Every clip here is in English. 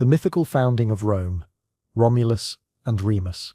The mythical founding of Rome, Romulus and Remus.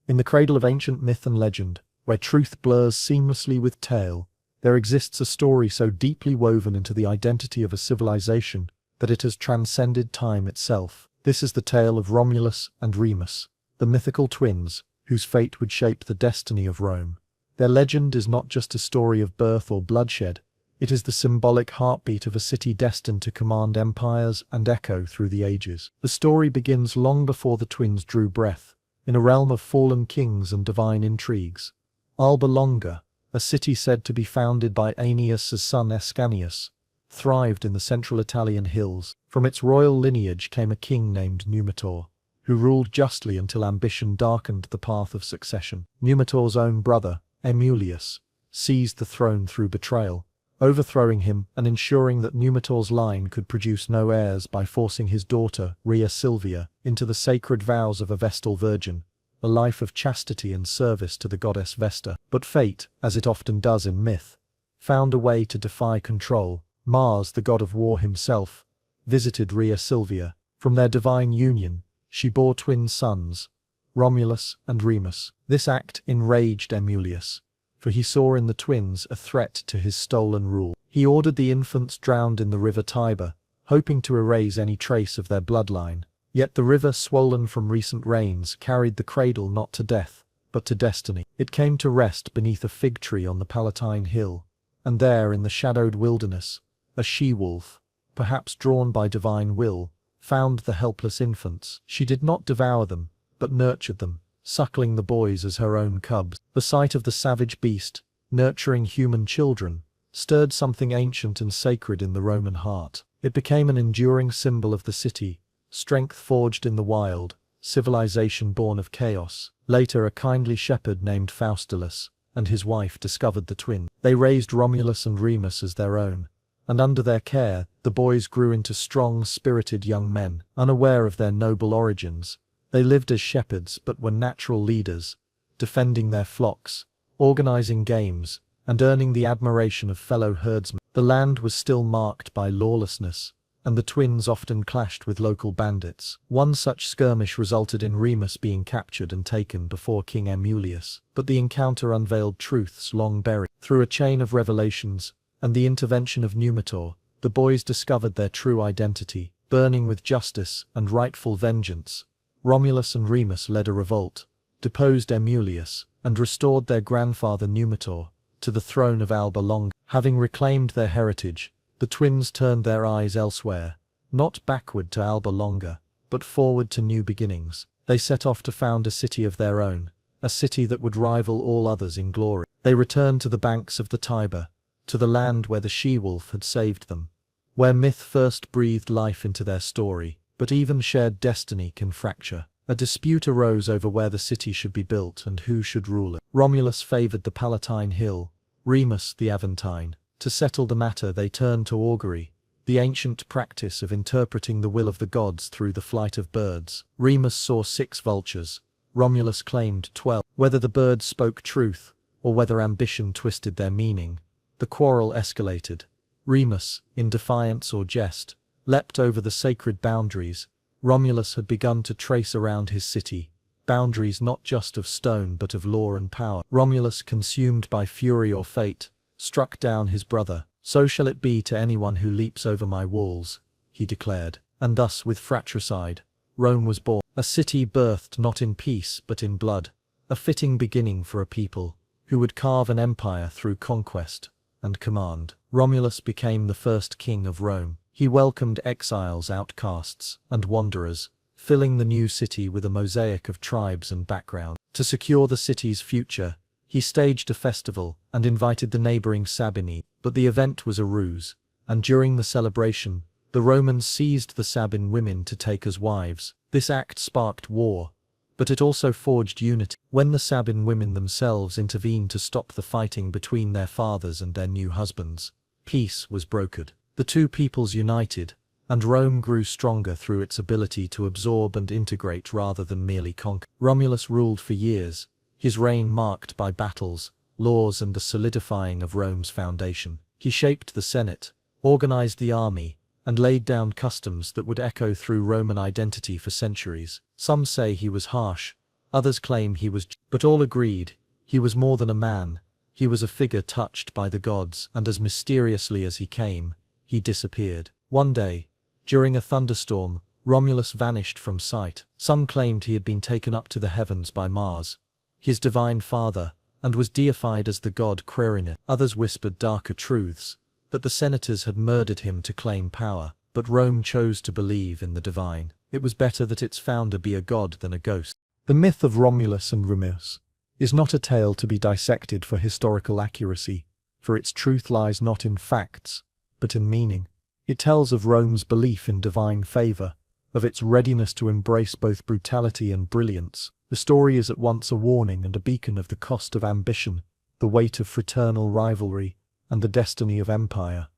In the cradle of ancient myth and legend, where truth blurs seamlessly with tale, there exists a story so deeply woven into the identity of a civilization that it has transcended time itself. This is the tale of Romulus and Remus, the mythical twins, whose fate would shape the destiny of Rome. Their legend is not just a story of birth or bloodshed, it is the symbolic heartbeat of a city destined to command empires and echo through the ages. The story begins long before the twins drew breath, in a realm of fallen kings and divine intrigues. Alba Longa, a city said to be founded by Aeneas' son Ascanius, thrived in the central Italian hills. From its royal lineage came a king named Numitor, who ruled justly until ambition darkened the path of succession. Numitor's own brother, Amulius, seized the throne through betrayal, overthrowing him and ensuring that Numitor's line could produce no heirs by forcing his daughter, Rhea Silvia, into the sacred vows of a Vestal virgin, a life of chastity and service to the goddess Vesta. But fate, as it often does in myth, found a way to defy control. Mars, the god of war himself, visited Rhea Silvia. From their divine union, she bore twin sons, Romulus and Remus. This act enraged Amulius, for he saw in the twins a threat to his stolen rule. He ordered the infants drowned in the river Tiber, hoping to erase any trace of their bloodline. Yet the river, swollen from recent rains, carried the cradle not to death, but to destiny. It came to rest beneath a fig tree on the Palatine Hill, and there in the shadowed wilderness, a she-wolf, perhaps drawn by divine will, found the helpless infants. She did not devour them, but nurtured them, suckling the boys as her own cubs. The sight of the savage beast, nurturing human children, stirred something ancient and sacred in the Roman heart. It became an enduring symbol of the city, strength forged in the wild, civilization born of chaos. Later, a kindly shepherd named Faustulus and his wife discovered the twins. They raised Romulus and Remus as their own, and under their care, the boys grew into strong, spirited young men. Unaware of their noble origins, they lived as shepherds but were natural leaders, defending their flocks, organizing games, and earning the admiration of fellow herdsmen. The land was still marked by lawlessness, and the twins often clashed with local bandits. One such skirmish resulted in Remus being captured and taken before King Amulius, but the encounter unveiled truths long buried. Through a chain of revelations, and the intervention of Numitor, the boys discovered their true identity. Burning with justice and rightful vengeance, Romulus and Remus led a revolt, deposed Amulius, and restored their grandfather Numitor to the throne of Alba Longa. Having reclaimed their heritage, the twins turned their eyes elsewhere, not backward to Alba Longa, but forward to new beginnings. They set off to found a city of their own, a city that would rival all others in glory. They returned to the banks of the Tiber, to the land where the she-wolf had saved them, where myth first breathed life into their story. But even shared destiny can fracture. A dispute arose over where the city should be built and who should rule it. Romulus favored the Palatine Hill, Remus the Aventine. To settle the matter they turned to augury, the ancient practice of interpreting the will of the gods through the flight of birds. Remus saw 6 vultures, Romulus claimed 12. Whether the birds spoke truth, or whether ambition twisted their meaning, the quarrel escalated. Remus, in defiance or jest, leapt over the sacred boundaries. Romulus had begun to trace around his city, boundaries not just of stone but of law and power. Romulus, consumed by fury or fate, struck down his brother. "So shall it be to anyone who leaps over my walls," he declared. And thus, with fratricide, Rome was born. A city birthed not in peace but in blood, a fitting beginning for a people who would carve an empire through conquest and command. Romulus became the first king of Rome. He welcomed exiles, outcasts, and wanderers, filling the new city with a mosaic of tribes and backgrounds. To secure the city's future, he staged a festival and invited the neighboring Sabini, but the event was a ruse, and during the celebration, the Romans seized the Sabine women to take as wives. This act sparked war, but it also forged unity. When the Sabine women themselves intervened to stop the fighting between their fathers and their new husbands, peace was brokered. The two peoples united, and Rome grew stronger through its ability to absorb and integrate rather than merely conquer. Romulus ruled for years, his reign marked by battles, laws and the solidifying of Rome's foundation. He shaped the Senate, organized the army, and laid down customs that would echo through Roman identity for centuries. Some say he was harsh, others claim he was, but all agreed, he was more than a man, he was a figure touched by the gods, and as mysteriously as he came, he disappeared. One day, during a thunderstorm, Romulus vanished from sight. Some claimed he had been taken up to the heavens by Mars, his divine father, and was deified as the god Crassus. Others whispered darker truths, that the senators had murdered him to claim power, but Rome chose to believe in the divine. It was better that its founder be a god than a ghost. The myth of Romulus and Remus is not a tale to be dissected for historical accuracy, for its truth lies not in facts, but in meaning. It tells of Rome's belief in divine favor, of its readiness to embrace both brutality and brilliance. The story is at once a warning and a beacon of the cost of ambition, the weight of fraternal rivalry, and the destiny of empire.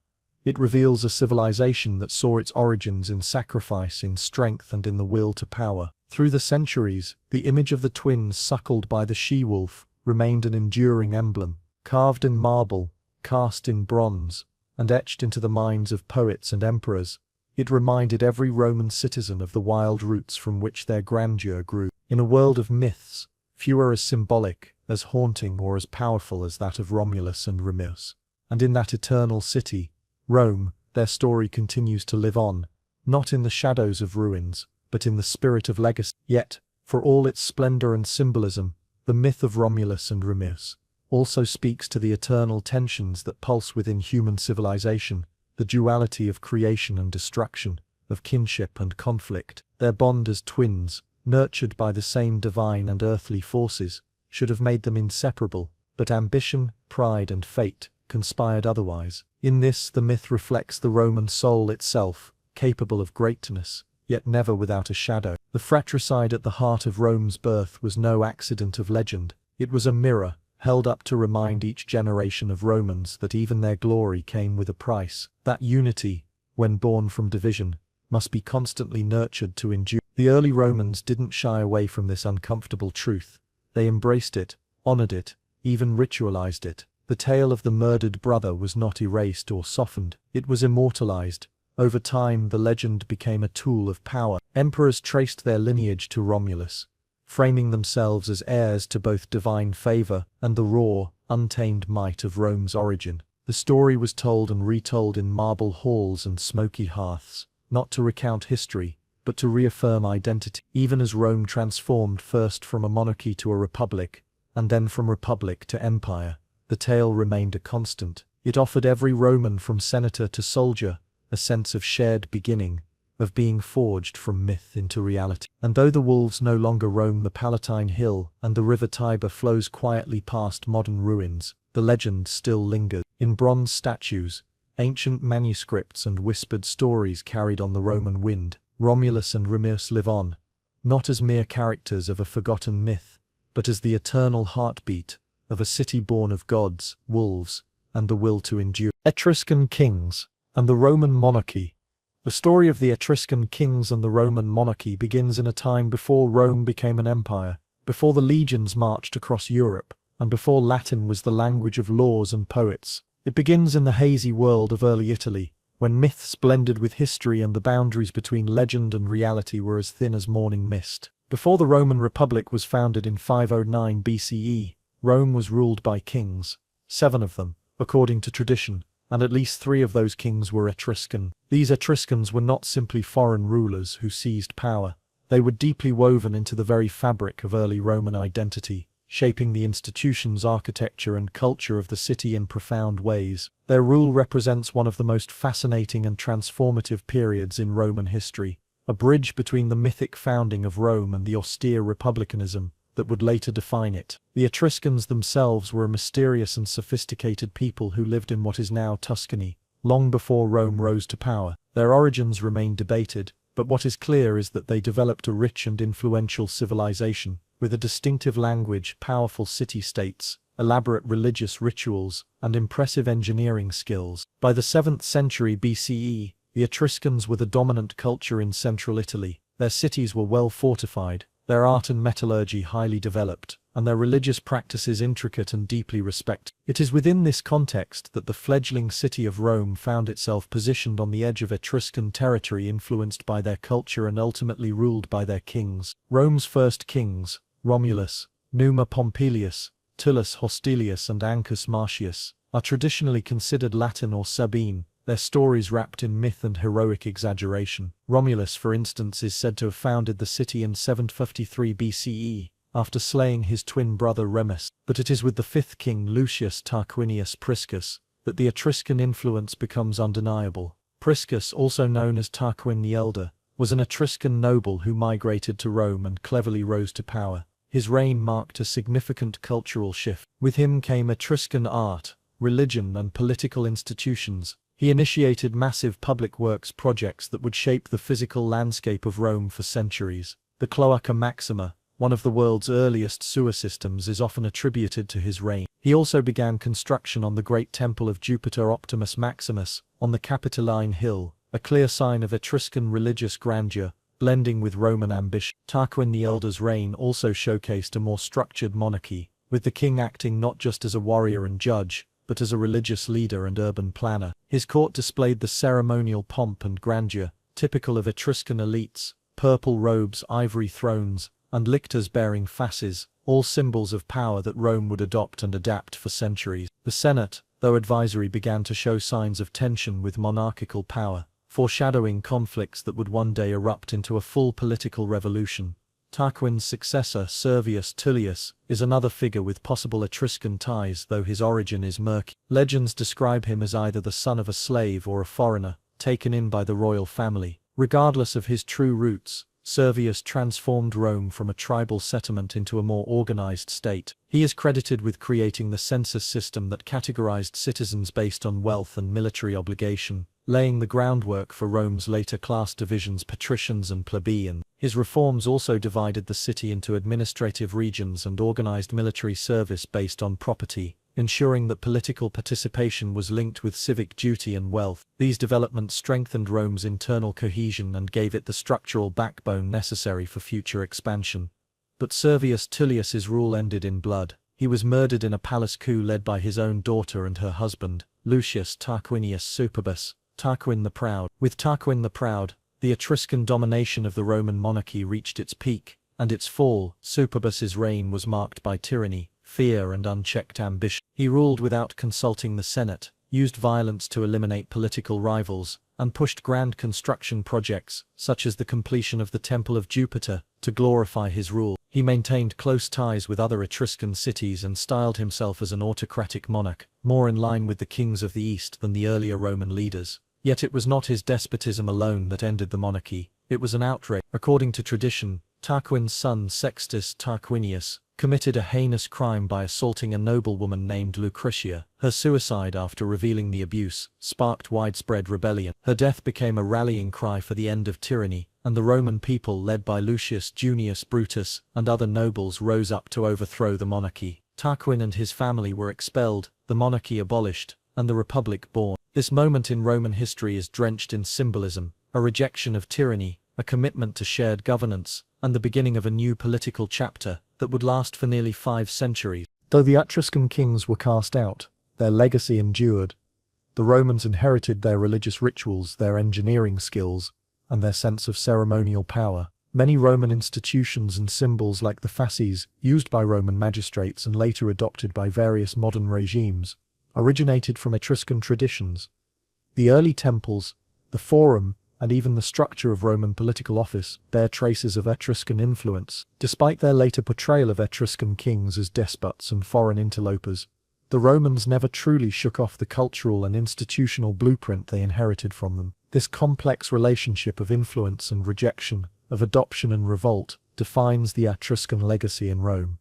It reveals a civilization that saw its origins in sacrifice, in strength, and in the will to power. Through the centuries, the image of the twins suckled by the she-wolf remained an enduring emblem, carved in marble, cast in bronze, and etched into the minds of poets and emperors. It reminded every Roman citizen of the wild roots from which their grandeur grew. In a world of myths, few are as symbolic, as haunting, or as powerful as that of Romulus and Remus. And in that eternal city, Rome, their story continues to live on, not in the shadows of ruins, but in the spirit of legacy. Yet, for all its splendor and symbolism, the myth of Romulus and Remus also speaks to the eternal tensions that pulse within human civilization, the duality of creation and destruction, of kinship and conflict. Their bond as twins, nurtured by the same divine and earthly forces, should have made them inseparable, but ambition, pride, and fate conspired otherwise. In this, the myth reflects the Roman soul itself, capable of greatness, yet never without a shadow. The fratricide at the heart of Rome's birth was no accident of legend. It was a mirror, held up to remind each generation of Romans that even their glory came with a price. That unity, when born from division, must be constantly nurtured to endure. The early Romans didn't shy away from this uncomfortable truth. They embraced it, honored it, even ritualized it. The tale of the murdered brother was not erased or softened, it was immortalized. Over time, the legend became a tool of power. Emperors traced their lineage to Romulus, framing themselves as heirs to both divine favor and the raw, untamed might of Rome's origin. The story was told and retold in marble halls and smoky hearths, not to recount history, but to reaffirm identity. Even as Rome transformed first from a monarchy to a republic, and then from republic to empire, the tale remained a constant. It offered every Roman from senator to soldier a sense of shared beginning, of being forged from myth into reality. And though the wolves no longer roam the Palatine Hill and the river Tiber flows quietly past modern ruins, the legend still lingers. In bronze statues, ancient manuscripts, and whispered stories carried on the Roman wind, Romulus and Remus live on, not as mere characters of a forgotten myth, but as the eternal heartbeat of a city born of gods, wolves, and the will to endure. Etruscan kings and the Roman monarchy. The story of the Etruscan kings and the Roman monarchy begins in a time before Rome became an empire, before the legions marched across Europe, and before Latin was the language of laws and poets. It begins in the hazy world of early Italy, when myths blended with history and the boundaries between legend and reality were as thin as morning mist. Before the Roman Republic was founded in 509 BCE, Rome was ruled by kings, 7 of them, according to tradition, and at least 3 of those kings were Etruscan. These Etruscans were not simply foreign rulers who seized power. They were deeply woven into the very fabric of early Roman identity, shaping the institutions, architecture, and culture of the city in profound ways. Their rule represents one of the most fascinating and transformative periods in Roman history, a bridge between the mythic founding of Rome and the austere republicanism that would later define it. The Etruscans themselves were a mysterious and sophisticated people who lived in what is now Tuscany, long before Rome rose to power. Their origins remain debated, but what is clear is that they developed a rich and influential civilization, with a distinctive language, powerful city-states, elaborate religious rituals, and impressive engineering skills. By the 7th century BCE, the Etruscans were the dominant culture in central Italy. Their cities were well fortified, their art and metallurgy highly developed, and their religious practices intricate and deeply respected. It is within this context that the fledgling city of Rome found itself positioned on the edge of Etruscan territory, influenced by their culture and ultimately ruled by their kings. Rome's first kings, Romulus, Numa Pompilius, Tullus Hostilius and Ancus Marcius, are traditionally considered Latin or Sabine, their stories wrapped in myth and heroic exaggeration. Romulus, for instance, is said to have founded the city in 753 BCE, after slaying his twin brother Remus. But it is with the fifth king Lucius Tarquinius Priscus that the Etruscan influence becomes undeniable. Priscus, also known as Tarquin the Elder, was an Etruscan noble who migrated to Rome and cleverly rose to power. His reign marked a significant cultural shift. With him came Etruscan art, religion and political institutions. He initiated massive public works projects that would shape the physical landscape of Rome for centuries. The Cloaca Maxima, one of the world's earliest sewer systems, is often attributed to his reign. He also began construction on the great temple of Jupiter Optimus Maximus, on the Capitoline Hill, a clear sign of Etruscan religious grandeur, blending with Roman ambition. Tarquin the Elder's reign also showcased a more structured monarchy, with the king acting not just as a warrior and judge, but as a religious leader and urban planner. His court displayed the ceremonial pomp and grandeur, typical of Etruscan elites: purple robes, ivory thrones, and lictors bearing fasces, all symbols of power that Rome would adopt and adapt for centuries. The Senate, though advisory, began to show signs of tension with monarchical power, foreshadowing conflicts that would one day erupt into a full political revolution. Tarquin's successor, Servius Tullius, is another figure with possible Etruscan ties, though his origin is murky. Legends describe him as either the son of a slave or a foreigner, taken in by the royal family. Regardless of his true roots, Servius transformed Rome from a tribal settlement into a more organized state. He is credited with creating the census system that categorized citizens based on wealth and military obligation, laying the groundwork for Rome's later class divisions, patricians and plebeians. His reforms also divided the city into administrative regions and organized military service based on property, ensuring that political participation was linked with civic duty and wealth. These developments strengthened Rome's internal cohesion and gave it the structural backbone necessary for future expansion. But Servius Tullius's rule ended in blood. He was murdered in a palace coup led by his own daughter and her husband, Lucius Tarquinius Superbus, Tarquin the Proud. With Tarquin the Proud, the Etruscan domination of the Roman monarchy reached its peak, and its fall. Superbus's reign was marked by tyranny, fear and unchecked ambition. He ruled without consulting the Senate, used violence to eliminate political rivals, and pushed grand construction projects, such as the completion of the Temple of Jupiter, to glorify his rule. He maintained close ties with other Etruscan cities and styled himself as an autocratic monarch, more in line with the kings of the East than the earlier Roman leaders. Yet it was not his despotism alone that ended the monarchy. It was an outrage. According to tradition, Tarquin's son Sextus Tarquinius committed a heinous crime by assaulting a noblewoman named Lucretia. Her suicide after revealing the abuse sparked widespread rebellion. Her death became a rallying cry for the end of tyranny, and the Roman people, led by Lucius Junius Brutus and other nobles, rose up to overthrow the monarchy. Tarquin and his family were expelled, the monarchy abolished, and the republic born. This moment in Roman history is drenched in symbolism: a rejection of tyranny, a commitment to shared governance, and the beginning of a new political chapter that would last for nearly 5 centuries. Though the Etruscan kings were cast out, their legacy endured. The Romans inherited their religious rituals, their engineering skills, and their sense of ceremonial power. Many Roman institutions and symbols, like the fasces, used by Roman magistrates and later adopted by various modern regimes, originated from Etruscan traditions. The early temples, the forum, and even the structure of Roman political office bear traces of Etruscan influence. Despite their later portrayal of Etruscan kings as despots and foreign interlopers, the Romans never truly shook off the cultural and institutional blueprint they inherited from them. This complex relationship of influence and rejection, of adoption and revolt, defines the Etruscan legacy in Rome.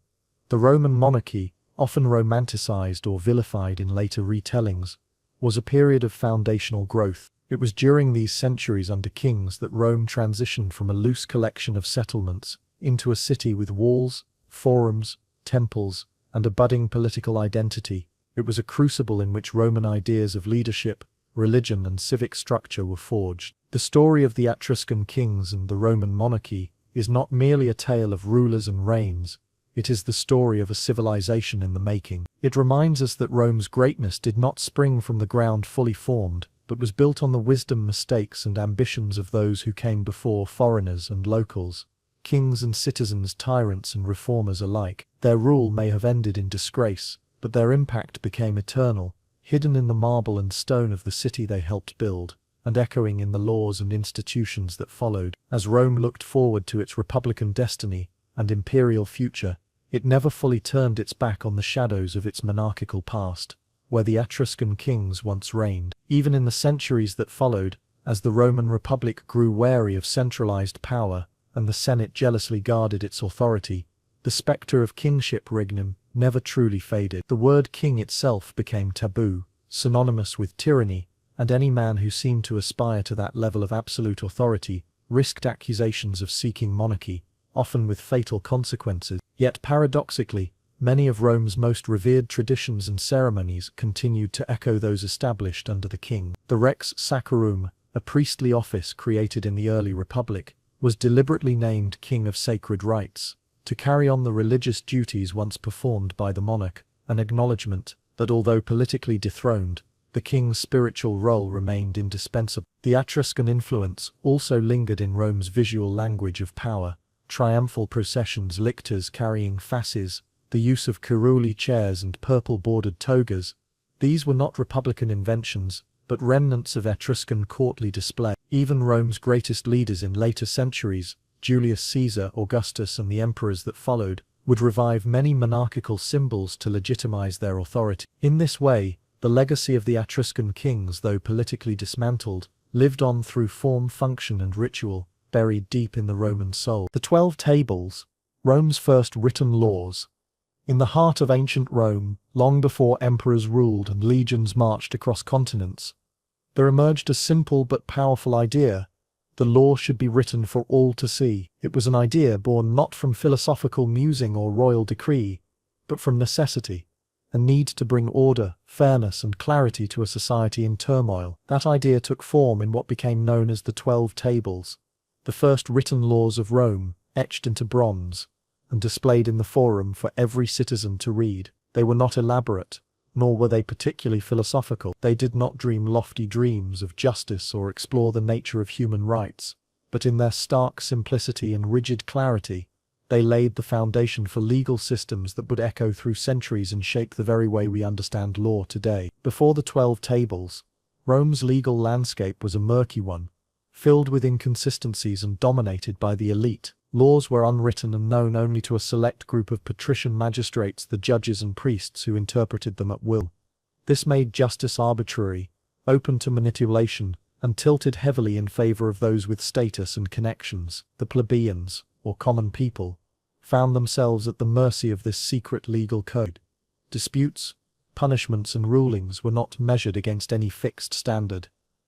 The Roman monarchy, often romanticized or vilified in later retellings, was a period of foundational growth. It was during these centuries under kings that Rome transitioned from a loose collection of settlements into a city with walls, forums, temples, and a budding political identity. It was a crucible in which Roman ideas of leadership, religion, and civic structure were forged. The story of the Etruscan kings and the Roman monarchy is not merely a tale of rulers and reigns, it is the story of a civilization in the making. It reminds us that Rome's greatness did not spring from the ground fully formed, but was built on the wisdom, mistakes, and ambitions of those who came before, foreigners and locals, kings and citizens, tyrants and reformers alike. Their rule may have ended in disgrace, but their impact became eternal, hidden in the marble and stone of the city they helped build, and echoing in the laws and institutions that followed. As Rome looked forward to its republican destiny and imperial future, it never fully turned its back on the shadows of its monarchical past, where the Etruscan kings once reigned. Even in the centuries that followed, as the Roman Republic grew wary of centralized power, and the Senate jealously guarded its authority, the spectre of kingship regnum never truly faded. The word king itself became taboo, synonymous with tyranny, and any man who seemed to aspire to that level of absolute authority risked accusations of seeking monarchy, often with fatal consequences. Yet paradoxically, many of Rome's most revered traditions and ceremonies continued to echo those established under the king. The Rex Sacrarum, a priestly office created in the early Republic, was deliberately named King of Sacred Rites, to carry on the religious duties once performed by the monarch, an acknowledgement that although politically dethroned, the king's spiritual role remained indispensable. The Etruscan influence also lingered in Rome's visual language of power: triumphal processions, lictors carrying fasces, the use of curuli chairs and purple-bordered togas. These were not republican inventions, but remnants of Etruscan courtly display. Even Rome's greatest leaders in later centuries, Julius Caesar, Augustus, and the emperors that followed, would revive many monarchical symbols to legitimize their authority. In this way, the legacy of the Etruscan kings, though politically dismantled, lived on through form, function, and ritual, buried deep in the Roman soul. The 12 Tables, Rome's first written laws. In the heart of ancient Rome, long before emperors ruled and legions marched across continents, there emerged a simple but powerful idea: the law should be written for all to see. It was an idea born not from philosophical musing or royal decree, but from necessity, a need to bring order, fairness, and clarity to a society in turmoil. That idea took form in what became known as the 12 Tables, the first written laws of Rome, etched into bronze and displayed in the Forum for every citizen to read. They were not elaborate, nor were they particularly philosophical. They did not dream lofty dreams of justice or explore the nature of human rights, but in their stark simplicity and rigid clarity, they laid the foundation for legal systems that would echo through centuries and shape the very way we understand law today. Before the 12 Tables, Rome's legal landscape was a murky one, filled with inconsistencies and dominated by the elite. Laws were unwritten and known only to a select group of patrician magistrates, the judges and priests who interpreted them at will. This made justice arbitrary, open to manipulation, and tilted heavily in favor of those with status and connections. The plebeians, or common people, found themselves at the mercy of this secret legal code. Disputes, punishments, and rulings were not measured against any fixed standard,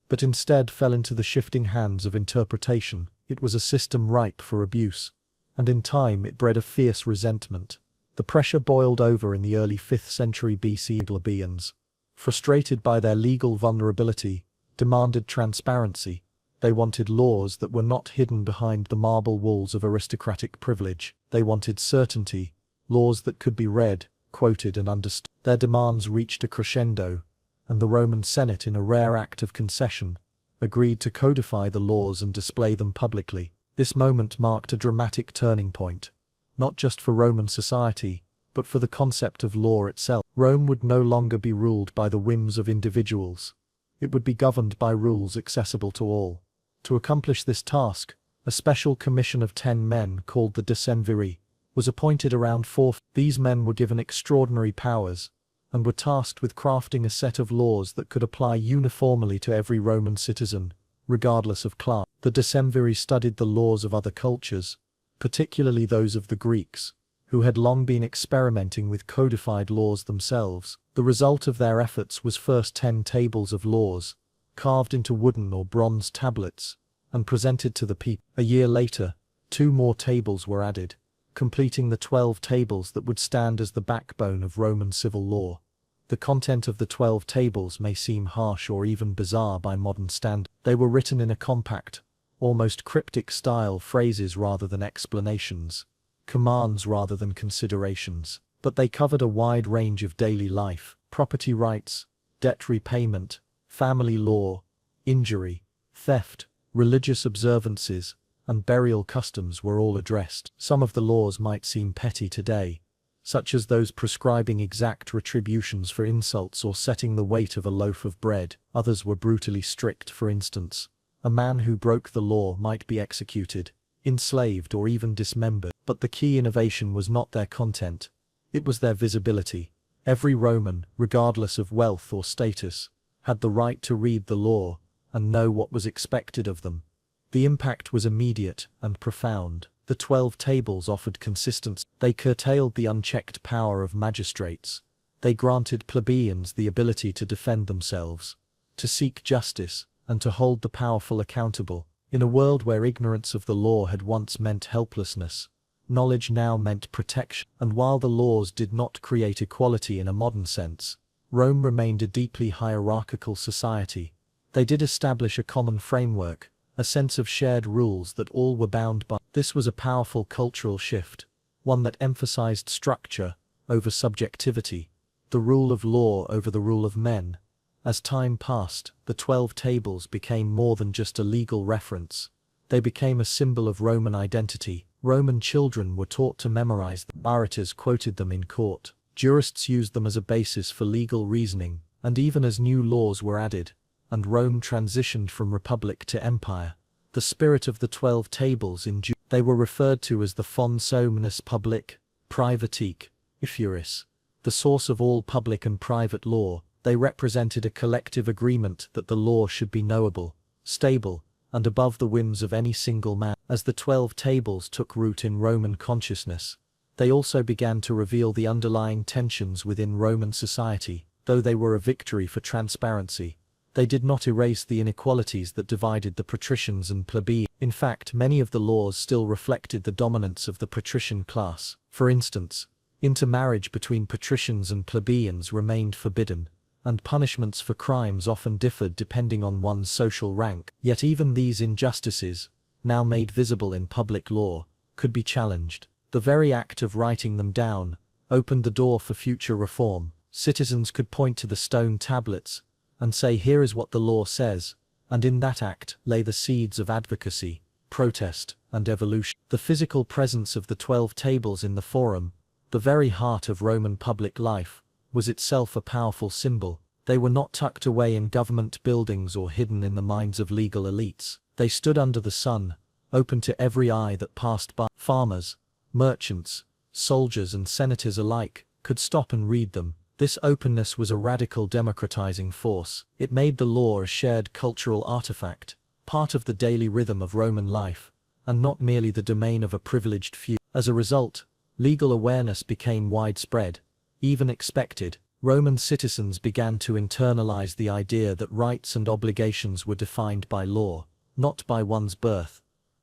but instead fell into the shifting hands of interpretation. It was a system ripe for abuse, and in time it bred a fierce resentment. The pressure boiled over in the early 5th century BC. Plebeians, frustrated by their legal vulnerability, demanded transparency. They wanted laws that were not hidden behind the marble walls of aristocratic privilege. They wanted certainty, laws that could be read, quoted, and understood. Their demands reached a crescendo, and the Roman Senate, in a rare act of concession, agreed to codify the laws and display them publicly. This moment marked a dramatic turning point, not just for Roman society, but for the concept of law itself. Rome would no longer be ruled by the whims of individuals. It would be governed by rules accessible to all. To accomplish this task, a special commission of 10 men called the Decemviri was appointed around 4. These men were given extraordinary powers, and were tasked with crafting a set of laws that could apply uniformly to every Roman citizen, regardless of class. The Decemviri studied the laws of other cultures, particularly those of the Greeks, who had long been experimenting with codified laws themselves. The result of their efforts was first 10 tables of laws, carved into wooden or bronze tablets, and presented to the people. A year later, 2 more tables were added, completing the 12 tables that would stand as the backbone of Roman civil law. The content of the 12 tables may seem harsh or even bizarre by modern standards. They were written in a compact, almost cryptic style phrases rather than explanations, commands rather than considerations. But they covered a wide range of daily life: property rights, debt repayment, family law, injury, theft, religious observances, and burial customs were all addressed. Some of the laws might seem petty today, such as those prescribing exact retributions for insults or setting the weight of a loaf of bread. Others were brutally strict. For instance, a man who broke the law might be executed, enslaved, or even dismembered. But the key innovation was not their content, it was their visibility. Every Roman, regardless of wealth or status, had the right to read the law and know what was expected of them. The impact was immediate and profound. The 12 Tables offered consistency. They curtailed the unchecked power of magistrates. They granted plebeians the ability to defend themselves, to seek justice, and to hold the powerful accountable. In a world where ignorance of the law had once meant helplessness, knowledge now meant protection. And while the laws did not create equality in a modern sense, Rome remained a deeply hierarchical society. They did establish a common framework, a sense of shared rules that all were bound by. This was a powerful cultural shift, one that emphasized structure over subjectivity, the rule of law over the rule of men. As time passed, the 12 Tables became more than just a legal reference. They became a symbol of Roman identity. Roman children were taught to memorize them. Orators quoted them in court. Jurists used them as a basis for legal reasoning, and even as new laws were added, and Rome transitioned from republic to empire, the spirit of the 12 Tables endured. They were referred to as the fons omnis public, privatique, iuris, the source of all public and private law. They represented a collective agreement that the law should be knowable, stable, and above the whims of any single man. As the 12 Tables took root in Roman consciousness, they also began to reveal the underlying tensions within Roman society. Though they were a victory for transparency, they did not erase the inequalities that divided the patricians and plebeians. In fact, many of the laws still reflected the dominance of the patrician class. For instance, intermarriage between patricians and plebeians remained forbidden, and punishments for crimes often differed depending on one's social rank. Yet even these injustices, now made visible in public law, could be challenged. The very act of writing them down opened the door for future reform. Citizens could point to the stone tablets and say, "Here is what the law says," and in that act lay the seeds of advocacy, protest, and evolution. The physical presence of the 12 Tables in the Forum, the very heart of Roman public life, was itself a powerful symbol. They were not tucked away in government buildings or hidden in the minds of legal elites. They stood under the sun, open to every eye that passed by. Farmers, merchants, soldiers, and senators alike could stop and read them. This openness was a radical democratizing force. It made the law a shared cultural artifact, part of the daily rhythm of Roman life, and not merely the domain of a privileged few. As a result, legal awareness became widespread, even expected. Roman citizens began to internalize the idea that rights and obligations were defined by law, not by one's birth.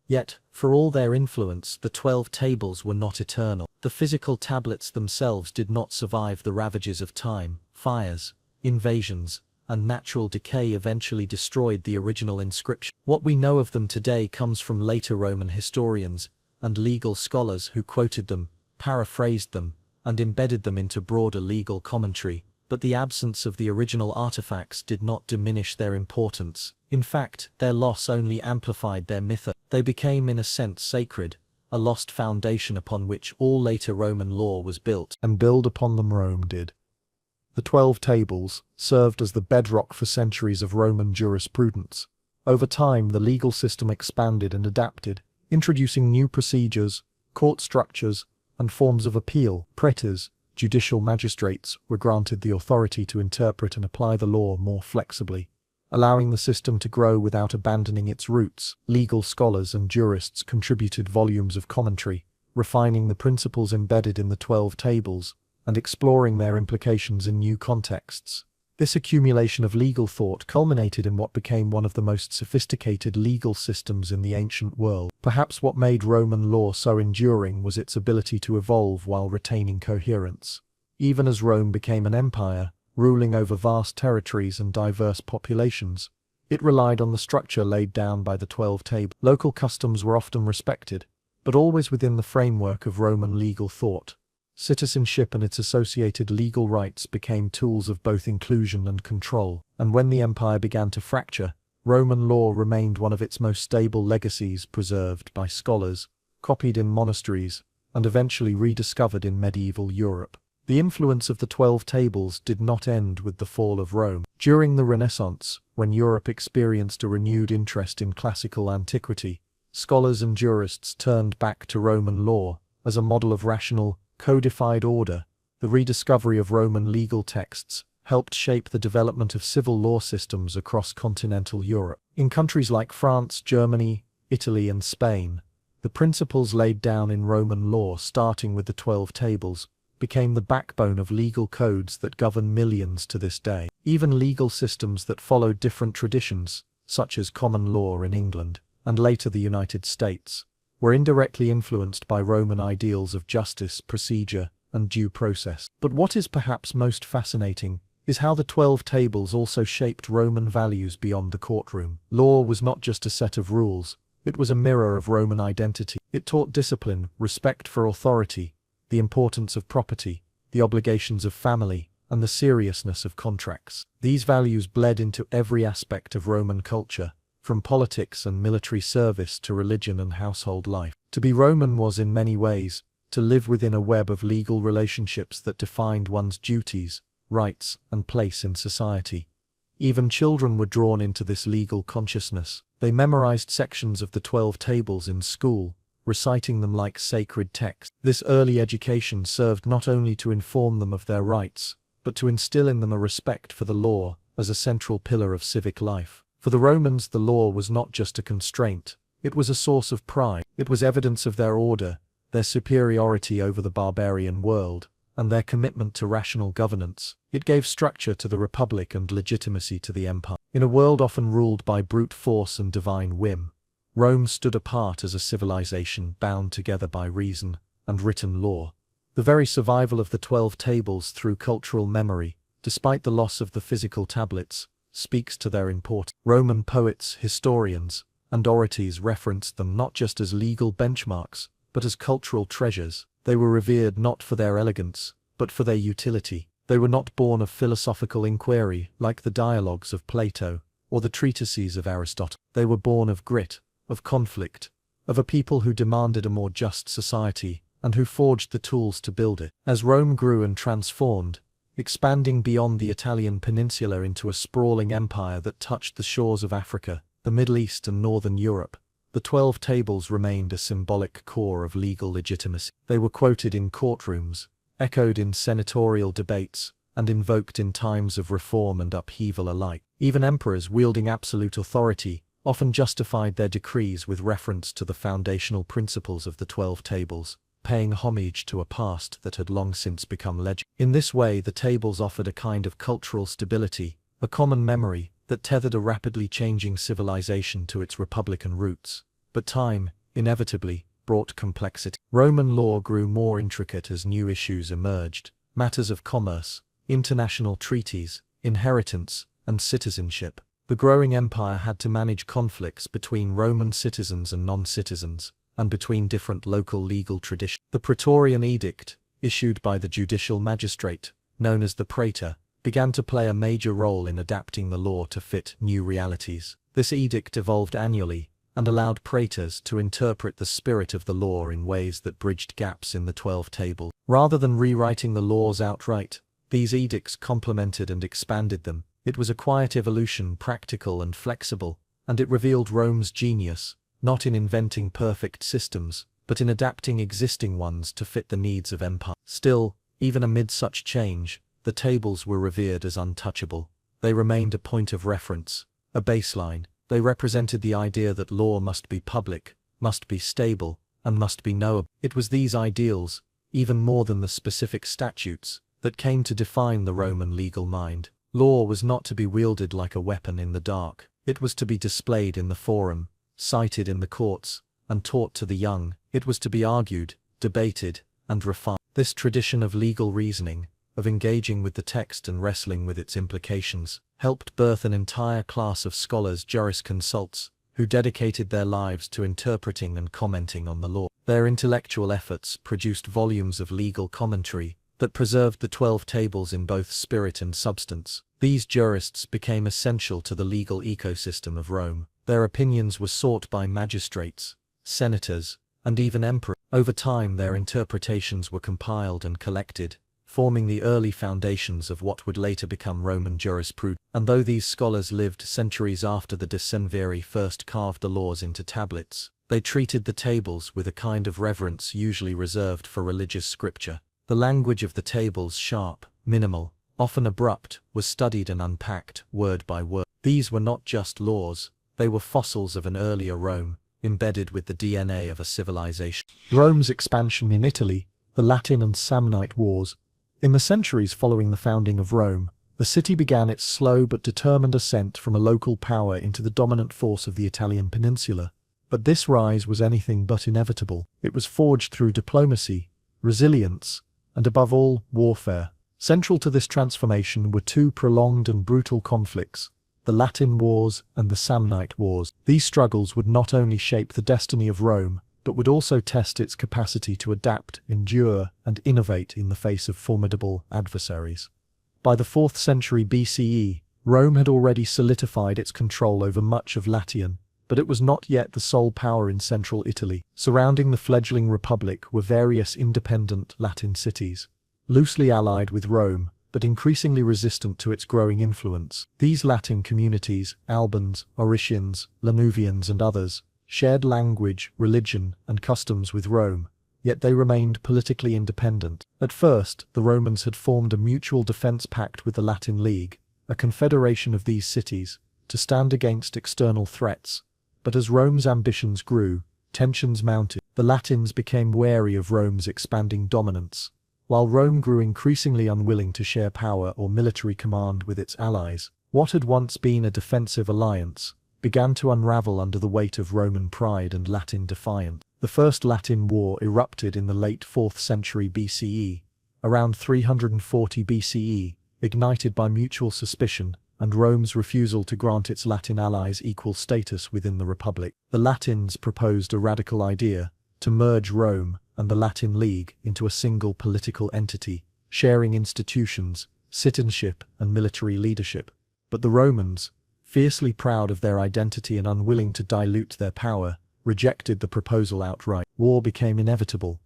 Yet, for all their influence, the 12 Tables were not eternal. The physical tablets themselves did not survive the ravages of time. Fires, invasions, and natural decay eventually destroyed the original inscription. What we know of them today comes from later Roman historians and legal scholars who quoted them, paraphrased them, and embedded them into broader legal commentary. But the absence of the original artifacts did not diminish their importance. In fact, their loss only amplified their mythos. They became in a sense sacred, a lost foundation upon which all later Roman law was built. And build upon them Rome did. The 12 Tables served as the bedrock for centuries of Roman jurisprudence. Over time, the legal system expanded and adapted, introducing new procedures, court structures, and forms of appeal. Praetors, judicial magistrates, were granted the authority to interpret and apply the law more flexibly, allowing the system to grow without abandoning its roots. Legal scholars and jurists contributed volumes of commentary, refining the principles embedded in the 12 Tables, and exploring their implications in new contexts. This accumulation of legal thought culminated in what became one of the most sophisticated legal systems in the ancient world. Perhaps what made Roman law so enduring was its ability to evolve while retaining coherence. Even as Rome became an empire, ruling over vast territories and diverse populations, It relied on the structure laid down by the 12 tables. Local customs were often respected, but always within the framework of Roman legal thought. Citizenship and its associated legal rights became tools of both inclusion and control, and when the empire began to fracture, Roman law remained one of its most stable legacies, preserved by scholars, copied in monasteries, and eventually rediscovered in medieval Europe. The influence of the 12 tables did not end with the fall of Rome. During the Renaissance, when Europe experienced a renewed interest in classical antiquity, scholars and jurists turned back to Roman law as a model of rational, codified order. The rediscovery of Roman legal texts helped shape the development of civil law systems across continental Europe. In countries like France, Germany, Italy, and Spain, the principles laid down in Roman law, starting with the 12 tables, became the backbone of legal codes that govern millions to this day. Even legal systems that followed different traditions, such as common law in England, and later the United States, were indirectly influenced by Roman ideals of justice, procedure, and due process. But what is perhaps most fascinating is how the 12 tables also shaped Roman values beyond the courtroom. Law was not just a set of rules, it was a mirror of Roman identity. It taught discipline, respect for authority, the importance of property, the obligations of family, and the seriousness of contracts. These values bled into every aspect of Roman culture, from politics and military service to religion and household life. To be Roman was in many ways to live within a web of legal relationships that defined one's duties, rights, and place in society. Even children were drawn into this legal consciousness. They memorized sections of the 12 tables in school, reciting them like sacred texts. This early education served not only to inform them of their rights, but to instill in them a respect for the law as a central pillar of civic life. For the Romans, the law was not just a constraint, it was a source of pride. It was evidence of their order, their superiority over the barbarian world, and their commitment to rational governance. It gave structure to the republic and legitimacy to the empire. In a world often ruled by brute force and divine whim, Rome stood apart as a civilization bound together by reason and written law. The very survival of the 12 tables through cultural memory, despite the loss of the physical tablets, speaks to their importance. Roman poets, historians, and orators referenced them not just as legal benchmarks, but as cultural treasures. They were revered not for their elegance, but for their utility. They were not born of philosophical inquiry, like the dialogues of Plato, or the treatises of Aristotle. They were born of grit, of conflict, of a people who demanded a more just society, and who forged the tools to build it. As Rome grew and transformed, expanding beyond the Italian peninsula into a sprawling empire that touched the shores of Africa, the Middle East and Northern Europe, the 12 tables remained a symbolic core of legal legitimacy. They were quoted in courtrooms, echoed in senatorial debates, and invoked in times of reform and upheaval alike. Even emperors wielding absolute authority often justified their decrees with reference to the foundational principles of the 12 tables, paying homage to a past that had long since become legend. In this way, the tables offered a kind of cultural stability, a common memory that tethered a rapidly changing civilization to its republican roots. But time, inevitably, brought complexity. Roman law grew more intricate as new issues emerged: matters of commerce, international treaties, inheritance, and citizenship. The growing empire had to manage conflicts between Roman citizens and non-citizens, and between different local legal traditions. The Praetorian Edict, issued by the judicial magistrate, known as the praetor, began to play a major role in adapting the law to fit new realities. This edict evolved annually, and allowed praetors to interpret the spirit of the law in ways that bridged gaps in the 12 tables. Rather than rewriting the laws outright, these edicts complemented and expanded them. It was a quiet evolution, practical and flexible, and it revealed Rome's genius, not in inventing perfect systems, but in adapting existing ones to fit the needs of empire. Still, even amid such change, the tables were revered as untouchable. They remained a point of reference, a baseline. They represented the idea that law must be public, must be stable, and must be knowable. It was these ideals, even more than the specific statutes, that came to define the Roman legal mind. Law was not to be wielded like a weapon in the dark. It was to be displayed in the forum, cited in the courts, and taught to the young. It was to be argued, debated, and refined. This tradition of legal reasoning, of engaging with the text and wrestling with its implications, helped birth an entire class of scholars, jurisconsults, who dedicated their lives to interpreting and commenting on the law. Their intellectual efforts produced volumes of legal commentary that preserved the 12 tables in both spirit and substance. These jurists became essential to the legal ecosystem of Rome. Their opinions were sought by magistrates, senators, and even emperors. Over time, their interpretations were compiled and collected, forming the early foundations of what would later become Roman jurisprudence. And though these scholars lived centuries after the decemviri first carved the laws into tablets, they treated the tables with a kind of reverence usually reserved for religious scripture. The language of the tables, sharp, minimal, often abrupt, was studied and unpacked, word by word. These were not just laws, they were fossils of an earlier Rome, embedded with the DNA of a civilization. Rome's expansion in Italy, the Latin and Samnite Wars. In the centuries following the founding of Rome, the city began its slow but determined ascent from a local power into the dominant force of the Italian peninsula. But this rise was anything but inevitable. It was forged through diplomacy, resilience, and above all, warfare. Central to this transformation were two prolonged and brutal conflicts, the Latin Wars and the Samnite Wars. These struggles would not only shape the destiny of Rome, but would also test its capacity to adapt, endure, and innovate in the face of formidable adversaries. By the 4th century BCE, Rome had already solidified its control over much of Latium, but it was not yet the sole power in central Italy. Surrounding the fledgling republic were various independent Latin cities, loosely allied with Rome, but increasingly resistant to its growing influence. These Latin communities, Albans, Oricians, Lanuvians and others, shared language, religion, and customs with Rome, yet they remained politically independent. At first, the Romans had formed a mutual defense pact with the Latin League, a confederation of these cities, to stand against external threats. But as Rome's ambitions grew, tensions mounted. The Latins became wary of Rome's expanding dominance, while Rome grew increasingly unwilling to share power or military command with its allies. What had once been a defensive alliance began to unravel under the weight of Roman pride and Latin defiance. The First Latin War erupted in the late 4th century BCE, around 340 BCE, ignited by mutual suspicion and Rome's refusal to grant its Latin allies equal status within the Republic. The Latins proposed a radical idea: to merge Rome and the Latin League into a single political entity, sharing institutions, citizenship, and military leadership. But the Romans, fiercely proud of their identity and unwilling to dilute their power, rejected the proposal outright. War became inevitable.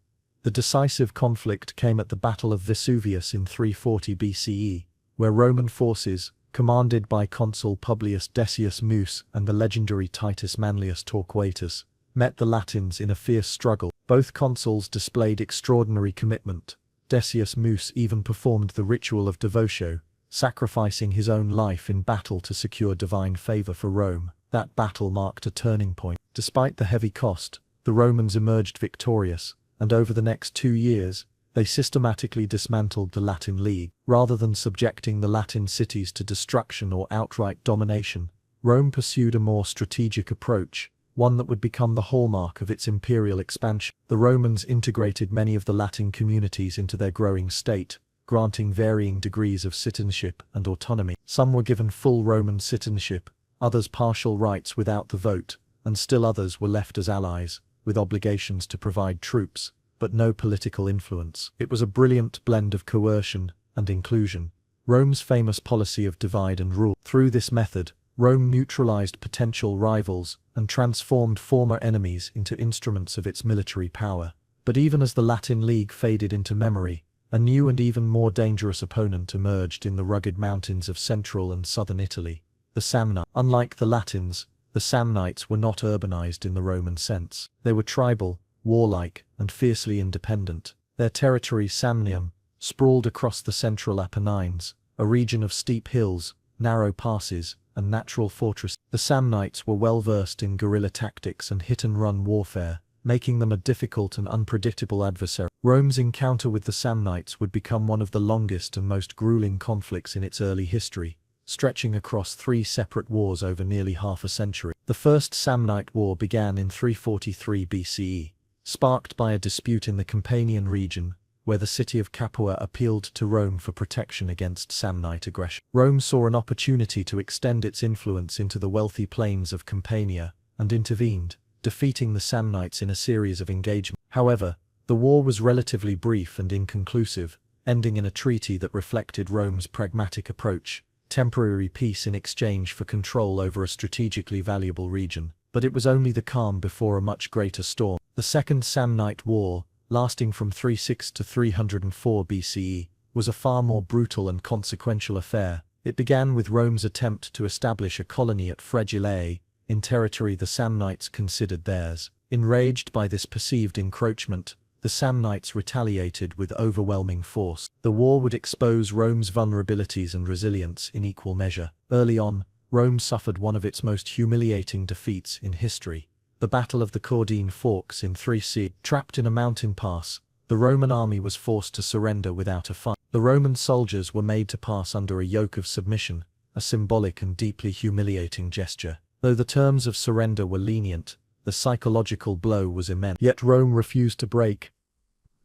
The decisive conflict came at the Battle of Vesuvius in 340 BCE, where Roman forces, commanded by consul Publius Decius Mus and the legendary Titus Manlius Torquatus, met the Latins in a fierce struggle. Both consuls displayed extraordinary commitment. Decius Mus even performed the ritual of devotio, sacrificing his own life in battle to secure divine favor for Rome. That battle marked a turning point. Despite the heavy cost, the Romans emerged victorious, and over the next 2 years, they systematically dismantled the Latin League. Rather than subjecting the Latin cities to destruction or outright domination, Rome pursued a more strategic approach, one that would become the hallmark of its imperial expansion. The Romans integrated many of the Latin communities into their growing state, granting varying degrees of citizenship and autonomy. Some were given full Roman citizenship, others partial rights without the vote, and still others were left as allies, with obligations to provide troops, but no political influence. It was a brilliant blend of coercion and inclusion, Rome's famous policy of divide and rule. Through this method, Rome neutralized potential rivals and transformed former enemies into instruments of its military power. But even as the Latin League faded into memory, a new and even more dangerous opponent emerged in the rugged mountains of central and southern Italy, the Samnites. Unlike the Latins, the Samnites were not urbanized in the Roman sense. They were tribal, warlike, and fiercely independent. Their territory, Samnium, sprawled across the central Apennines, a region of steep hills, narrow passes, and natural fortresses. The Samnites were well versed in guerrilla tactics and hit-and-run warfare, making them a difficult and unpredictable adversary. Rome's encounter with the Samnites would become one of the longest and most grueling conflicts in its early history, stretching across 3 separate wars over nearly half a century. The First Samnite War began in 343 BCE, sparked by a dispute in the Campanian region, where the city of Capua appealed to Rome for protection against Samnite aggression. Rome saw an opportunity to extend its influence into the wealthy plains of Campania, and intervened, defeating the Samnites in a series of engagements. However, the war was relatively brief and inconclusive, ending in a treaty that reflected Rome's pragmatic approach, temporary peace in exchange for control over a strategically valuable region. But it was only the calm before a much greater storm. The Second Samnite War, lasting from 36 to 304 BCE, was a far more brutal and consequential affair. It began with Rome's attempt to establish a colony at Fregillae, in territory the Samnites considered theirs. Enraged by this perceived encroachment, the Samnites retaliated with overwhelming force. The war would expose Rome's vulnerabilities and resilience in equal measure. Early on, Rome suffered one of its most humiliating defeats in history, the Battle of the Caudine Forks in 3C. Trapped in a mountain pass, the Roman army was forced to surrender without a fight. The Roman soldiers were made to pass under a yoke of submission, a symbolic and deeply humiliating gesture. Though the terms of surrender were lenient, the psychological blow was immense. Yet Rome refused to break.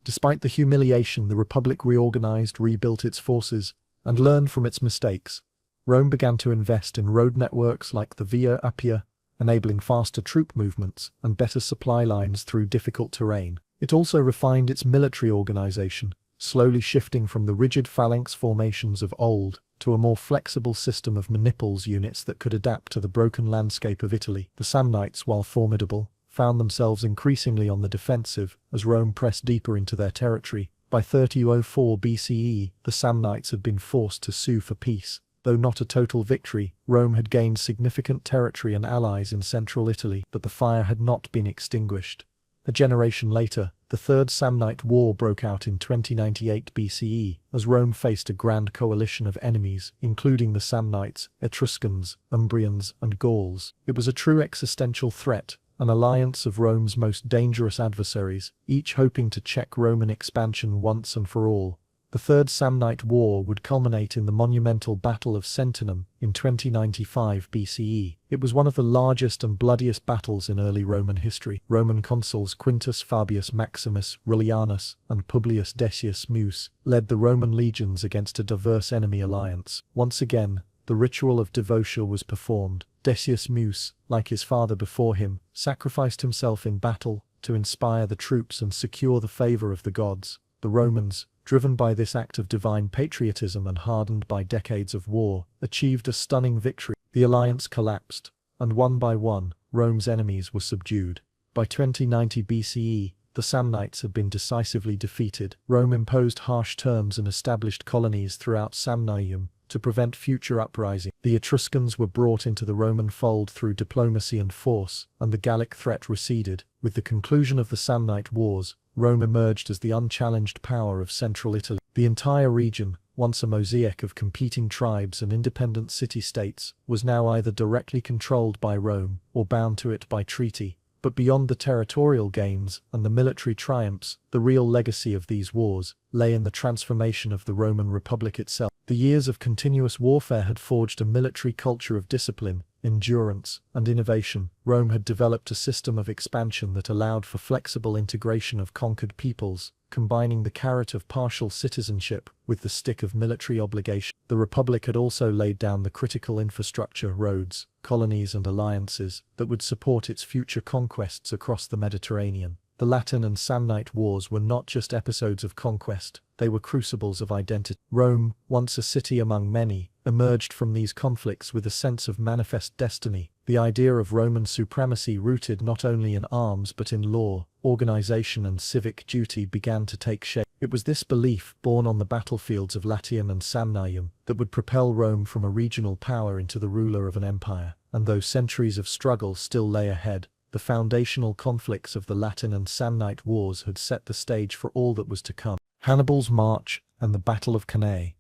Despite the humiliation, the Republic reorganized, rebuilt its forces, and learned from its mistakes. Rome began to invest in road networks like the Via Appia, enabling faster troop movements and better supply lines through difficult terrain. It also refined its military organization, slowly shifting from the rigid phalanx formations of old to a more flexible system of maniples units that could adapt to the broken landscape of Italy. The Samnites, while formidable, found themselves increasingly on the defensive as Rome pressed deeper into their territory. By 3004 BCE, the Samnites had been forced to sue for peace. Though not a total victory, Rome had gained significant territory and allies in central Italy, but the fire had not been extinguished. A generation later, the Third Samnite War broke out in 2098 BCE, as Rome faced a grand coalition of enemies, including the Samnites, Etruscans, Umbrians, and Gauls. It was a true existential threat, an alliance of Rome's most dangerous adversaries, each hoping to check Roman expansion once and for all. The Third Samnite War would culminate in the monumental Battle of Sentinum in 2095 BCE. It was one of the largest and bloodiest battles in early Roman history. Roman consuls Quintus Fabius Maximus Rullianus and Publius Decius Mus led the Roman legions against a diverse enemy alliance. Once again, the ritual of devotion was performed. Decius Mus, like his father before him, sacrificed himself in battle to inspire the troops and secure the favor of the gods. The Romans, driven by this act of divine patriotism and hardened by decades of war, achieved a stunning victory. The alliance collapsed, and one by one, Rome's enemies were subdued. By 2090 BCE, the Samnites had been decisively defeated. Rome imposed harsh terms and established colonies throughout Samnium to prevent future uprising. The Etruscans were brought into the Roman fold through diplomacy and force, and the Gallic threat receded. With the conclusion of the Samnite Wars, Rome emerged as the unchallenged power of central Italy. The entire region, once a mosaic of competing tribes and independent city-states, was now either directly controlled by Rome or bound to it by treaty. But beyond the territorial gains and the military triumphs, the real legacy of these wars lay in the transformation of the Roman Republic itself. The years of continuous warfare had forged a military culture of discipline, endurance, and innovation. Rome had developed a system of expansion that allowed for flexible integration of conquered peoples, combining the carrot of partial citizenship with the stick of military obligation. The Republic had also laid down the critical infrastructure, roads, colonies, and alliances that would support its future conquests across the Mediterranean. The Latin and Samnite Wars were not just episodes of conquest, they were crucibles of identity. Rome, once a city among many, emerged from these conflicts with a sense of manifest destiny. The idea of Roman supremacy, rooted not only in arms but in law, organization, and civic duty, began to take shape. It was this belief, born on the battlefields of Latium and Samnium, that would propel Rome from a regional power into the ruler of an empire. And though centuries of struggle still lay ahead, the foundational conflicts of the Latin and Samnite Wars had set the stage for all that was to come. Hannibal's March and the Battle of Cannae.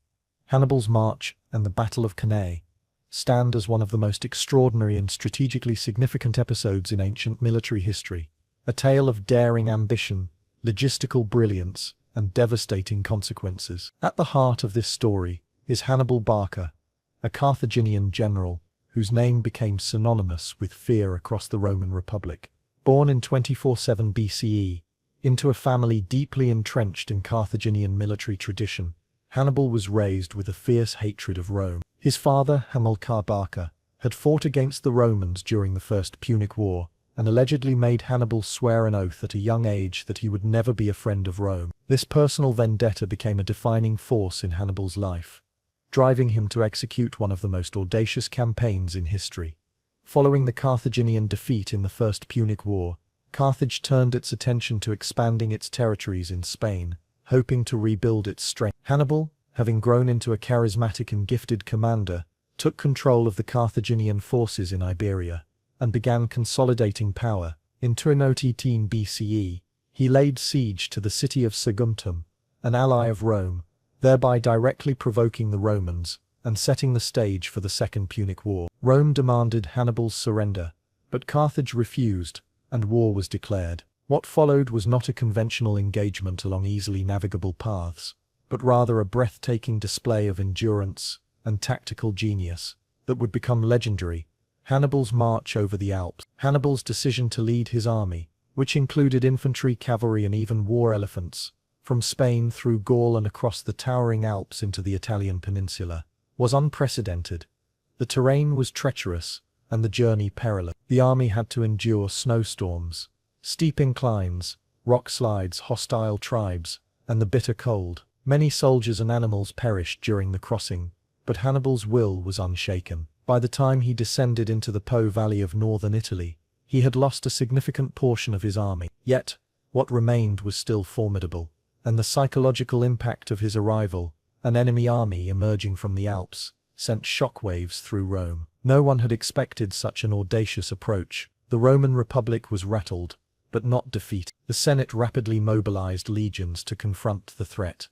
Hannibal's March and the Battle of Cannae stand as one of the most extraordinary and strategically significant episodes in ancient military history. A tale of daring ambition, logistical brilliance, and devastating consequences. At the heart of this story is Hannibal Barca, a Carthaginian general whose name became synonymous with fear across the Roman Republic. Born in 247 BCE, Into a family deeply entrenched in Carthaginian military tradition, Hannibal was raised with a fierce hatred of Rome. His father, Hamilcar Barca, had fought against the Romans during the First Punic War, and allegedly made Hannibal swear an oath at a young age that he would never be a friend of Rome. This personal vendetta became a defining force in Hannibal's life, driving him to execute one of the most audacious campaigns in history. Following the Carthaginian defeat in the First Punic War, Carthage turned its attention to expanding its territories in Spain, hoping to rebuild its strength. Hannibal, having grown into a charismatic and gifted commander, took control of the Carthaginian forces in Iberia, and began consolidating power. In 218 BCE, he laid siege to the city of Saguntum, an ally of Rome, thereby directly provoking the Romans, and setting the stage for the Second Punic War. Rome demanded Hannibal's surrender, but Carthage refused, and war was declared. What followed was not a conventional engagement along easily navigable paths, but rather a breathtaking display of endurance and tactical genius that would become legendary. Hannibal's march over the Alps. Hannibal's decision to lead his army, which included infantry, cavalry and even war elephants, from Spain through Gaul and across the towering Alps into the Italian peninsula, was unprecedented. The terrain was treacherous, and the journey perilous. The army had to endure snowstorms, steep inclines, rock slides, hostile tribes, and the bitter cold. Many soldiers and animals perished during the crossing, but Hannibal's will was unshaken. By the time he descended into the Po Valley of northern Italy, he had lost a significant portion of his army. Yet, what remained was still formidable, and the psychological impact of his arrival, an enemy army emerging from the Alps, sent shockwaves through Rome. No one had expected such an audacious approach. The Roman Republic was rattled, but not defeated. The Senate rapidly mobilized legions to confront the threat.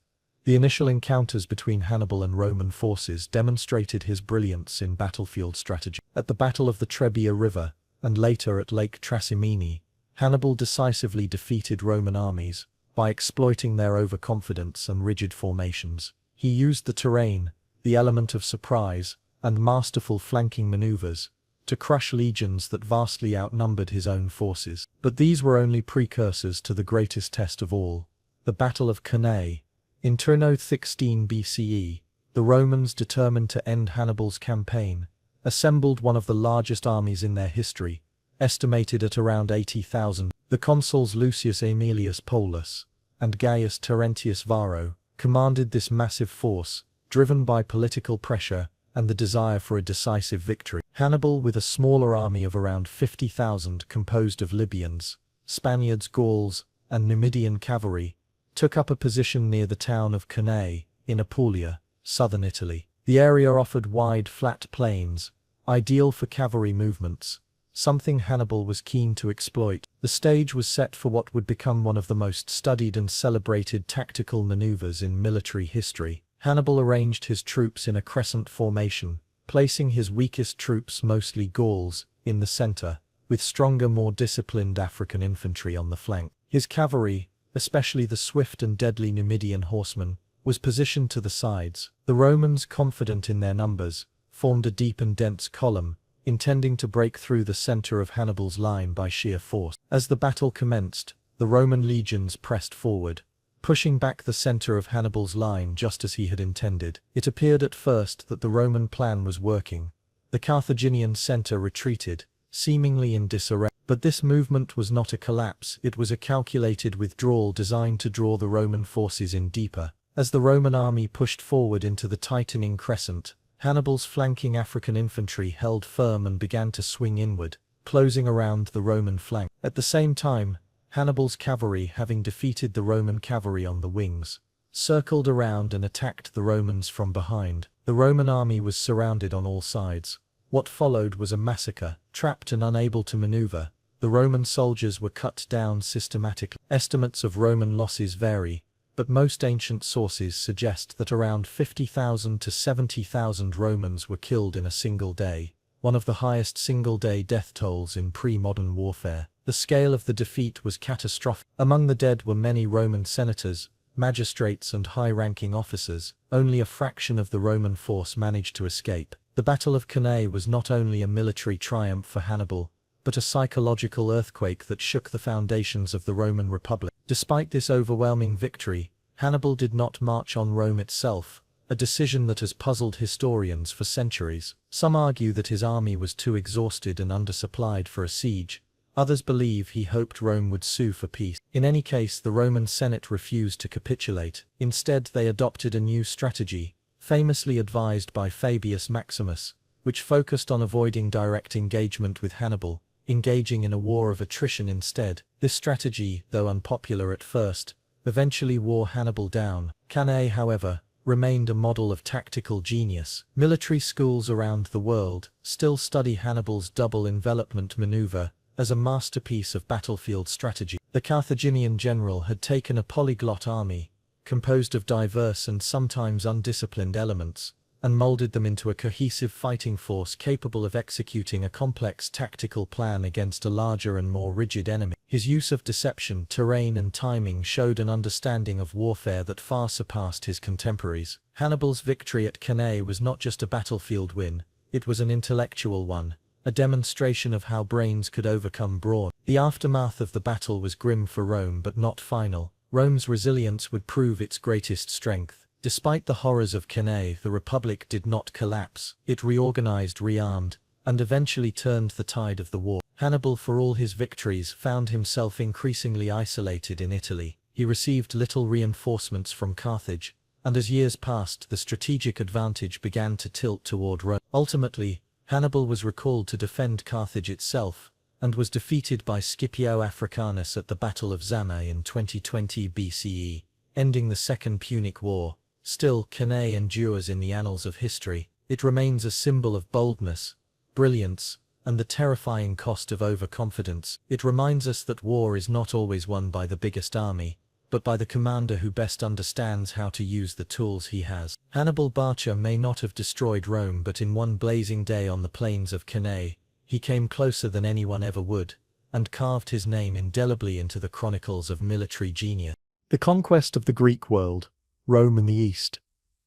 The initial encounters between Hannibal and Roman forces demonstrated his brilliance in battlefield strategy. At the Battle of the Trebia River, and later at Lake Trasimene, Hannibal decisively defeated Roman armies by exploiting their overconfidence and rigid formations. He used the terrain, the element of surprise, and masterful flanking maneuvers to crush legions that vastly outnumbered his own forces. But these were only precursors to the greatest test of all, the Battle of Cannae. In 216 BCE, the Romans, determined to end Hannibal's campaign, assembled one of the largest armies in their history, estimated at around 80,000. The consuls Lucius Aemilius Paulus and Gaius Terentius Varro commanded this massive force, driven by political pressure and the desire for a decisive victory. Hannibal, with a smaller army of around 50,000 composed of Libyans, Spaniards, Gauls, and Numidian cavalry, took up a position near the town of Cannae, in Apulia, southern Italy. The area offered wide, flat plains, ideal for cavalry movements, something Hannibal was keen to exploit. The stage was set for what would become one of the most studied and celebrated tactical maneuvers in military history. Hannibal arranged his troops in a crescent formation, placing his weakest troops, mostly Gauls, in the center, with stronger, more disciplined African infantry on the flank. His cavalry, especially the swift and deadly Numidian horsemen, was positioned to the sides. The Romans, confident in their numbers, formed a deep and dense column, intending to break through the center of Hannibal's line by sheer force. As the battle commenced, the Roman legions pressed forward, pushing back the center of Hannibal's line just as he had intended. It appeared at first that the Roman plan was working. The Carthaginian center retreated, seemingly in disarray. But this movement was not a collapse, it was a calculated withdrawal designed to draw the Roman forces in deeper. As the Roman army pushed forward into the tightening crescent, Hannibal's flanking African infantry held firm and began to swing inward, closing around the Roman flank. At the same time, Hannibal's cavalry, having defeated the Roman cavalry on the wings, circled around and attacked the Romans from behind. The Roman army was surrounded on all sides. What followed was a massacre. Trapped and unable to maneuver, the Roman soldiers were cut down systematically. Estimates of Roman losses vary, but most ancient sources suggest that around 50,000 to 70,000 Romans were killed in a single day, one of the highest single-day death tolls in pre-modern warfare. The scale of the defeat was catastrophic. Among the dead were many Roman senators, magistrates and high-ranking officers. Only a fraction of the Roman force managed to escape. The Battle of Cannae was not only a military triumph for Hannibal, but a psychological earthquake that shook the foundations of the Roman Republic. Despite this overwhelming victory, Hannibal did not march on Rome itself, a decision that has puzzled historians for centuries. Some argue that his army was too exhausted and undersupplied for a siege. Others believe he hoped Rome would sue for peace. In any case, the Roman Senate refused to capitulate. Instead, they adopted a new strategy, famously advised by Fabius Maximus, which focused on avoiding direct engagement with Hannibal, engaging in a war of attrition instead. This strategy, though unpopular at first, eventually wore Hannibal down. Cannae, however, remained a model of tactical genius. Military schools around the world still study Hannibal's double envelopment maneuver as a masterpiece of battlefield strategy. The Carthaginian general had taken a polyglot army, composed of diverse and sometimes undisciplined elements, and molded them into a cohesive fighting force capable of executing a complex tactical plan against a larger and more rigid enemy. His use of deception, terrain and timing showed an understanding of warfare that far surpassed his contemporaries. Hannibal's victory at Cannae was not just a battlefield win, it was an intellectual one, a demonstration of how brains could overcome brawn. The aftermath of the battle was grim for Rome but not final. Rome's resilience would prove its greatest strength. Despite the horrors of Cannae, the Republic did not collapse. It reorganized, rearmed, and eventually turned the tide of the war. Hannibal, for all his victories, found himself increasingly isolated in Italy. He received little reinforcements from Carthage, and as years passed, the strategic advantage began to tilt toward Rome. Ultimately, Hannibal was recalled to defend Carthage itself, and was defeated by Scipio Africanus at the Battle of Zama in 2020 BCE, ending the Second Punic War. Still, Cannae endures in the annals of history. It remains a symbol of boldness, brilliance, and the terrifying cost of overconfidence. It reminds us that war is not always won by the biggest army, but by the commander who best understands how to use the tools he has. Hannibal Barca may not have destroyed Rome, but in one blazing day on the plains of Cannae, he came closer than anyone ever would, and carved his name indelibly into the chronicles of military genius. The conquest of the Greek world, Rome in the East.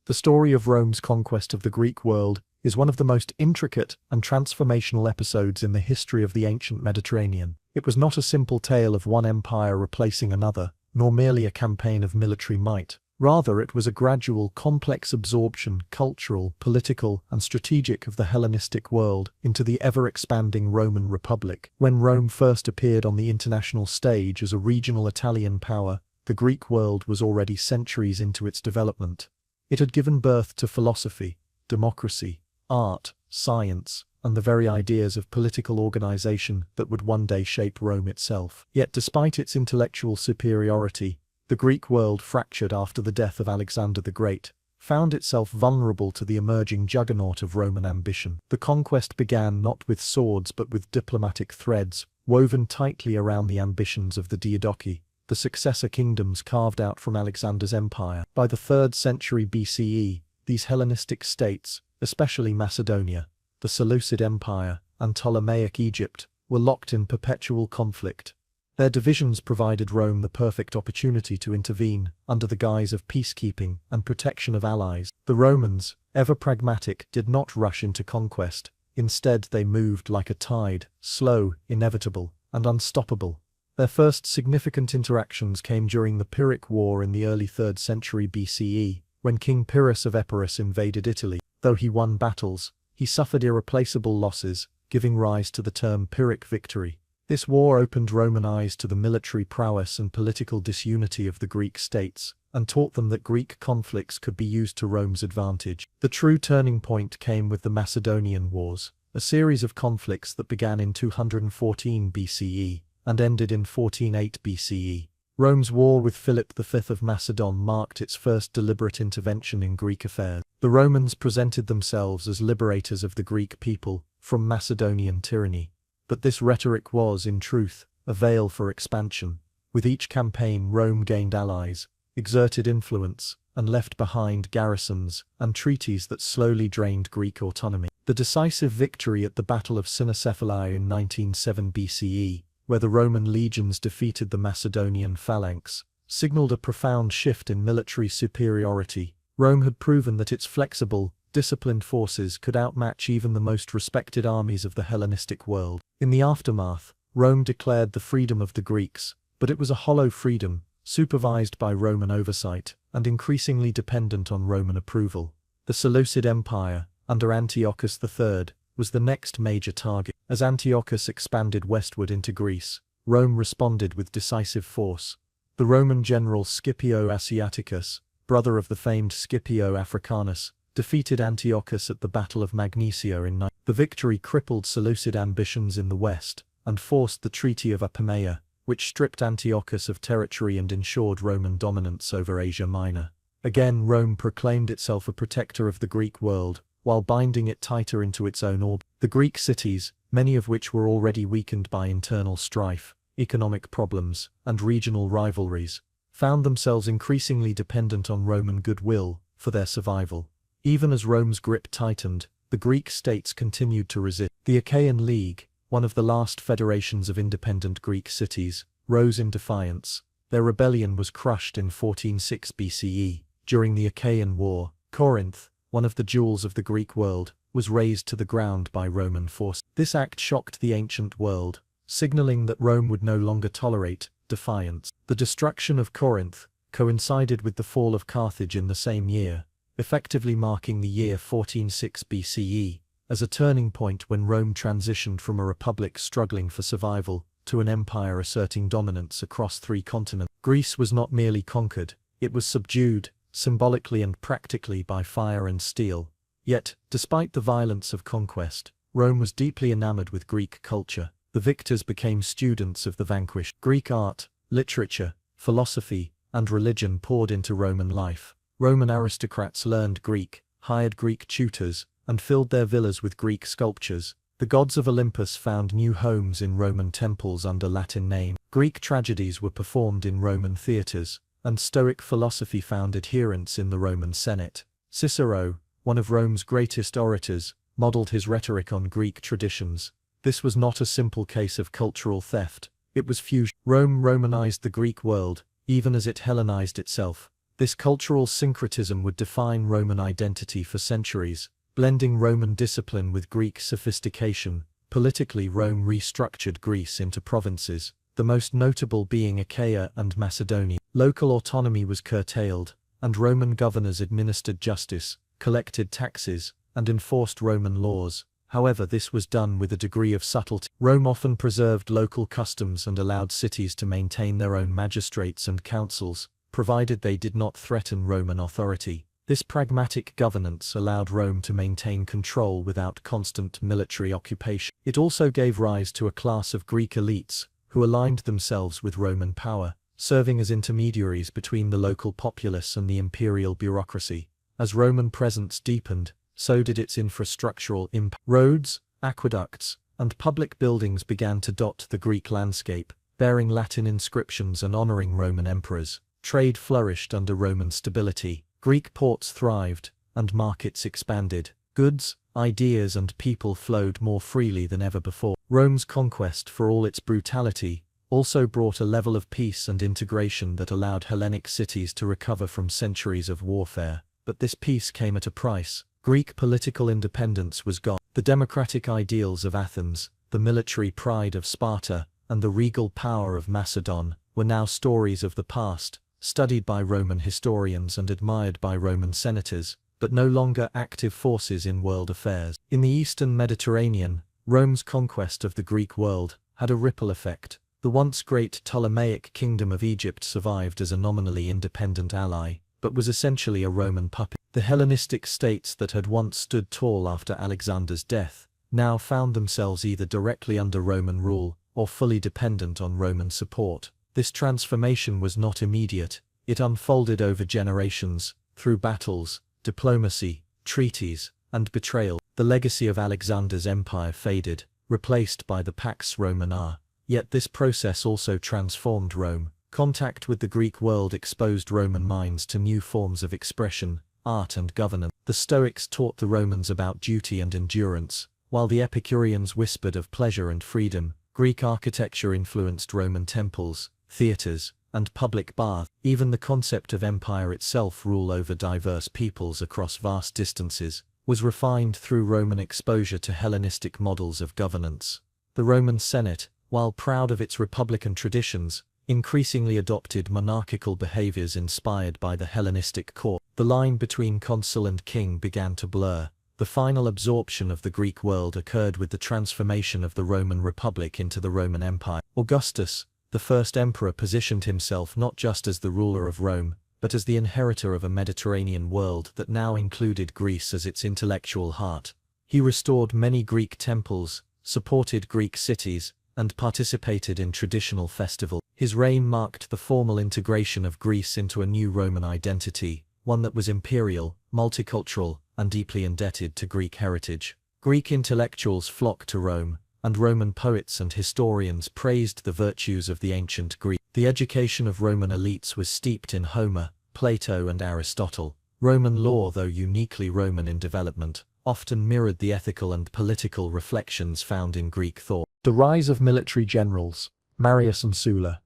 The story of Rome's conquest of the Greek world is one of the most intricate and transformational episodes in the history of the ancient Mediterranean. It was not a simple tale of one empire replacing another, nor merely a campaign of military might. Rather, it was a gradual, complex absorption, cultural, political, and strategic, of the Hellenistic world into the ever-expanding Roman Republic. When Rome first appeared on the international stage as a regional Italian power, the Greek world was already centuries into its development. It had given birth to philosophy, democracy, art, science, and the very ideas of political organization that would one day shape Rome itself. Yet despite its intellectual superiority, the Greek world fractured after the death of Alexander the Great, found itself vulnerable to the emerging juggernaut of Roman ambition. The conquest began not with swords but with diplomatic threads, woven tightly around the ambitions of the Diadochi, the successor kingdoms carved out from Alexander's empire. By the 3rd century BCE, these Hellenistic states, especially Macedonia, the Seleucid Empire, and Ptolemaic Egypt, were locked in perpetual conflict. Their divisions provided Rome the perfect opportunity to intervene, under the guise of peacekeeping and protection of allies. The Romans, ever pragmatic, did not rush into conquest. Instead, they moved like a tide, slow, inevitable, and unstoppable. Their first significant interactions came during the Pyrrhic War in the early 3rd century BCE, when King Pyrrhus of Epirus invaded Italy. Though he won battles, he suffered irreplaceable losses, giving rise to the term Pyrrhic victory. This war opened Roman eyes to the military prowess and political disunity of the Greek states, and taught them that Greek conflicts could be used to Rome's advantage. The true turning point came with the Macedonian Wars, a series of conflicts that began in 214 BCE and ended in 148 BCE. Rome's war with Philip V of Macedon marked its first deliberate intervention in Greek affairs. The Romans presented themselves as liberators of the Greek people from Macedonian tyranny. But this rhetoric was, in truth, a veil for expansion. With each campaign, Rome gained allies, exerted influence, and left behind garrisons and treaties that slowly drained Greek autonomy. The decisive victory at the Battle of Cynocephalae in 197 BCE, where the Roman legions defeated the Macedonian phalanx, signaled a profound shift in military superiority. Rome had proven that its flexible, disciplined forces could outmatch even the most respected armies of the Hellenistic world. In the aftermath, Rome declared the freedom of the Greeks, but it was a hollow freedom, supervised by Roman oversight, and increasingly dependent on Roman approval. The Seleucid Empire, under Antiochus III, was the next major target. As Antiochus expanded westward into Greece, Rome responded with decisive force. The Roman general Scipio Asiaticus, brother of the famed Scipio Africanus, defeated Antiochus at the Battle of Magnesia in 9. The victory crippled Seleucid ambitions in the west, and forced the Treaty of Apamea, which stripped Antiochus of territory and ensured Roman dominance over Asia Minor. Again, Rome proclaimed itself a protector of the Greek world, while binding it tighter into its own orbit. The Greek cities, many of which were already weakened by internal strife, economic problems, and regional rivalries, found themselves increasingly dependent on Roman goodwill for their survival. Even as Rome's grip tightened, the Greek states continued to resist. The Achaean League, one of the last federations of independent Greek cities, rose in defiance. Their rebellion was crushed in 1406 BCE. During the Achaean War, Corinth, one of the jewels of the Greek world, was razed to the ground by Roman forces. This act shocked the ancient world, signaling that Rome would no longer tolerate defiance. The destruction of Corinth coincided with the fall of Carthage in the same year, effectively marking the year 1406 BCE as a turning point when Rome transitioned from a republic struggling for survival to an empire asserting dominance across 3 continents. Greece was not merely conquered, it was subdued, symbolically and practically, by fire and steel. Yet, despite the violence of conquest, Rome was deeply enamored with Greek culture. The victors became students of the vanquished. Greek art, literature, philosophy, and religion poured into Roman life. Roman aristocrats learned Greek, hired Greek tutors, and filled their villas with Greek sculptures. The gods of Olympus found new homes in Roman temples under Latin names. Greek tragedies were performed in Roman theatres, and Stoic philosophy found adherents in the Roman Senate. Cicero, one of Rome's greatest orators, modelled his rhetoric on Greek traditions. This was not a simple case of cultural theft, it was fusion. Rome Romanized the Greek world, even as it Hellenized itself. This cultural syncretism would define Roman identity for centuries, blending Roman discipline with Greek sophistication. Politically, Rome restructured Greece into provinces, the most notable being Achaia and Macedonia. Local autonomy was curtailed, and Roman governors administered justice, collected taxes, and enforced Roman laws. However, this was done with a degree of subtlety. Rome often preserved local customs and allowed cities to maintain their own magistrates and councils, provided they did not threaten Roman authority. This pragmatic governance allowed Rome to maintain control without constant military occupation. It also gave rise to a class of Greek elites, who aligned themselves with Roman power, serving as intermediaries between the local populace and the imperial bureaucracy. As Roman presence deepened, so did its infrastructural impact. Roads, aqueducts, and public buildings began to dot the Greek landscape, bearing Latin inscriptions and honoring Roman emperors. Trade flourished under Roman stability. Greek ports thrived, and markets expanded. Goods, ideas, and people flowed more freely than ever before. Rome's conquest, for all its brutality, also brought a level of peace and integration that allowed Hellenic cities to recover from centuries of warfare. But this peace came at a price. Greek political independence was gone. The democratic ideals of Athens, the military pride of Sparta, and the regal power of Macedon were now stories of the past, studied by Roman historians and admired by Roman senators, but no longer active forces in world affairs. In the eastern Mediterranean, Rome's conquest of the Greek world had a ripple effect. The once great Ptolemaic kingdom of Egypt survived as a nominally independent ally, but was essentially a Roman puppet. The Hellenistic states that had once stood tall after Alexander's death now found themselves either directly under Roman rule or fully dependent on Roman support. This transformation was not immediate. It unfolded over generations, through battles, diplomacy, treaties, and betrayal. The legacy of Alexander's empire faded, replaced by the Pax Romana. Yet this process also transformed Rome. Contact with the Greek world exposed Roman minds to new forms of expression, art, and governance. The Stoics taught the Romans about duty and endurance, while the Epicureans whispered of pleasure and freedom. Greek architecture influenced Roman temples, theatres, and public baths. Even the concept of empire itself, rule over diverse peoples across vast distances, was refined through Roman exposure to Hellenistic models of governance. The Roman Senate, while proud of its republican traditions, increasingly adopted monarchical behaviors inspired by the Hellenistic court. The line between consul and king began to blur. The final absorption of the Greek world occurred with the transformation of the Roman Republic into the Roman Empire. Augustus, the first emperor, positioned himself not just as the ruler of Rome, but as the inheritor of a Mediterranean world that now included Greece as its intellectual heart. He restored many Greek temples, supported Greek cities, and participated in traditional festivals. His reign marked the formal integration of Greece into a new Roman identity, one that was imperial, multicultural, and deeply indebted to Greek heritage. Greek intellectuals flocked to Rome, and Roman poets and historians praised the virtues of the ancient Greek. The education of Roman elites was steeped in Homer, Plato, and Aristotle. Roman law, though uniquely Roman in development, often mirrored the ethical and political reflections found in Greek thought. The rise of military generals, Marius and Sulla.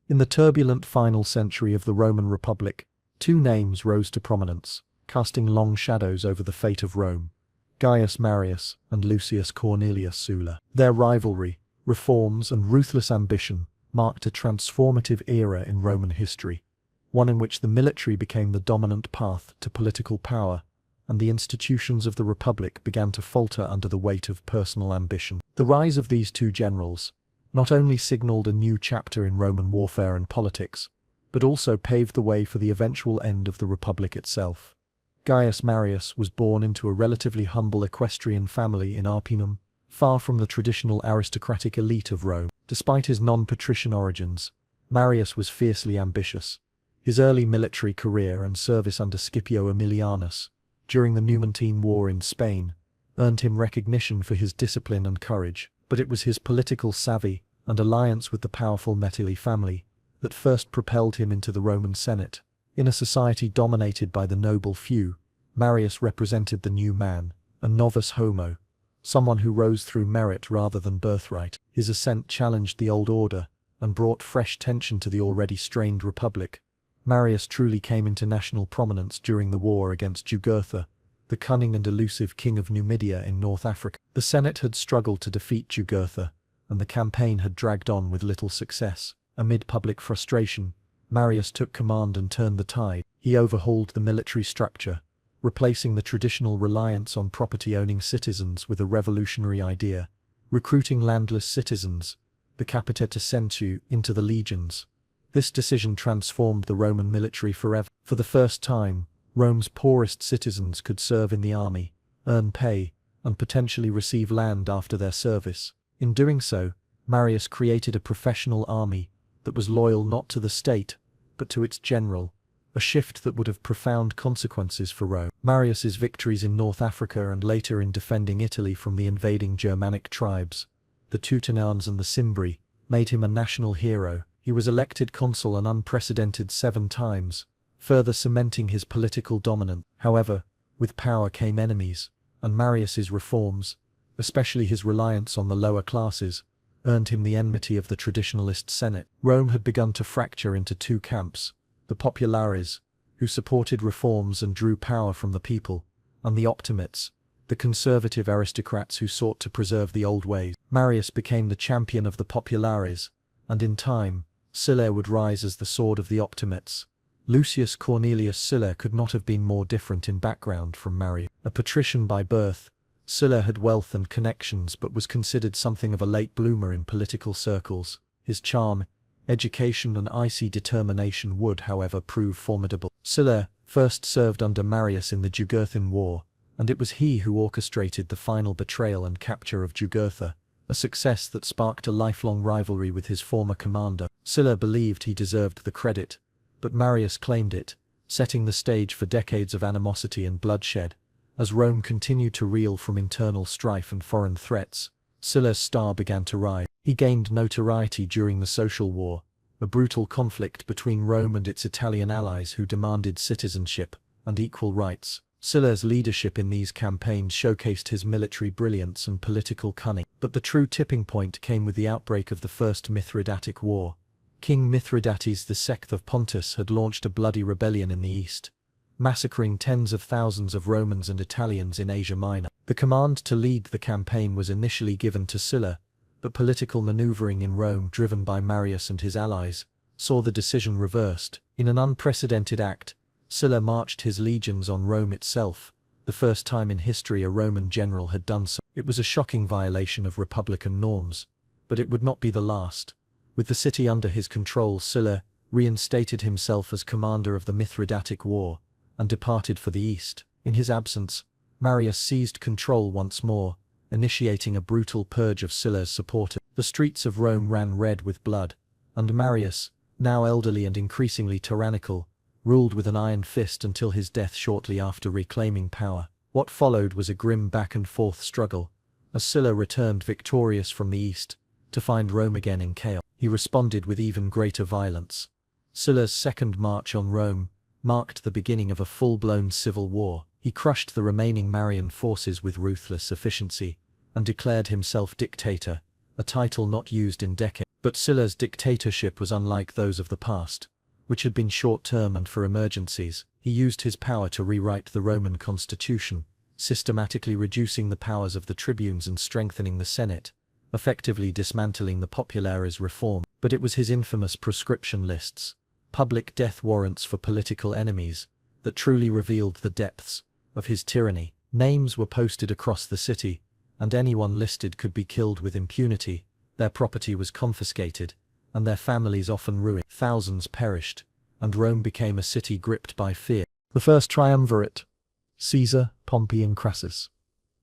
In the turbulent final century of the Roman Republic, two names rose to prominence, casting long shadows over the fate of Rome: Gaius Marius and Lucius Cornelius Sulla. Their rivalry, reforms, and ruthless ambition marked a transformative era in Roman history, one in which the military became the dominant path to political power, and the institutions of the Republic began to falter under the weight of personal ambition. The rise of these two generals not only signaled a new chapter in Roman warfare and politics, but also paved the way for the eventual end of the Republic itself. Gaius Marius was born into a relatively humble equestrian family in Arpinum, far from the traditional aristocratic elite of Rome. Despite his non-patrician origins, Marius was fiercely ambitious. His early military career and service under Scipio Aemilianus, during the Numantine War in Spain, earned him recognition for his discipline and courage, but it was his political savvy and alliance with the powerful Metelli family that first propelled him into the Roman Senate. In a society dominated by the noble few, Marius represented the new man, a novus homo, someone who rose through merit rather than birthright. His ascent challenged the old order and brought fresh tension to the already strained republic. Marius truly came into national prominence during the war against Jugurtha, the cunning and elusive king of Numidia in North Africa. The Senate had struggled to defeat Jugurtha, and the campaign had dragged on with little success. Amid public frustration, Marius took command and turned the tide. He overhauled the military structure, replacing the traditional reliance on property-owning citizens with a revolutionary idea: recruiting landless citizens, the capita centu, into the legions. This decision transformed the Roman military forever. For the first time, Rome's poorest citizens could serve in the army, earn pay, and potentially receive land after their service. In doing so, Marius created a professional army that was loyal not to the state, but to its general, a shift that would have profound consequences for Rome. Marius's victories in North Africa and later in defending Italy from the invading Germanic tribes, the Teutonans and the Cimbri, made him a national hero. He was elected consul an unprecedented 7 times, further cementing his political dominance. However, with power came enemies, and Marius's reforms, especially his reliance on the lower classes, earned him the enmity of the traditionalist Senate. Rome had begun to fracture into two camps: the populares, who supported reforms and drew power from the people, and the optimates, the conservative aristocrats who sought to preserve the old ways. Marius became the champion of the populares, and in time, Sulla would rise as the sword of the optimates. Lucius Cornelius Sulla could not have been more different in background from Marius. A patrician by birth, Sulla had wealth and connections but was considered something of a late bloomer in political circles. His charm, education, and icy determination would, however, prove formidable. Sulla first served under Marius in the Jugurthan War, and it was he who orchestrated the final betrayal and capture of Jugurtha, a success that sparked a lifelong rivalry with his former commander. Sulla believed he deserved the credit, but Marius claimed it, setting the stage for decades of animosity and bloodshed. As Rome continued to reel from internal strife and foreign threats, Sulla's star began to rise. He gained notoriety during the Social War, a brutal conflict between Rome and its Italian allies who demanded citizenship and equal rights. Sulla's leadership in these campaigns showcased his military brilliance and political cunning. But the true tipping point came with the outbreak of the First Mithridatic War. King Mithridates II of Pontus had launched a bloody rebellion in the east, massacring tens of thousands of Romans and Italians in Asia Minor. The command to lead the campaign was initially given to Sulla, but political maneuvering in Rome, driven by Marius and his allies, saw the decision reversed. In an unprecedented act, Sulla marched his legions on Rome itself, the first time in history a Roman general had done so. It was a shocking violation of republican norms, but it would not be the last. With the city under his control, Sulla reinstated himself as commander of the Mithridatic War and departed for the east. In his absence, Marius seized control once more, initiating a brutal purge of Sulla's supporters. The streets of Rome ran red with blood, and Marius, now elderly and increasingly tyrannical, ruled with an iron fist until his death shortly after reclaiming power. What followed was a grim back-and-forth struggle, as Sulla returned victorious from the east, to find Rome again in chaos. He responded with even greater violence. Sulla's second march on Rome marked the beginning of a full-blown civil war. He crushed the remaining Marian forces with ruthless efficiency, and declared himself dictator, a title not used in decades. But Sulla's dictatorship was unlike those of the past, which had been short-term and for emergencies. He used his power to rewrite the Roman constitution, systematically reducing the powers of the tribunes and strengthening the Senate, effectively dismantling the populares reform. But it was his infamous proscription lists, public death warrants for political enemies, that truly revealed the depths of his tyranny. Names were posted across the city, and anyone listed could be killed with impunity. Their property was confiscated, and their families often ruined. Thousands perished, and Rome became a city gripped by fear. The first triumvirate: Caesar, Pompey and Crassus.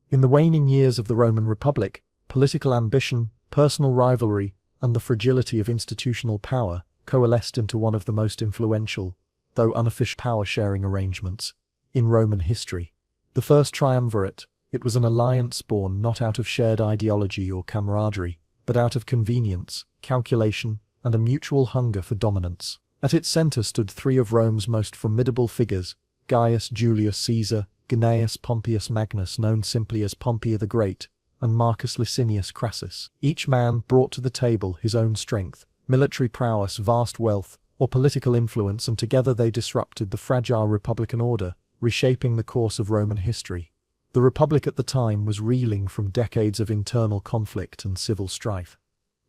In the waning years of the Roman Republic, political ambition, personal rivalry, and the fragility of institutional power coalesced into one of the most influential, though unofficial, power-sharing arrangements in Roman history. The first triumvirate, it was an alliance born not out of shared ideology or camaraderie, but out of convenience, calculation, and a mutual hunger for dominance. At its center stood three of Rome's most formidable figures: Gaius Julius Caesar, Gnaeus Pompeius Magnus, known simply as Pompey the Great, and Marcus Licinius Crassus. Each man brought to the table his own strength, military prowess, vast wealth, or political influence, and together they disrupted the fragile republican order, reshaping the course of Roman history. The Republic at the time was reeling from decades of internal conflict and civil strife.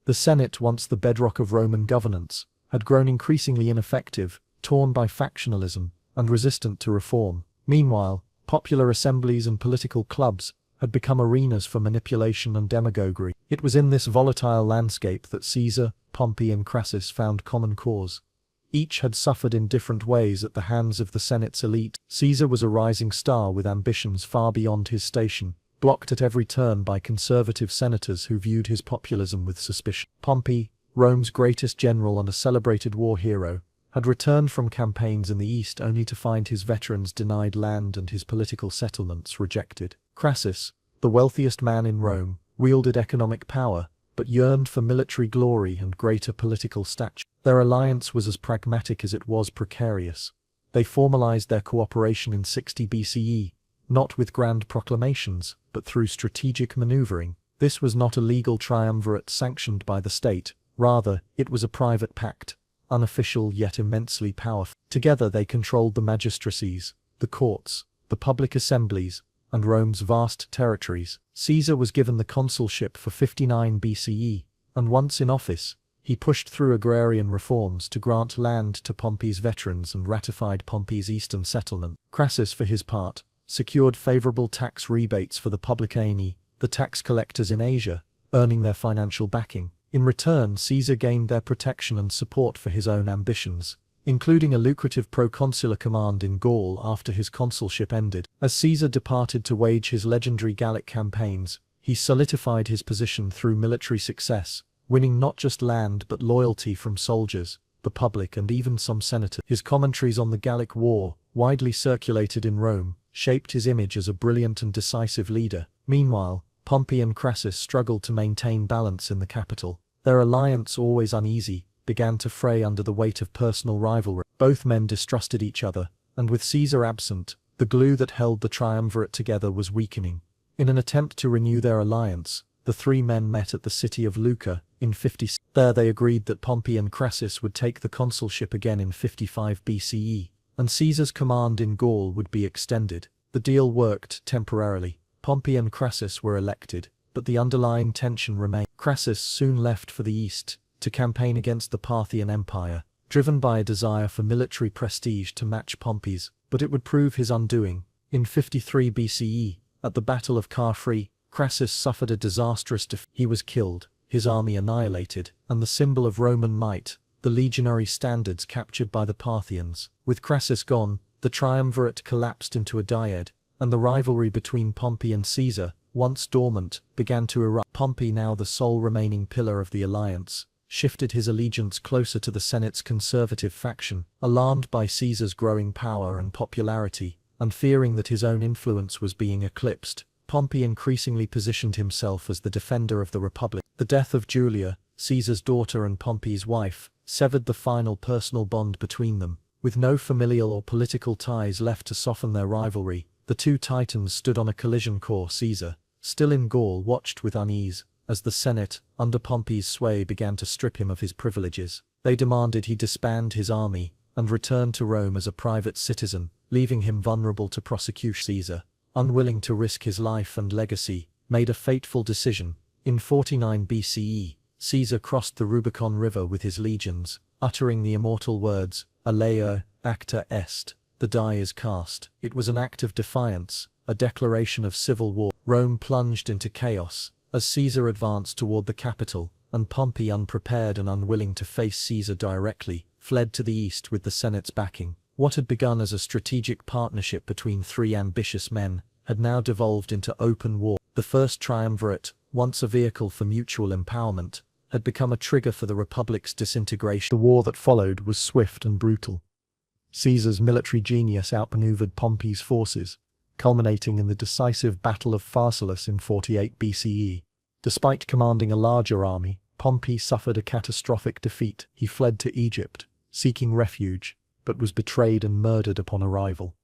The Senate, once the bedrock of Roman governance, had grown increasingly ineffective, torn by factionalism, and resistant to reform. Meanwhile, popular assemblies and political clubs had become arenas for manipulation and demagoguery. It was in this volatile landscape that Caesar, Pompey and Crassus found common cause. Each had suffered in different ways at the hands of the Senate's elite. Caesar was a rising star with ambitions far beyond his station, blocked at every turn by conservative senators who viewed his populism with suspicion. Pompey, Rome's greatest general and a celebrated war hero, had returned from campaigns in the east only to find his veterans denied land and his political settlements rejected. Crassus, the wealthiest man in Rome, wielded economic power, but yearned for military glory and greater political stature. Their alliance was as pragmatic as it was precarious. They formalized their cooperation in 60 BCE, not with grand proclamations, but through strategic maneuvering. This was not a legal triumvirate sanctioned by the state, rather, it was a private pact, unofficial yet immensely powerful. Together they controlled the magistracies, the courts, the public assemblies, and Rome's vast territories. Caesar was given the consulship for 59 BCE, and once in office, he pushed through agrarian reforms to grant land to Pompey's veterans and ratified Pompey's eastern settlement. Crassus, for his part, secured favorable tax rebates for the publicani, the tax collectors in Asia, earning their financial backing. In return, Caesar gained their protection and support for his own ambitions, including a lucrative proconsular command in Gaul after his consulship ended. As Caesar departed to wage his legendary Gallic campaigns, he solidified his position through military success, winning not just land but loyalty from soldiers, the public and even some senators. His commentaries on the Gallic War, widely circulated in Rome, shaped his image as a brilliant and decisive leader. Meanwhile, Pompey and Crassus struggled to maintain balance in the capital. Their alliance, always uneasy, began to fray under the weight of personal rivalry. Both men distrusted each other, and with Caesar absent, the glue that held the triumvirate together was weakening. In an attempt to renew their alliance, the three men met at the city of Lucca in 56. There they agreed that Pompey and Crassus would take the consulship again in 55 BCE, and Caesar's command in Gaul would be extended. The deal worked temporarily. Pompey and Crassus were elected, but the underlying tension remained. Crassus soon left for the east to campaign against the Parthian Empire, driven by a desire for military prestige to match Pompey's, but it would prove his undoing. In 53 BCE, at the Battle of Carthage, Crassus suffered a disastrous defeat. He was killed, his army annihilated, and the symbol of Roman might, the legionary standards captured by the Parthians. With Crassus gone, the Triumvirate collapsed into a dyad, and the rivalry between Pompey and Caesar, once dormant, began to erupt. Pompey, now the sole remaining pillar of the alliance, shifted his allegiance closer to the Senate's conservative faction, alarmed by Caesar's growing power and popularity, and fearing that his own influence was being eclipsed. Pompey increasingly positioned himself as the defender of the Republic. The death of Julia, Caesar's daughter and Pompey's wife, severed the final personal bond between them. With no familial or political ties left to soften their rivalry, the two titans stood on a collision course. Caesar, still in Gaul, watched with unease as the Senate, under Pompey's sway, began to strip him of his privileges. They demanded he disband his army and return to Rome as a private citizen, leaving him vulnerable to prosecution. Caesar, unwilling to risk his life and legacy, made a fateful decision. In 49 BCE, Caesar crossed the Rubicon River with his legions, uttering the immortal words, Alea, acta est, the die is cast. It was an act of defiance, a declaration of civil war. Rome plunged into chaos as Caesar advanced toward the capital, and Pompey, unprepared and unwilling to face Caesar directly, fled to the east with the Senate's backing. What had begun as a strategic partnership between three ambitious men had now devolved into open war. The first triumvirate, once a vehicle for mutual empowerment, had become a trigger for the Republic's disintegration. The war that followed was swift and brutal. Caesar's military genius outmaneuvered Pompey's forces, culminating in the decisive Battle of Pharsalus in 48 BCE. Despite commanding a larger army, Pompey suffered a catastrophic defeat. He fled to Egypt, seeking refuge, but was betrayed and murdered upon arrival.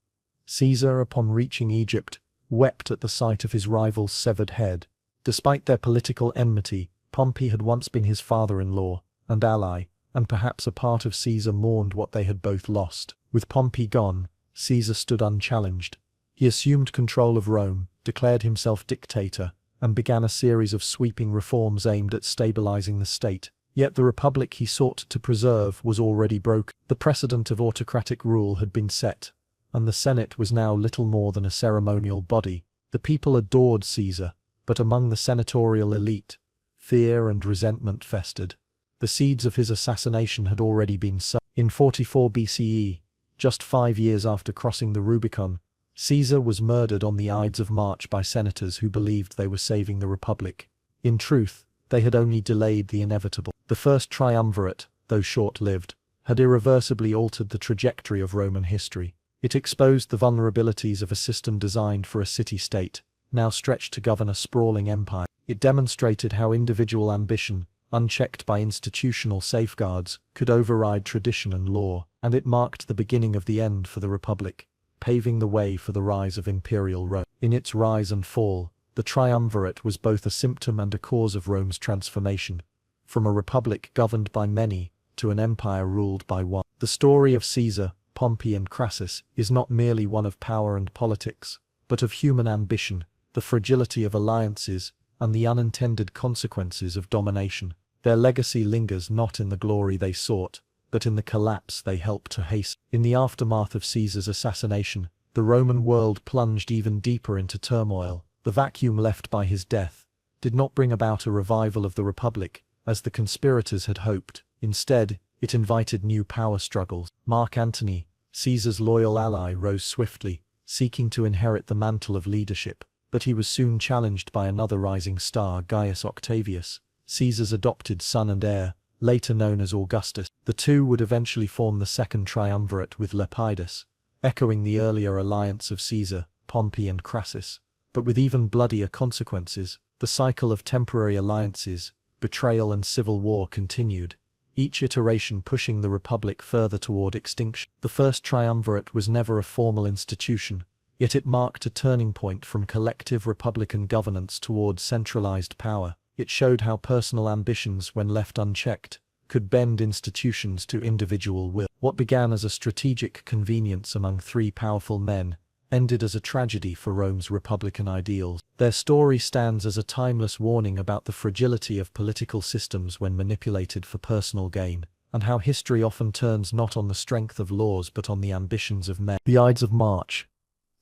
Caesar, upon reaching Egypt, wept at the sight of his rival's severed head. Despite their political enmity, Pompey had once been his father-in-law and ally, and perhaps a part of Caesar mourned what they had both lost. With Pompey gone, Caesar stood unchallenged. He assumed control of Rome, declared himself dictator, and began a series of sweeping reforms aimed at stabilizing the state. Yet the republic he sought to preserve was already broken. The precedent of autocratic rule had been set, and the Senate was now little more than a ceremonial body. The people adored Caesar, but among the senatorial elite, fear and resentment festered. The seeds of his assassination had already been sown. In 44 BCE, just 5 years after crossing the Rubicon, Caesar was murdered on the Ides of March by senators who believed they were saving the Republic. In truth, they had only delayed the inevitable. The first triumvirate, though short-lived, had irreversibly altered the trajectory of Roman history. It exposed the vulnerabilities of a system designed for a city-state, now stretched to govern a sprawling empire. It demonstrated how individual ambition, unchecked by institutional safeguards, could override tradition and law, and it marked the beginning of the end for the Republic, paving the way for the rise of Imperial Rome. In its rise and fall, the Triumvirate was both a symptom and a cause of Rome's transformation, from a republic governed by many to an empire ruled by one. The story of Caesar, Pompey and Crassus is not merely one of power and politics, but of human ambition, the fragility of alliances, and the unintended consequences of domination. Their legacy lingers not in the glory they sought, but in the collapse they helped to hasten. In the aftermath of Caesar's assassination, the Roman world plunged even deeper into turmoil. The vacuum left by his death did not bring about a revival of the Republic, as the conspirators had hoped. Instead, it invited new power struggles. Mark Antony, Caesar's loyal ally, rose swiftly, seeking to inherit the mantle of leadership, but he was soon challenged by another rising star, Gaius Octavius, Caesar's adopted son and heir, later known as Augustus. The two would eventually form the second triumvirate with Lepidus, echoing the earlier alliance of Caesar, Pompey and Crassus. But with even bloodier consequences, the cycle of temporary alliances, betrayal and civil war continued, each iteration pushing the Republic further toward extinction. The first triumvirate was never a formal institution, yet it marked a turning point from collective republican governance toward centralized power. It showed how personal ambitions, when left unchecked, could bend institutions to individual will. What began as a strategic convenience among three powerful men ended as a tragedy for Rome's republican ideals. Their story stands as a timeless warning about the fragility of political systems when manipulated for personal gain, and how history often turns not on the strength of laws but on the ambitions of men. The Ides of March.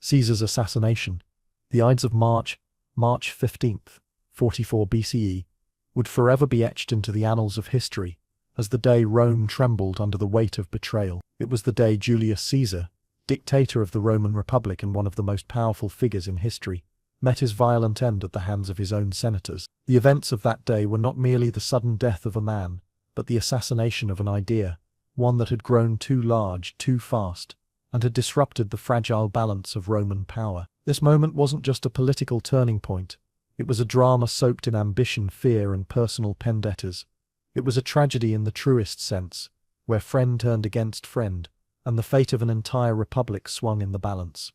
Caesar's assassination. The Ides of March, March 15th, 44 BCE, would forever be etched into the annals of history as the day Rome trembled under the weight of betrayal. It was the day Julius Caesar, dictator of the Roman Republic and one of the most powerful figures in history, met his violent end at the hands of his own senators. The events of that day were not merely the sudden death of a man, but the assassination of an idea, one that had grown too large, too fast, and had disrupted the fragile balance of Roman power. This moment wasn't just a political turning point. It was a drama soaked in ambition, fear, and personal vendettas. It was a tragedy in the truest sense, where friend turned against friend, and the fate of an entire republic swung in the balance.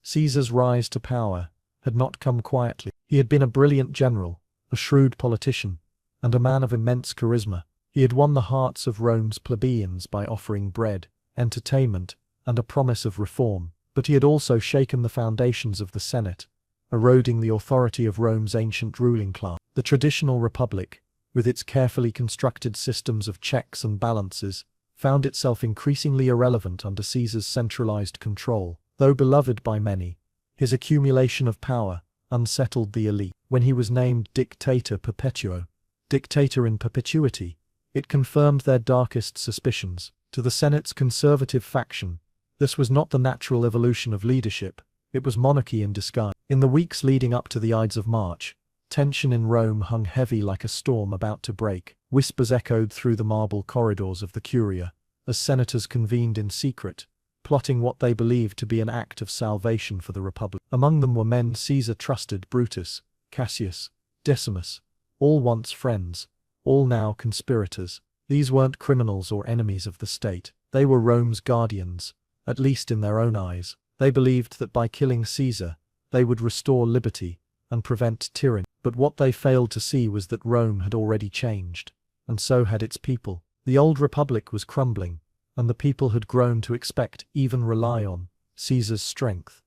Caesar's rise to power had not come quietly. He had been a brilliant general, a shrewd politician, and a man of immense charisma. He had won the hearts of Rome's plebeians by offering bread, entertainment, and a promise of reform, but he had also shaken the foundations of the Senate, eroding the authority of Rome's ancient ruling class. The traditional republic, with its carefully constructed systems of checks and balances, found itself increasingly irrelevant under Caesar's centralized control. Though beloved by many, his accumulation of power unsettled the elite. When he was named Dictator Perpetuo, dictator in perpetuity, it confirmed their darkest suspicions. To the Senate's conservative faction, this was not the natural evolution of leadership, it was monarchy in disguise. In the weeks leading up to the Ides of March, tension in Rome hung heavy like a storm about to break. Whispers echoed through the marble corridors of the Curia, as senators convened in secret, plotting what they believed to be an act of salvation for the Republic. Among them were men Caesar trusted: Brutus, Cassius, Decimus, all once friends, all now conspirators. These weren't criminals or enemies of the state. They were Rome's guardians, at least in their own eyes. They believed that by killing Caesar, they would restore liberty and prevent tyranny. But what they failed to see was that Rome had already changed, and so had its people. The old republic was crumbling, and the people had grown to expect, even rely on, Caesar's strength.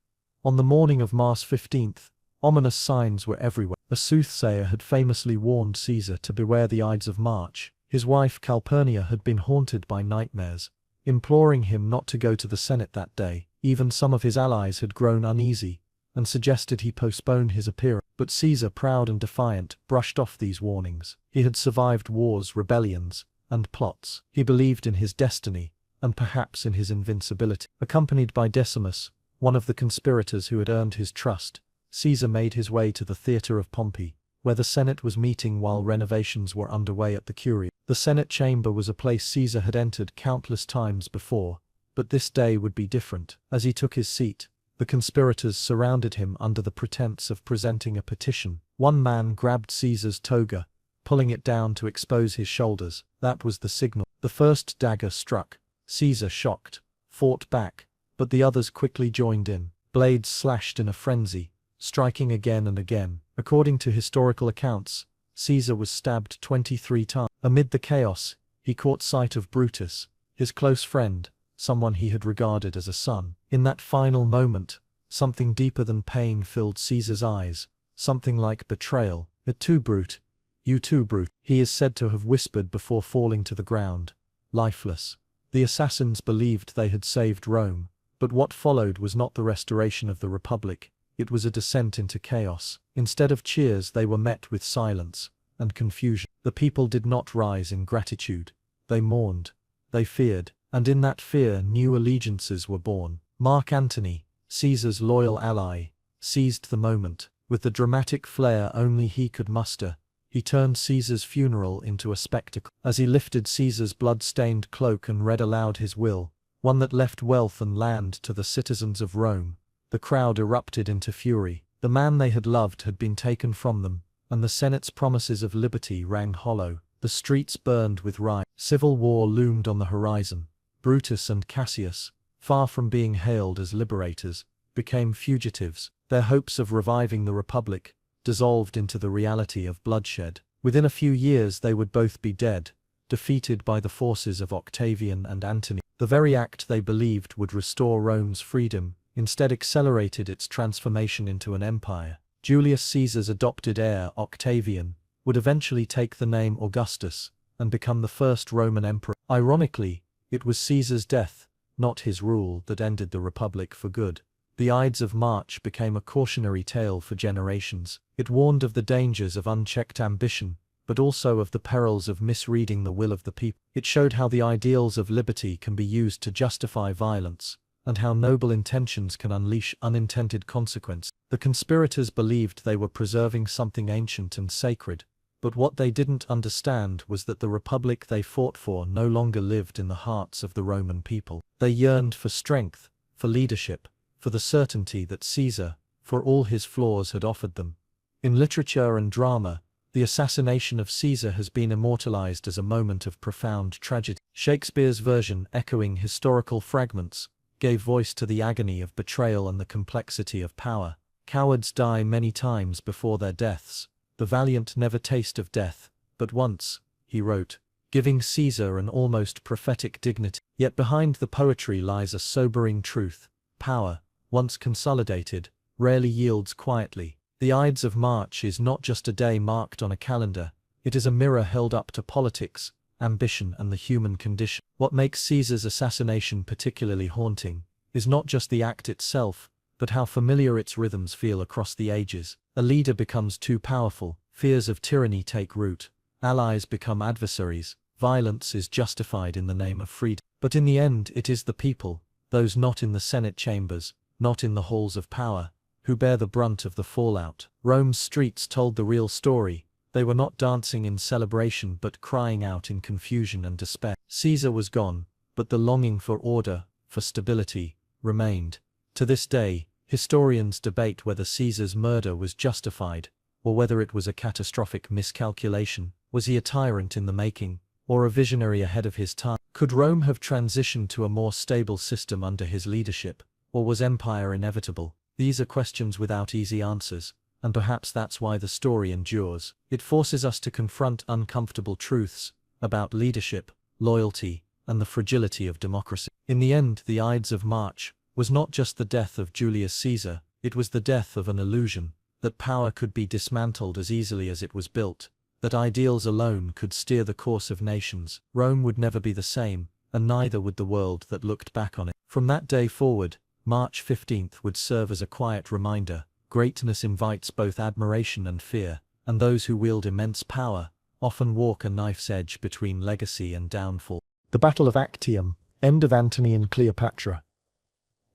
On the morning of March 15th, ominous signs were everywhere. A soothsayer had famously warned Caesar to beware the Ides of March. His wife Calpurnia had been haunted by nightmares, imploring him not to go to the Senate that day. Even some of his allies had grown uneasy, and suggested he postpone his appearance. But Caesar, proud and defiant, brushed off these warnings. He had survived wars, rebellions, and plots. He believed in his destiny, and perhaps in his invincibility. Accompanied by Decimus, one of the conspirators who had earned his trust, Caesar made his way to the theatre of Pompey, where the Senate was meeting while renovations were underway at the Curia. The Senate chamber was a place Caesar had entered countless times before, but this day would be different. As he took his seat, the conspirators surrounded him under the pretense of presenting a petition. One man grabbed Caesar's toga, pulling it down to expose his shoulders. That was the signal. The first dagger struck. Caesar, shocked, fought back, but the others quickly joined in. Blades slashed in a frenzy, striking again and again. According to historical accounts, Caesar was stabbed 23 times. Amid the chaos, he caught sight of Brutus, his close friend, someone he had regarded as a son. In that final moment, something deeper than pain filled Caesar's eyes, something like betrayal. "You too, Brute. You too, Brute," he is said to have whispered before falling to the ground, lifeless. The assassins believed they had saved Rome, but what followed was not the restoration of the Republic. It was a descent into chaos. Instead of cheers, they were met with silence and confusion. The people did not rise in gratitude. They mourned, they feared, and in that fear new allegiances were born. Mark Antony, Caesar's loyal ally, seized the moment. With the dramatic flair only he could muster, he turned Caesar's funeral into a spectacle. As he lifted Caesar's blood-stained cloak and read aloud his will, one that left wealth and land to the citizens of Rome, the crowd erupted into fury. The man they had loved had been taken from them, and the Senate's promises of liberty rang hollow. The streets burned with riot. Civil war loomed on the horizon. Brutus and Cassius, far from being hailed as liberators, became fugitives. Their hopes of reviving the Republic dissolved into the reality of bloodshed. Within a few years they would both be dead, defeated by the forces of Octavian and Antony. The very act they believed would restore Rome's freedom instead accelerated its transformation into an empire. Julius Caesar's adopted heir, Octavian, would eventually take the name Augustus and become the first Roman emperor. Ironically, it was Caesar's death, not his rule, that ended the Republic for good. The Ides of March became a cautionary tale for generations. It warned of the dangers of unchecked ambition, but also of the perils of misreading the will of the people. It showed how the ideals of liberty can be used to justify violence, and how noble intentions can unleash unintended consequences. The conspirators believed they were preserving something ancient and sacred, but what they didn't understand was that the republic they fought for no longer lived in the hearts of the Roman people. They yearned for strength, for leadership, for the certainty that Caesar, for all his flaws, had offered them. In literature and drama, the assassination of Caesar has been immortalized as a moment of profound tragedy. Shakespeare's version, echoing historical fragments, gave voice to the agony of betrayal and the complexity of power. Cowards die many times before their deaths. The valiant never taste of death, but once, he wrote, giving Caesar an almost prophetic dignity. Yet behind the poetry lies a sobering truth. Power, once consolidated, rarely yields quietly. The Ides of March is not just a day marked on a calendar, it is a mirror held up to politics, ambition, and the human condition. What makes Caesar's assassination particularly haunting is not just the act itself, but how familiar its rhythms feel across the ages. A leader becomes too powerful, fears of tyranny take root, allies become adversaries, violence is justified in the name of freedom. But in the end, it is the people, those not in the Senate chambers, not in the halls of power, who bear the brunt of the fallout. Rome's streets told the real story. They were not dancing in celebration but crying out in confusion and despair. Caesar was gone, but the longing for order, for stability, remained. To this day, historians debate whether Caesar's murder was justified, or whether it was a catastrophic miscalculation. Was he a tyrant in the making, or a visionary ahead of his time? Could Rome have transitioned to a more stable system under his leadership, or was empire inevitable? These are questions without easy answers, and perhaps that's why the story endures. It forces us to confront uncomfortable truths about leadership, loyalty, and the fragility of democracy. In the end, the Ides of March was not just the death of Julius Caesar, it was the death of an illusion, that power could be dismantled as easily as it was built, that ideals alone could steer the course of nations. Rome would never be the same, and neither would the world that looked back on it. From that day forward, March 15th would serve as a quiet reminder. Greatness invites both admiration and fear, and those who wield immense power often walk a knife's edge between legacy and downfall. The Battle of Actium, end of Antony and Cleopatra.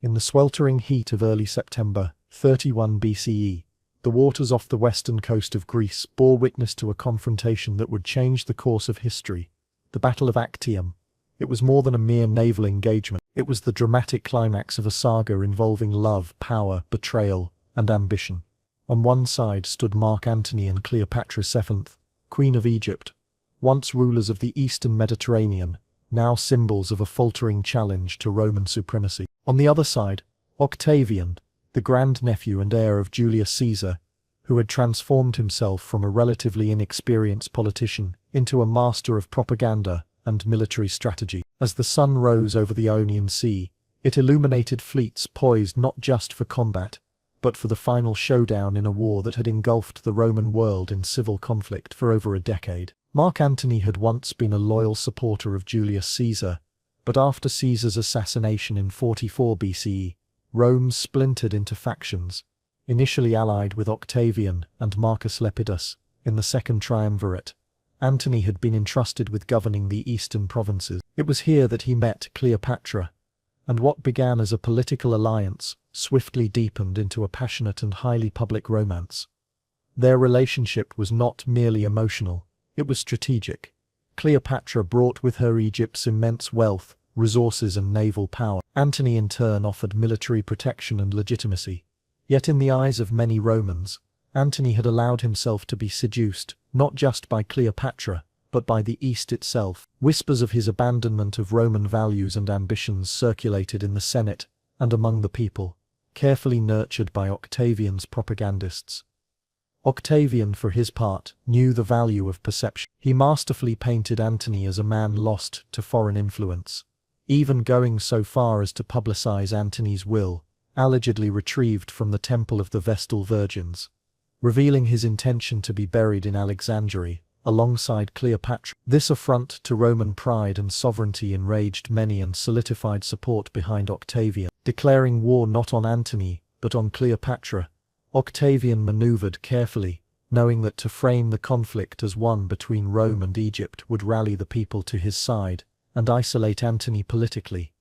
In the sweltering heat of early September, 31 BCE, the waters off the western coast of Greece bore witness to a confrontation that would change the course of history. The Battle of Actium. It was more than a mere naval engagement. It was the dramatic climax of a saga involving love, power, betrayal, and ambition. On one side stood Mark Antony and Cleopatra VII, Queen of Egypt, once rulers of the eastern Mediterranean, now symbols of a faltering challenge to Roman supremacy. On the other side, Octavian, the grandnephew and heir of Julius Caesar, who had transformed himself from a relatively inexperienced politician into a master of propaganda and military strategy. As the sun rose over the Ionian Sea, it illuminated fleets poised not just for combat, but for the final showdown in a war that had engulfed the Roman world in civil conflict for over a decade. Mark Antony had once been a loyal supporter of Julius Caesar, but after Caesar's assassination in 44 BCE, Rome splintered into factions, initially allied with Octavian and Marcus Lepidus in the Second Triumvirate. Antony had been entrusted with governing the eastern provinces. It was here that he met Cleopatra, and what began as a political alliance swiftly deepened into a passionate and highly public romance. Their relationship was not merely emotional, it was strategic. Cleopatra brought with her Egypt's immense wealth, resources and naval power. Antony in turn offered military protection and legitimacy. Yet in the eyes of many Romans, Antony had allowed himself to be seduced, not just by Cleopatra, but by the East itself. Whispers of his abandonment of Roman values and ambitions circulated in the Senate and among the people, carefully nurtured by Octavian's propagandists. Octavian, for his part, knew the value of perception. He masterfully painted Antony as a man lost to foreign influence, even going so far as to publicize Antony's will, allegedly retrieved from the Temple of the Vestal Virgins, revealing his intention to be buried in Alexandria, alongside Cleopatra. This affront to Roman pride and sovereignty enraged many and solidified support behind Octavian. Declaring war not on Antony, but on Cleopatra, Octavian maneuvered carefully, knowing that to frame the conflict as one between Rome and Egypt would rally the people to his side and isolate Antony politically.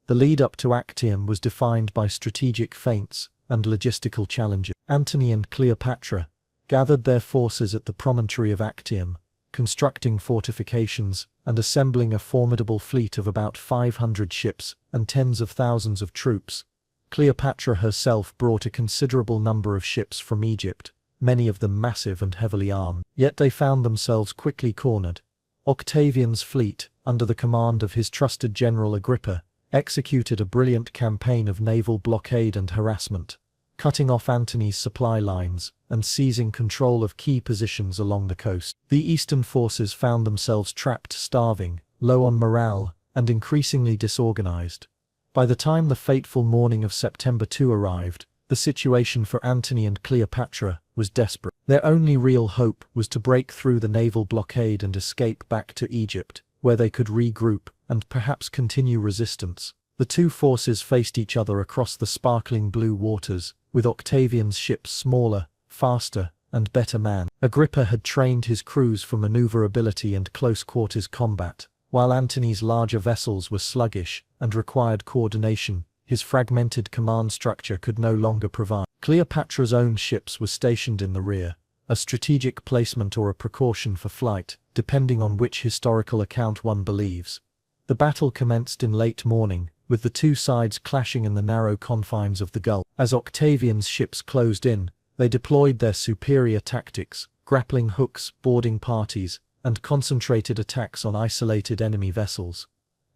The lead-up to Actium was defined by strategic feints and logistical challenges. Antony and Cleopatra gathered their forces at the promontory of Actium, constructing fortifications and assembling a formidable fleet of about 500 ships and tens of thousands of troops. Cleopatra herself brought a considerable number of ships from Egypt, many of them massive and heavily armed. Yet they found themselves quickly cornered. Octavian's fleet, under the command of his trusted general Agrippa, executed a brilliant campaign of naval blockade and harassment, cutting off Antony's supply lines and seizing control of key positions along the coast. The eastern forces found themselves trapped, starving, low on morale, and increasingly disorganized. By the time the fateful morning of September 2 arrived, the situation for Antony and Cleopatra was desperate. Their only real hope was to break through the naval blockade and escape back to Egypt, where they could regroup and perhaps continue resistance. The two forces faced each other across the sparkling blue waters, with Octavian's ships smaller, faster, and better manned. Agrippa had trained his crews for maneuverability and close-quarters combat, while Antony's larger vessels were sluggish and required coordination. His fragmented command structure could no longer provide. Cleopatra's own ships were stationed in the rear, a strategic placement or a precaution for flight, depending on which historical account one believes. The battle commenced in late morning, with the two sides clashing in the narrow confines of the Gulf. As Octavian's ships closed in, they deployed their superior tactics, grappling hooks, boarding parties, and concentrated attacks on isolated enemy vessels.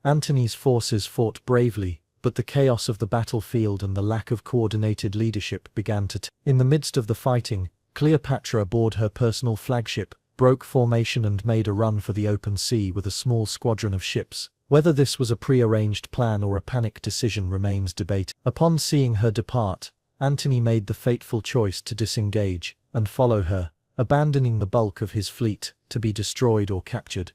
Antony's forces fought bravely, but the chaos of the battlefield and the lack of coordinated leadership began to In the midst of the fighting, Cleopatra aboard her personal flagship, broke formation and made a run for the open sea with a small squadron of ships. Whether this was a pre-arranged plan or a panic decision remains debated. Upon seeing her depart, Antony made the fateful choice to disengage and follow her, abandoning the bulk of his fleet to be destroyed or captured.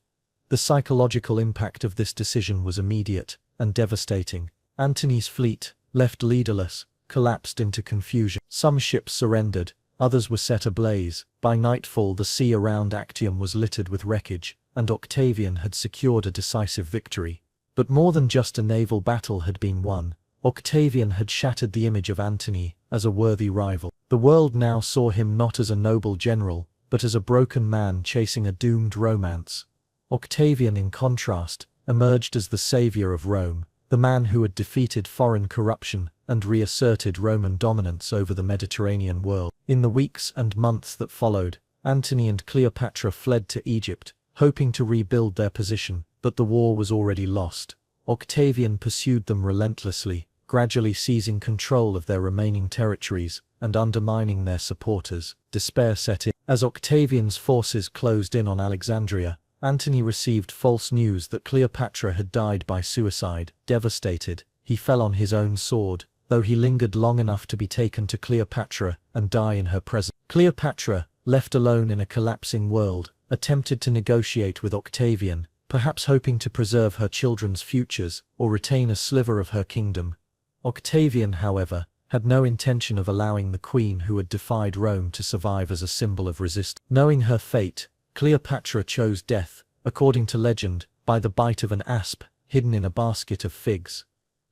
The psychological impact of this decision was immediate and devastating. Antony's fleet, left leaderless, collapsed into confusion. Some ships surrendered, others were set ablaze. By nightfall the sea around Actium was littered with wreckage, and Octavian had secured a decisive victory. But more than just a naval battle had been won. Octavian had shattered the image of Antony as a worthy rival. The world now saw him not as a noble general, but as a broken man chasing a doomed romance. Octavian, in contrast, emerged as the savior of Rome, the man who had defeated foreign corruption and reasserted Roman dominance over the Mediterranean world. In the weeks and months that followed, Antony and Cleopatra fled to Egypt, hoping to rebuild their position, but the war was already lost. Octavian pursued them relentlessly, gradually seizing control of their remaining territories and undermining their supporters. Despair set in. As Octavian's forces closed in on Alexandria, Antony received false news that Cleopatra had died by suicide. Devastated, he fell on his own sword, though he lingered long enough to be taken to Cleopatra and die in her presence. Cleopatra, left alone in a collapsing world, attempted to negotiate with Octavian, perhaps hoping to preserve her children's futures or retain a sliver of her kingdom. Octavian, however, had no intention of allowing the queen who had defied Rome to survive as a symbol of resistance. Knowing her fate, Cleopatra chose death, according to legend, by the bite of an asp hidden in a basket of figs.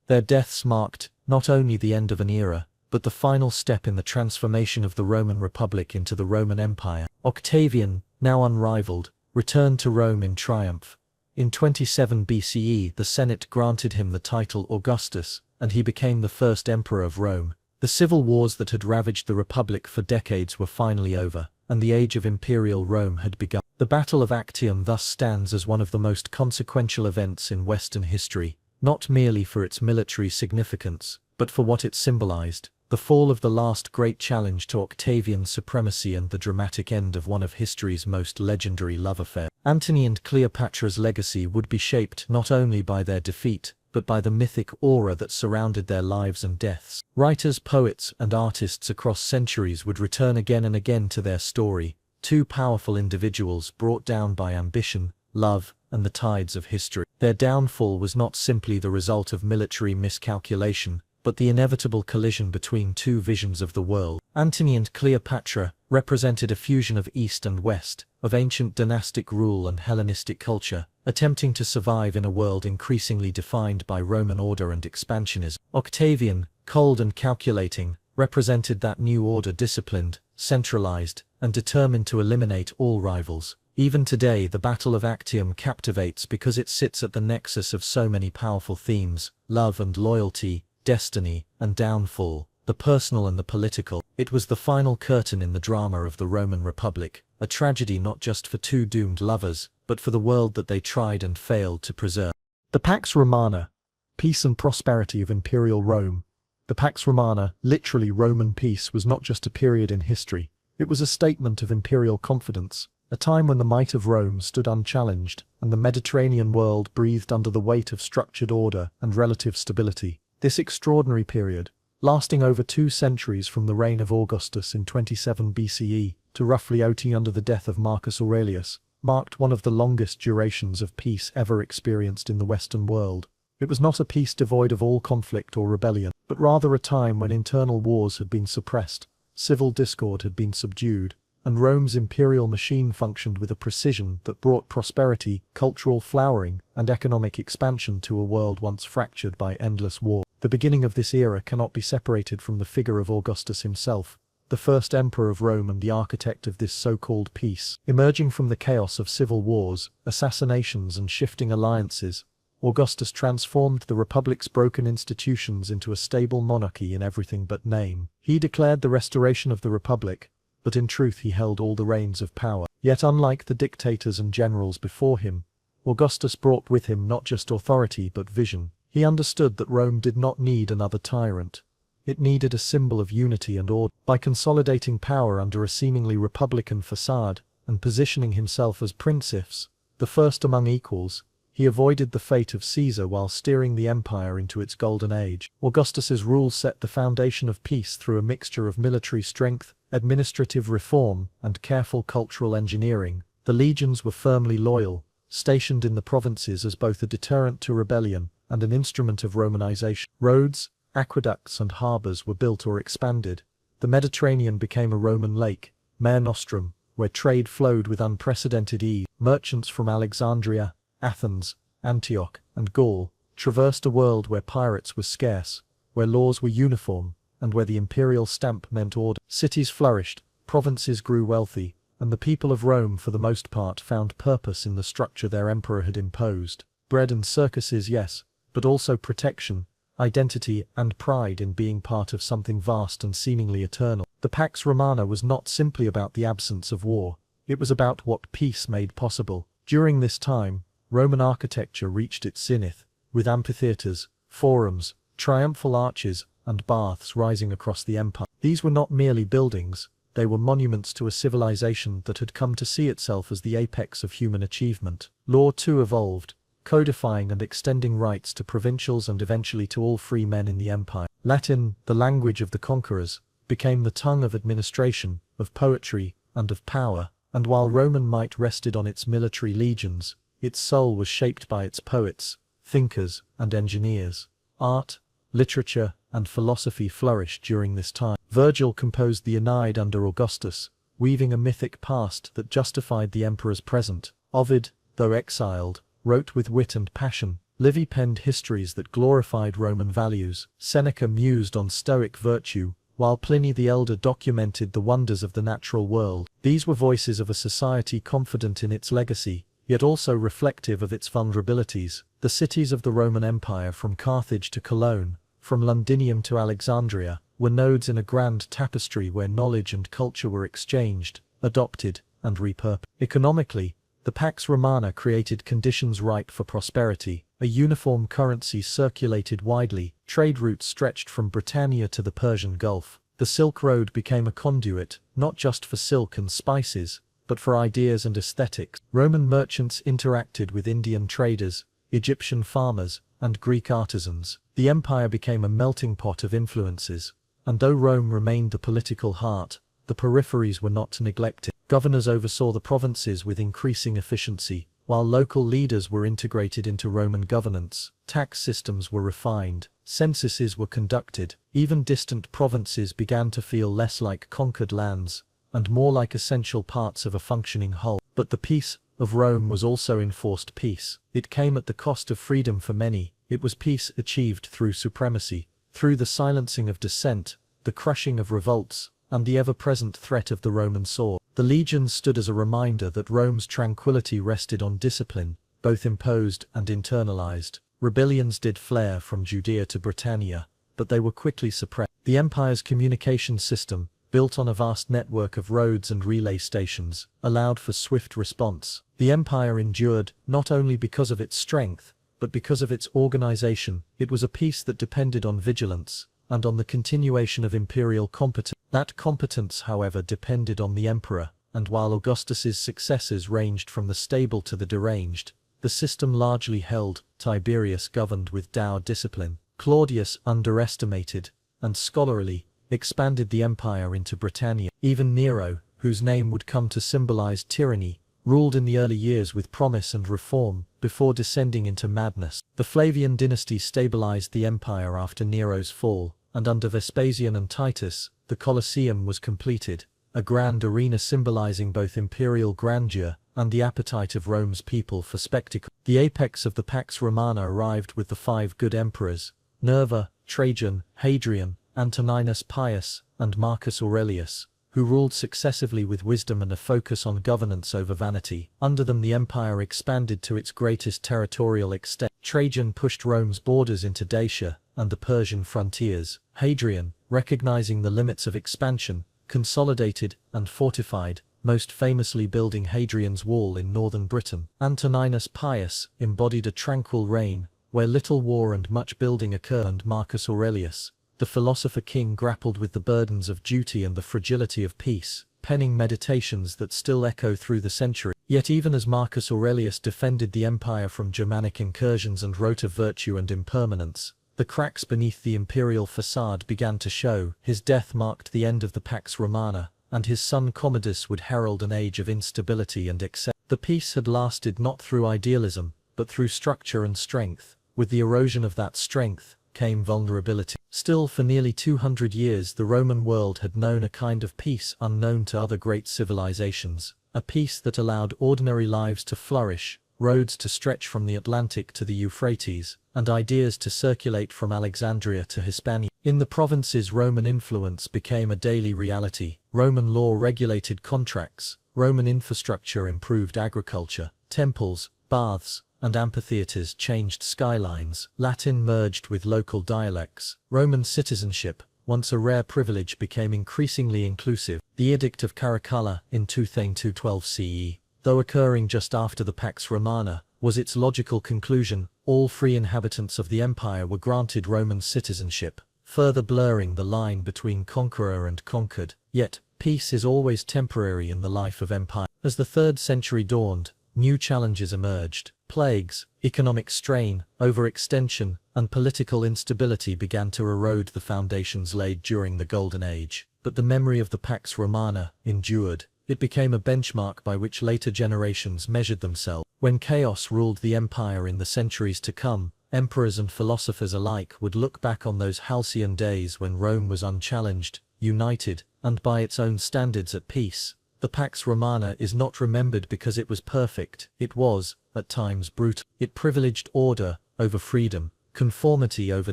Their deaths marked not only the end of an era, but the final step in the transformation of the Roman Republic into the Roman Empire. Octavian, now unrivaled, returned to Rome in triumph. In 27 BCE, the Senate granted him the title Augustus, and he became the first emperor of Rome. The civil wars that had ravaged the Republic for decades were finally over, and the age of Imperial Rome had begun. The Battle of Actium thus stands as one of the most consequential events in Western history, not merely for its military significance, but for what it symbolized: The fall of the last great challenge to Octavian supremacy and the dramatic end of one of history's most legendary love affairs. Antony and Cleopatra's legacy would be shaped not only by their defeat, but by the mythic aura that surrounded their lives and deaths. Writers, poets, and artists across centuries would return again and again to their story, two powerful individuals brought down by ambition, love, and the tides of history. Their downfall was not simply the result of military miscalculation, but the inevitable collision between two visions of the world. Antony and Cleopatra represented a fusion of East and West, of ancient dynastic rule and Hellenistic culture, attempting to survive in a world increasingly defined by Roman order and expansionism. Octavian, cold and calculating, represented that new order, disciplined, centralized, and determined to eliminate all rivals. Even today, the Battle of Actium captivates because it sits at the nexus of so many powerful themes: love and loyalty, destiny and downfall, the personal and the political. It was the final curtain in the drama of the Roman Republic, a tragedy not just for two doomed lovers, but for the world that they tried and failed to preserve. The Pax Romana, peace and prosperity of Imperial Rome. The Pax Romana, literally Roman peace, was not just a period in history, it was a statement of imperial confidence, a time when the might of Rome stood unchallenged, and the Mediterranean world breathed under the weight of structured order and relative stability. This extraordinary period, lasting over 2 centuries from the reign of Augustus in 27 BCE to roughly OT under the death of Marcus Aurelius, marked one of the longest durations of peace ever experienced in the Western world. It was not a peace devoid of all conflict or rebellion, but rather a time when internal wars had been suppressed, civil discord had been subdued, and Rome's imperial machine functioned with a precision that brought prosperity, cultural flowering, and economic expansion to a world once fractured by endless war. The beginning of this era cannot be separated from the figure of Augustus himself, the first emperor of Rome and the architect of this so-called peace. Emerging from the chaos of civil wars, assassinations, and shifting alliances, Augustus transformed the Republic's broken institutions into a stable monarchy in everything but name. He declared the restoration of the Republic, but in truth he held all the reins of power. Yet unlike the dictators and generals before him, Augustus brought with him not just authority but vision. He understood that Rome did not need another tyrant. It needed a symbol of unity and order. By consolidating power under a seemingly republican facade, and positioning himself as princeps, the first among equals, he avoided the fate of Caesar while steering the empire into its golden age. Augustus's rule set the foundation of peace through a mixture of military strength, administrative reform, and careful cultural engineering. The legions were firmly loyal, stationed in the provinces as both a deterrent to rebellion and an instrument of Romanization. Roads, aqueducts, and harbors were built or expanded. The Mediterranean became a Roman lake, Mare Nostrum, where trade flowed with unprecedented ease. Merchants from Alexandria, Athens, Antioch, and Gaul traversed a world where pirates were scarce, where laws were uniform, and where the imperial stamp meant order. Cities flourished, provinces grew wealthy, and the people of Rome for the most part found purpose in the structure their emperor had imposed. Bread and circuses, yes, but also protection, identity, and pride in being part of something vast and seemingly eternal. The Pax Romana was not simply about the absence of war, it was about what peace made possible. During this time, Roman architecture reached its zenith, with amphitheatres, forums, triumphal arches, and baths rising across the empire. These were not merely buildings, they were monuments to a civilization that had come to see itself as the apex of human achievement. Law too evolved, codifying and extending rights to provincials and eventually to all free men in the empire. Latin, the language of the conquerors, became the tongue of administration, of poetry, and of power, and while Roman might rested on its military legions, its soul was shaped by its poets, thinkers, and engineers. Art, literature, and philosophy flourished during this time. Virgil composed the Aeneid under Augustus, weaving a mythic past that justified the emperor's present. Ovid, though exiled, wrote with wit and passion. Livy penned histories that glorified Roman values. Seneca mused on Stoic virtue, while Pliny the Elder documented the wonders of the natural world. These were voices of a society confident in its legacy, yet also reflective of its vulnerabilities. The cities of the Roman Empire, from Carthage to Cologne, from Londinium to Alexandria, were nodes in a grand tapestry where knowledge and culture were exchanged, adopted, and repurposed. Economically, The Pax Romana created conditions ripe for prosperity. A uniform currency circulated widely, trade routes stretched from Britannia to the Persian Gulf. The Silk Road became a conduit, not just for silk and spices, but for ideas and aesthetics. Roman merchants interacted with Indian traders, Egyptian farmers, and Greek artisans. The empire became a melting pot of influences, and though Rome remained the political heart, the peripheries were not neglected. Governors oversaw the provinces with increasing efficiency, while local leaders were integrated into Roman governance. Tax systems were refined, censuses were conducted, even distant provinces began to feel less like conquered lands, and more like essential parts of a functioning whole. But the peace of Rome was also enforced peace. It came at the cost of freedom for many. It was peace achieved through supremacy, through the silencing of dissent, the crushing of revolts, and the ever-present threat of the Roman sword. The legions stood as a reminder that Rome's tranquility rested on discipline, both imposed and internalized. Rebellions did flare from Judea to Britannia, but they were quickly suppressed. The empire's communication system, built on a vast network of roads and relay stations, allowed for swift response. The empire endured, not only because of its strength, but because of its organization. It was a peace that depended on vigilance, and on the continuation of imperial competence. That competence, however, depended on the emperor, and while Augustus's successors ranged from the stable to the deranged, the system largely held. Tiberius governed with dour discipline. Claudius, underestimated and scholarly, expanded the empire into Britannia. Even Nero, whose name would come to symbolize tyranny, ruled in the early years with promise and reform, before descending into madness. The Flavian dynasty stabilized the empire after Nero's fall, and under Vespasian and Titus, the Colosseum was completed, a grand arena symbolizing both imperial grandeur and the appetite of Rome's people for spectacle. The apex of the Pax Romana arrived with the 5 good emperors, Nerva, Trajan, Hadrian, Antoninus Pius, and Marcus Aurelius, who ruled successively with wisdom and a focus on governance over vanity. Under them the empire expanded to its greatest territorial extent. Trajan pushed Rome's borders into Dacia and the Persian frontiers. Hadrian, recognizing the limits of expansion, consolidated and fortified, most famously building Hadrian's Wall in northern Britain. Antoninus Pius embodied a tranquil reign, where little war and much building occurred. And Marcus Aurelius, the philosopher-king, grappled with the burdens of duty and the fragility of peace, penning meditations that still echo through the century. Yet even as Marcus Aurelius defended the empire from Germanic incursions and wrote of virtue and impermanence, the cracks beneath the imperial facade began to show. His death marked the end of the Pax Romana, and his son Commodus would herald an age of instability and excess. The peace had lasted not through idealism, but through structure and strength. With the erosion of that strength came vulnerability. Still, for nearly 200 years the Roman world had known a kind of peace unknown to other great civilizations, a peace that allowed ordinary lives to flourish, roads to stretch from the Atlantic to the Euphrates, and ideas to circulate from Alexandria to Hispania. In the provinces Roman influence became a daily reality. Roman law regulated contracts, Roman infrastructure improved agriculture, temples, baths, and amphitheaters changed skylines. Latin merged with local dialects. Roman citizenship, once a rare privilege, became increasingly inclusive. The Edict of Caracalla in 212 CE, though occurring just after the Pax Romana, was its logical conclusion. All free inhabitants of the empire were granted Roman citizenship, further blurring the line between conqueror and conquered. Yet, peace is always temporary in the life of empire. As the 3rd century dawned, new challenges emerged. Plagues, economic strain, overextension, and political instability began to erode the foundations laid during the Golden Age. But the memory of the Pax Romana endured. It became a benchmark by which later generations measured themselves. When chaos ruled the empire in the centuries to come, emperors and philosophers alike would look back on those halcyon days when Rome was unchallenged, united, and by its own standards at peace. The Pax Romana is not remembered because it was perfect. It was, at times, brutal. It privileged order over freedom, conformity over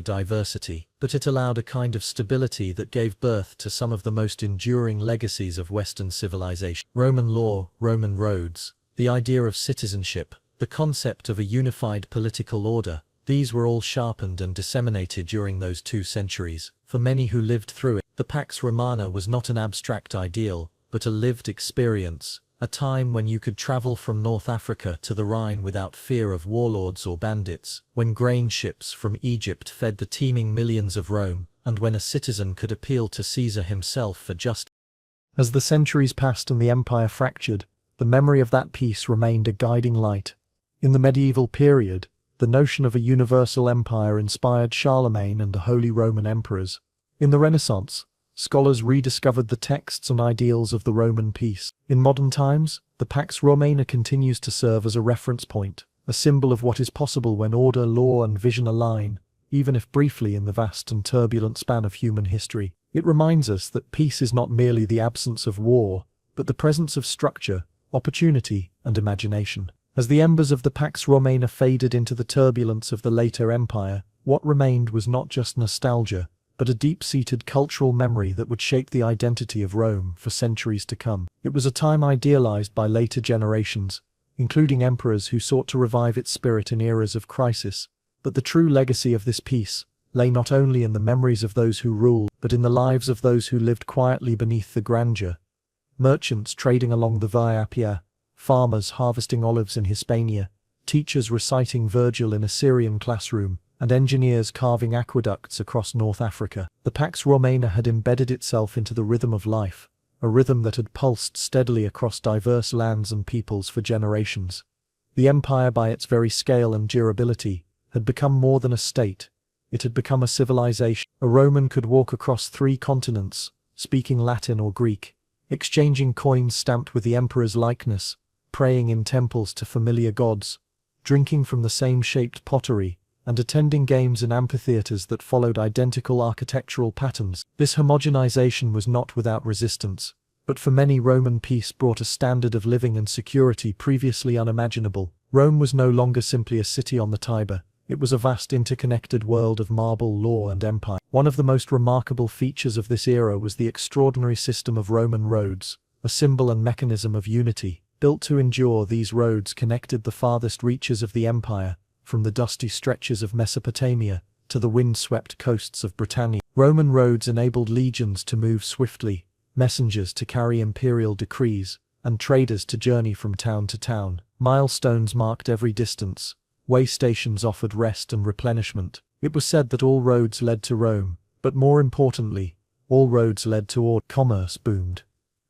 diversity, but it allowed a kind of stability that gave birth to some of the most enduring legacies of Western civilization. Roman law, Roman roads, the idea of citizenship, the concept of a unified political order, these were all sharpened and disseminated during those 2 centuries. For many who lived through it, the Pax Romana was not an abstract ideal, but a lived experience, a time when you could travel from North Africa to the Rhine without fear of warlords or bandits, when grain ships from Egypt fed the teeming millions of Rome, and when a citizen could appeal to Caesar himself for justice. As the centuries passed and the empire fractured, the memory of that peace remained a guiding light. In the medieval period, the notion of a universal empire inspired Charlemagne and the Holy Roman emperors. In the Renaissance, scholars rediscovered the texts and ideals of the Roman peace. In modern times, the Pax Romana continues to serve as a reference point, a symbol of what is possible when order, law, and vision align, even if briefly in the vast and turbulent span of human history. It reminds us that peace is not merely the absence of war, but the presence of structure, opportunity, and imagination. As the embers of the Pax Romana faded into the turbulence of the later empire, what remained was not just nostalgia, but a deep-seated cultural memory that would shape the identity of Rome for centuries to come. It was a time idealized by later generations, including emperors who sought to revive its spirit in eras of crisis. But the true legacy of this peace lay not only in the memories of those who ruled, but in the lives of those who lived quietly beneath the grandeur. Merchants trading along the Via Appia, farmers harvesting olives in Hispania, teachers reciting Virgil in a Syrian classroom, and engineers carving aqueducts across North Africa. The Pax Romana had embedded itself into the rhythm of life, a rhythm that had pulsed steadily across diverse lands and peoples for generations. The empire, by its very scale and durability, had become more than a state. It had become a civilization. A Roman could walk across 3 continents, speaking Latin or Greek, exchanging coins stamped with the emperor's likeness, praying in temples to familiar gods, drinking from the same shaped pottery, and attending games in amphitheaters that followed identical architectural patterns. This homogenization was not without resistance, but for many Roman peace brought a standard of living and security previously unimaginable. Rome was no longer simply a city on the Tiber. It was a vast interconnected world of marble, law, and empire. One of the most remarkable features of this era was the extraordinary system of Roman roads, a symbol and mechanism of unity. Built to endure, these roads connected the farthest reaches of the empire, from the dusty stretches of Mesopotamia to the wind-swept coasts of Britannia. Roman roads enabled legions to move swiftly, messengers to carry imperial decrees, and traders to journey from town to town. Milestones marked every distance. Way stations offered rest and replenishment. It was said that all roads led to Rome, but more importantly, all roads led to order. Commerce boomed.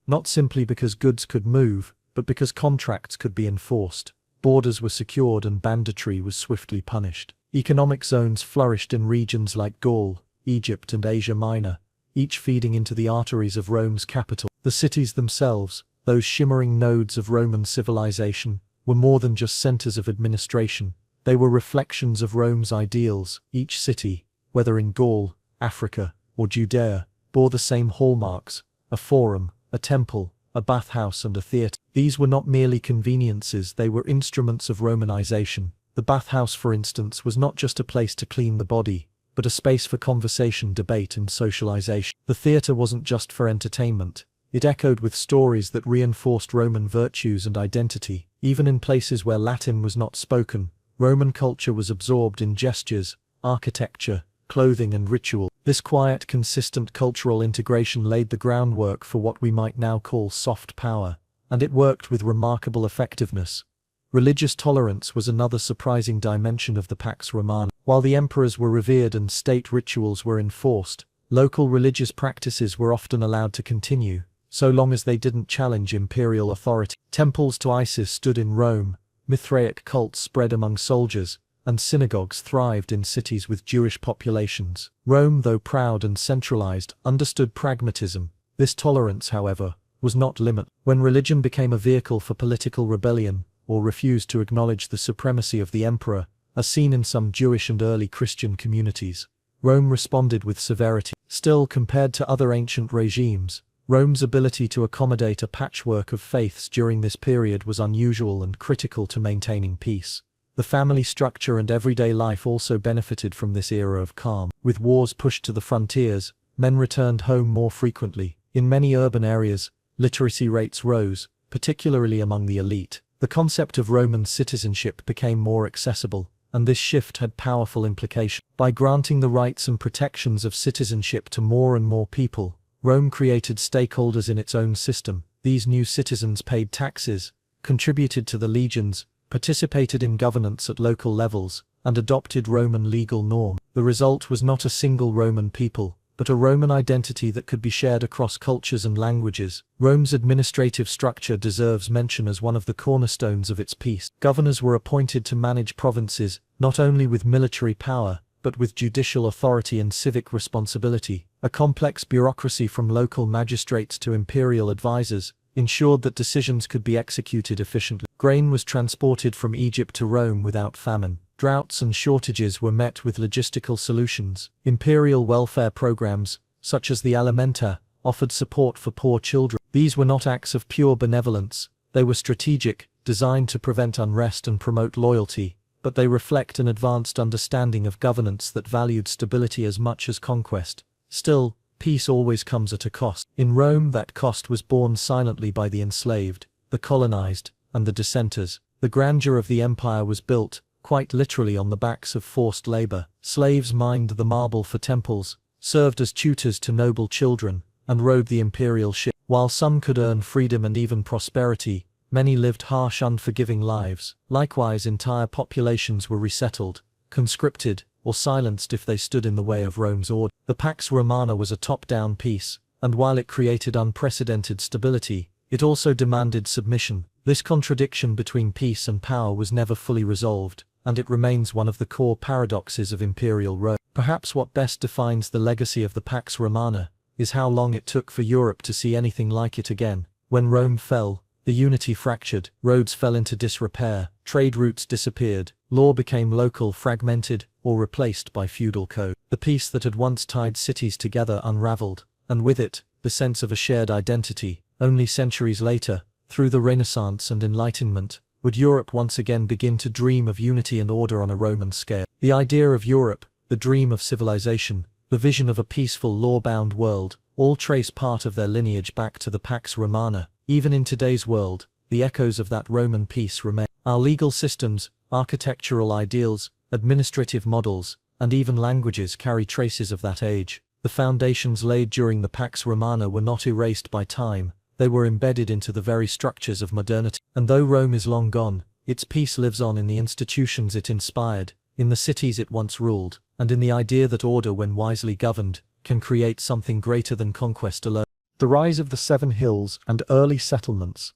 Not simply because goods could move, but because contracts could be enforced. Borders were secured and banditry was swiftly punished. Economic zones flourished in regions like Gaul, Egypt, and Asia Minor, each feeding into the arteries of Rome's capital. The cities themselves, those shimmering nodes of Roman civilization, were more than just centers of administration. They were reflections of Rome's ideals. Each city, whether in Gaul, Africa, or Judea, bore the same hallmarks: a forum, a temple, a bathhouse, and a theatre. These were not merely conveniences, they were instruments of Romanization. The bathhouse, for instance, was not just a place to clean the body, but a space for conversation, debate, and socialization. The theatre wasn't just for entertainment. It echoed with stories that reinforced Roman virtues and identity. Even in places where Latin was not spoken, Roman culture was absorbed in gestures, architecture, clothing, and ritual. This quiet, consistent cultural integration laid the groundwork for what we might now call soft power, and it worked with remarkable effectiveness. Religious tolerance was another surprising dimension of the Pax Romana. While the emperors were revered and state rituals were enforced, local religious practices were often allowed to continue, so long as they didn't challenge imperial authority. Temples to Isis stood in Rome, Mithraic cults spread among soldiers, and synagogues thrived in cities with Jewish populations. Rome, though proud and centralized, understood pragmatism. This tolerance, however, was not limited. When religion became a vehicle for political rebellion, or refused to acknowledge the supremacy of the emperor, as seen in some Jewish and early Christian communities, Rome responded with severity. Still, compared to other ancient regimes, Rome's ability to accommodate a patchwork of faiths during this period was unusual and critical to maintaining peace. The family structure and everyday life also benefited from this era of calm. With wars pushed to the frontiers, men returned home more frequently. In many urban areas, literacy rates rose, particularly among the elite. The concept of Roman citizenship became more accessible, and this shift had powerful implications. By granting the rights and protections of citizenship to more and more people, Rome created stakeholders in its own system. These new citizens paid taxes, contributed to the legions, participated in governance at local levels, and adopted Roman legal norms. The result was not a single Roman people, but a Roman identity that could be shared across cultures and languages. Rome's administrative structure deserves mention as one of the cornerstones of its peace. Governors were appointed to manage provinces, not only with military power, but with judicial authority and civic responsibility. A complex bureaucracy from local magistrates to imperial advisors ensured that decisions could be executed efficiently. Grain was transported from Egypt to Rome without famine. Droughts and shortages were met with logistical solutions. Imperial welfare programs, such as the alimenta, offered support for poor children. These were not acts of pure benevolence, they were strategic, designed to prevent unrest and promote loyalty, but they reflect an advanced understanding of governance that valued stability as much as conquest. Still, peace always comes at a cost. In Rome, that cost was borne silently by the enslaved, the colonized, and the dissenters. The grandeur of the empire was built, quite literally, on the backs of forced labor. Slaves mined the marble for temples, served as tutors to noble children, and rowed the imperial ship. While some could earn freedom and even prosperity, many lived harsh, unforgiving lives. Likewise, entire populations were resettled, conscripted, or silenced if they stood in the way of Rome's order. The Pax Romana was a top-down peace, and while it created unprecedented stability, it also demanded submission. This contradiction between peace and power was never fully resolved, and it remains one of the core paradoxes of imperial Rome. Perhaps what best defines the legacy of the Pax Romana is how long it took for Europe to see anything like it again. When Rome fell, the unity fractured, roads fell into disrepair, trade routes disappeared, law became local, fragmented, or replaced by feudal code. The peace that had once tied cities together unraveled, and with it, the sense of a shared identity. Only centuries later, through the Renaissance and Enlightenment, would Europe once again begin to dream of unity and order on a Roman scale. The idea of Europe, the dream of civilization, the vision of a peaceful, law-bound world, all trace part of their lineage back to the Pax Romana. Even in today's world, the echoes of that Roman peace remain. Our legal systems, architectural ideals, administrative models, and even languages carry traces of that age. The foundations laid during the Pax Romana were not erased by time, they were embedded into the very structures of modernity. And though Rome is long gone, its peace lives on in the institutions it inspired, in the cities it once ruled, and in the idea that order, when wisely governed, can create something greater than conquest alone. The rise of the Seven Hills and early settlements.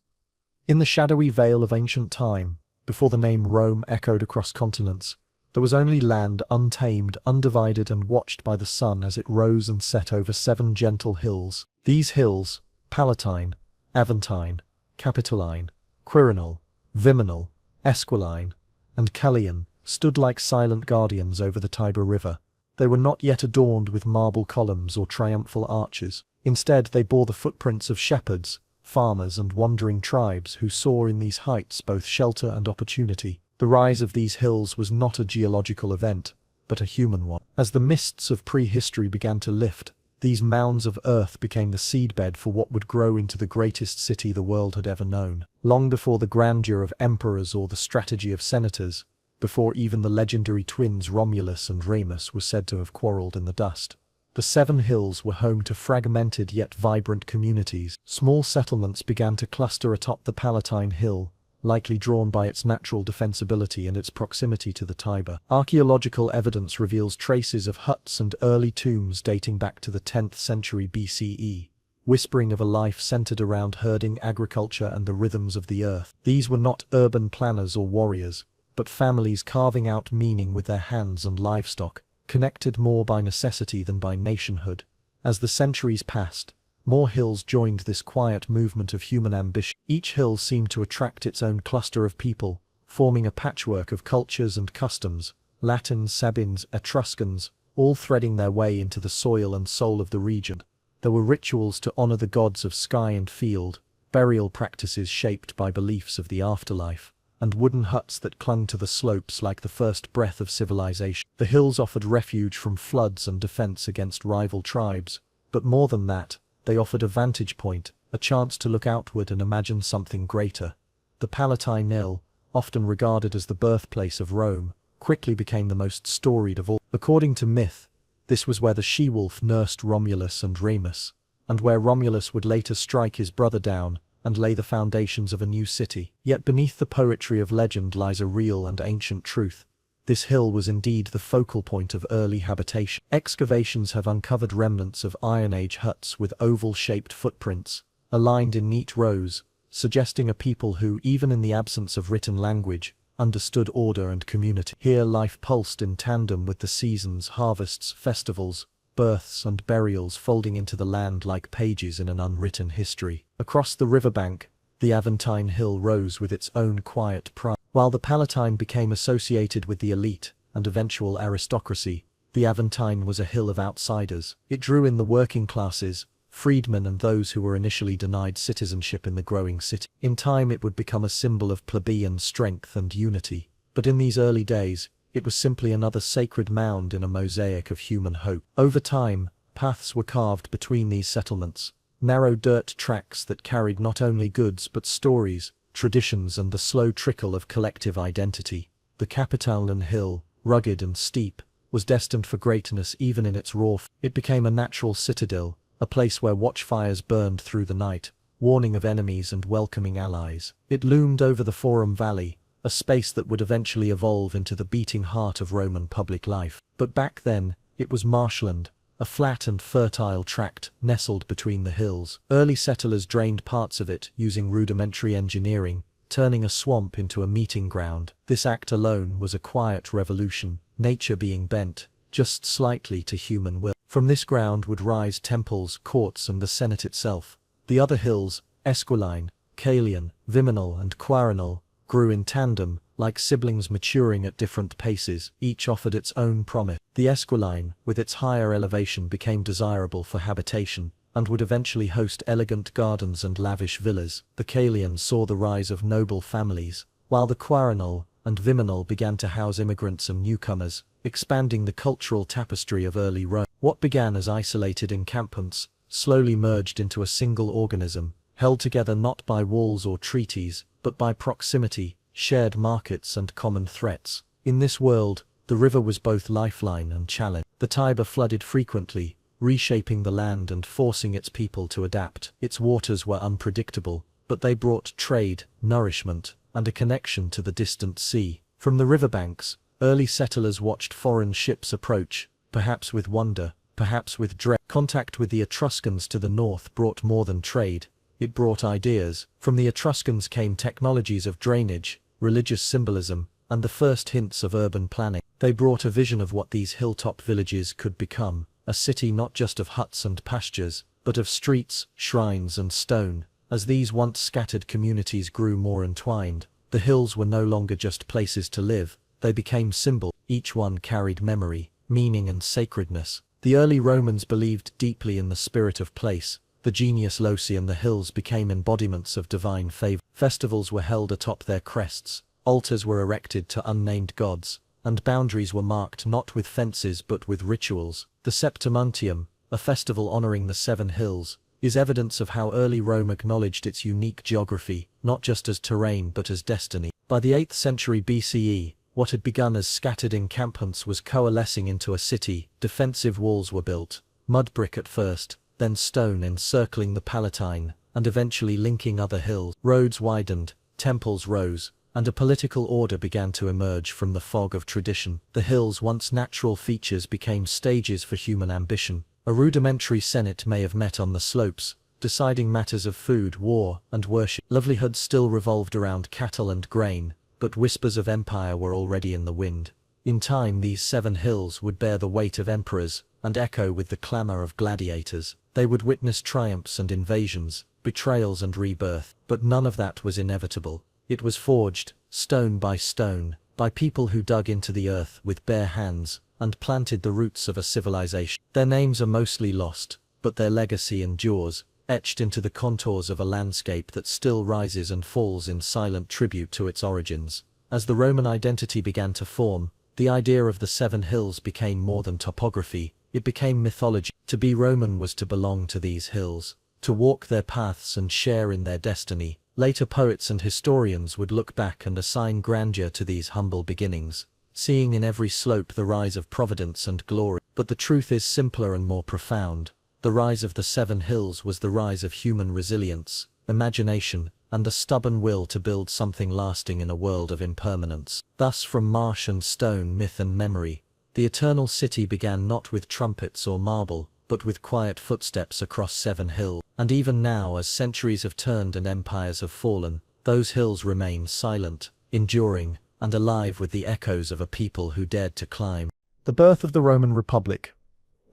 In the shadowy veil of ancient time, before the name Rome echoed across continents, there was only land, untamed, undivided, and watched by the sun as it rose and set over 7 gentle hills. These hills, Palatine, Aventine, Capitoline, Quirinal, Viminal, Esquiline, and Callian, stood like silent guardians over the Tiber River. They were not yet adorned with marble columns or triumphal arches. Instead, they bore the footprints of shepherds, farmers, and wandering tribes who saw in these heights both shelter and opportunity. The rise of these hills was not a geological event, but a human one. As the mists of prehistory began to lift, these mounds of earth became the seedbed for what would grow into the greatest city the world had ever known. Long before the grandeur of emperors or the strategy of senators, before even the legendary twins Romulus and Remus were said to have quarreled in the dust, the 7 hills were home to fragmented yet vibrant communities. Small settlements began to cluster atop the Palatine Hill, likely drawn by its natural defensibility and its proximity to the Tiber. Archaeological evidence reveals traces of huts and early tombs dating back to the 10th century BCE, whispering of a life centered around herding, agriculture, and the rhythms of the earth. These were not urban planners or warriors, but families carving out meaning with their hands and livestock, connected more by necessity than by nationhood. As the centuries passed, more hills joined this quiet movement of human ambition. Each hill seemed to attract its own cluster of people, forming a patchwork of cultures and customs, Latins, Sabines, Etruscans, all threading their way into the soil and soul of the region. There were rituals to honor the gods of sky and field, burial practices shaped by beliefs of the afterlife, and wooden huts that clung to the slopes like the first breath of civilization. The hills offered refuge from floods and defense against rival tribes, but more than that, they offered a vantage point, a chance to look outward and imagine something greater. The Palatine Hill, often regarded as the birthplace of Rome, quickly became the most storied of all. According to myth, this was where the she-wolf nursed Romulus and Remus, and where Romulus would later strike his brother down, and lay the foundations of a new city. Yet beneath the poetry of legend lies a real and ancient truth. This hill was indeed the focal point of early habitation. Excavations have uncovered remnants of Iron Age huts with oval-shaped footprints, aligned in neat rows, suggesting a people who, even in the absence of written language, understood order and community. Here life pulsed in tandem with the seasons, harvests, festivals, births and burials folding into the land like pages in an unwritten history. Across the riverbank, the Aventine Hill rose with its own quiet pride. While the Palatine became associated with the elite and eventual aristocracy, the Aventine was a hill of outsiders. It drew in the working classes, freedmen and those who were initially denied citizenship in the growing city. In time it would become a symbol of plebeian strength and unity, but in these early days, it was simply another sacred mound in a mosaic of human hope. Over time, paths were carved between these settlements, narrow dirt tracks that carried not only goods but stories, traditions and the slow trickle of collective identity. The Capitoline Hill, rugged and steep, was destined for greatness even in its raw form. It became a natural citadel, a place where watchfires burned through the night, warning of enemies and welcoming allies. It loomed over the Forum Valley, a space that would eventually evolve into the beating heart of Roman public life. But back then, it was marshland, a flat and fertile tract nestled between the hills. Early settlers drained parts of it using rudimentary engineering, turning a swamp into a meeting ground. This act alone was a quiet revolution, nature being bent, just slightly to human will. From this ground would rise temples, courts and the Senate itself. The other hills, Esquiline, Caelian, Viminal and Quarinal, grew in tandem, like siblings maturing at different paces. Each offered its own promise. The Esquiline, with its higher elevation, became desirable for habitation, and would eventually host elegant gardens and lavish villas. The Caelian saw the rise of noble families, while the Quarinal and Viminal began to house immigrants and newcomers, expanding the cultural tapestry of early Rome. What began as isolated encampments slowly merged into a single organism, held together not by walls or treaties, but by proximity, shared markets and common threats. In this world, the river was both lifeline and challenge. The Tiber flooded frequently, reshaping the land and forcing its people to adapt. Its waters were unpredictable, but they brought trade, nourishment, and a connection to the distant sea. From the riverbanks, early settlers watched foreign ships approach, perhaps with wonder, perhaps with dread. Contact with the Etruscans to the north brought more than trade. It brought ideas. From the Etruscans came technologies of drainage, religious symbolism, and the first hints of urban planning. They brought a vision of what these hilltop villages could become, a city not just of huts and pastures, but of streets, shrines and stone. As these once scattered communities grew more entwined, the hills were no longer just places to live, they became symbols. Each one carried memory, meaning and sacredness. The early Romans believed deeply in the spirit of place. The genius loci and the hills became embodiments of divine favor. Festivals were held atop their crests, altars were erected to unnamed gods, and boundaries were marked not with fences but with rituals. The Septimuntium, a festival honoring the seven hills, is evidence of how early Rome acknowledged its unique geography, not just as terrain but as destiny. By the 8th century BCE, what had begun as scattered encampments was coalescing into a city. Defensive walls were built, mud brick at first, then stone encircling the Palatine, and eventually linking other hills. Roads widened, temples rose, and a political order began to emerge from the fog of tradition. The hills, once natural features, became stages for human ambition. A rudimentary senate may have met on the slopes, deciding matters of food, war, and worship. Livelihood still revolved around cattle and grain, but whispers of empire were already in the wind. In time these seven hills would bear the weight of emperors, and echo with the clamor of gladiators. They would witness triumphs and invasions, betrayals and rebirth. But none of that was inevitable. It was forged, stone, by people who dug into the earth with bare hands, and planted the roots of a civilization. Their names are mostly lost, but their legacy endures, etched into the contours of a landscape that still rises and falls in silent tribute to its origins. As the Roman identity began to form, the idea of the seven hills became more than topography, it became mythology. To be Roman was to belong to these hills, to walk their paths and share in their destiny. Later poets and historians would look back and assign grandeur to these humble beginnings, seeing in every slope the rise of providence and glory. But the truth is simpler and more profound. The rise of the seven hills was the rise of human resilience. imagination, and a stubborn will to build something lasting in a world of impermanence. Thus, from marsh and stone, myth and memory, the eternal city began not with trumpets or marble, but with quiet footsteps across 7 hills. And even now, as centuries have turned and empires have fallen, those hills remain silent, enduring, and alive with the echoes of a people who dared to climb. The birth of the Roman Republic.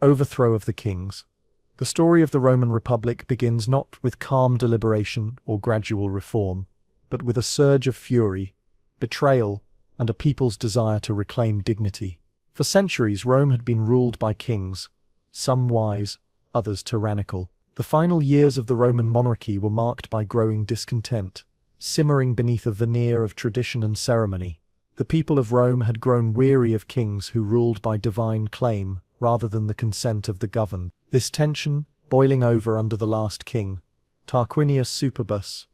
Overthrow of the kings. The story of the Roman Republic begins not with calm deliberation or gradual reform, but with a surge of fury, betrayal, and a people's desire to reclaim dignity. For centuries, Rome had been ruled by kings, some wise, others tyrannical. The final years of the Roman monarchy were marked by growing discontent, simmering beneath a veneer of tradition and ceremony. The people of Rome had grown weary of kings who ruled by divine claim rather than the consent of the governed. This tension, boiling over under the last king, Tarquinius Superbus,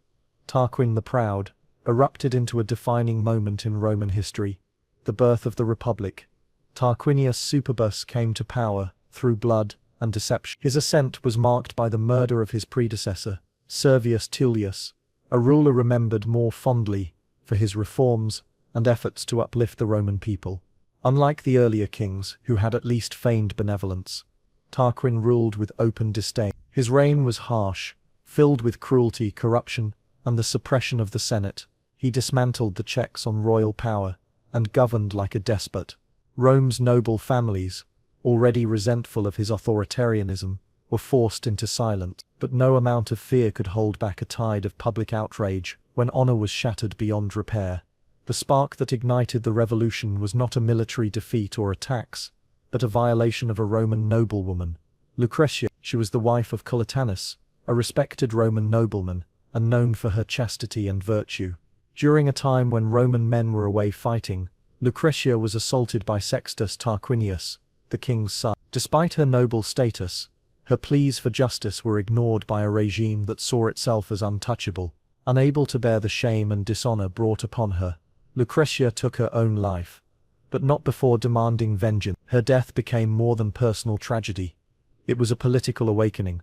Tarquin the Proud, erupted into a defining moment in Roman history, the birth of the Republic. Tarquinius Superbus came to power through blood and deception. His ascent was marked by the murder of his predecessor, Servius Tullius, a ruler remembered more fondly for his reforms and efforts to uplift the Roman people. Unlike the earlier kings, who had at least feigned benevolence, Tarquin ruled with open disdain. His reign was harsh, filled with cruelty, corruption, and the suppression of the Senate. He dismantled the checks on royal power and governed like a despot. Rome's noble families, already resentful of his authoritarianism, were forced into silence. But no amount of fear could hold back a tide of public outrage when honor was shattered beyond repair. The spark that ignited the revolution was not a military defeat or a tax, but a violation of a Roman noblewoman, Lucretia. She was the wife of Collatinus, a respected Roman nobleman, and known for her chastity and virtue. During a time when Roman men were away fighting, Lucretia was assaulted by Sextus Tarquinius, the king's son. Despite her noble status, her pleas for justice were ignored by a regime that saw itself as untouchable. Unable to bear the shame and dishonor brought upon her, Lucretia took her own life, but not before demanding vengeance. Her death became more than personal tragedy. It was a political awakening.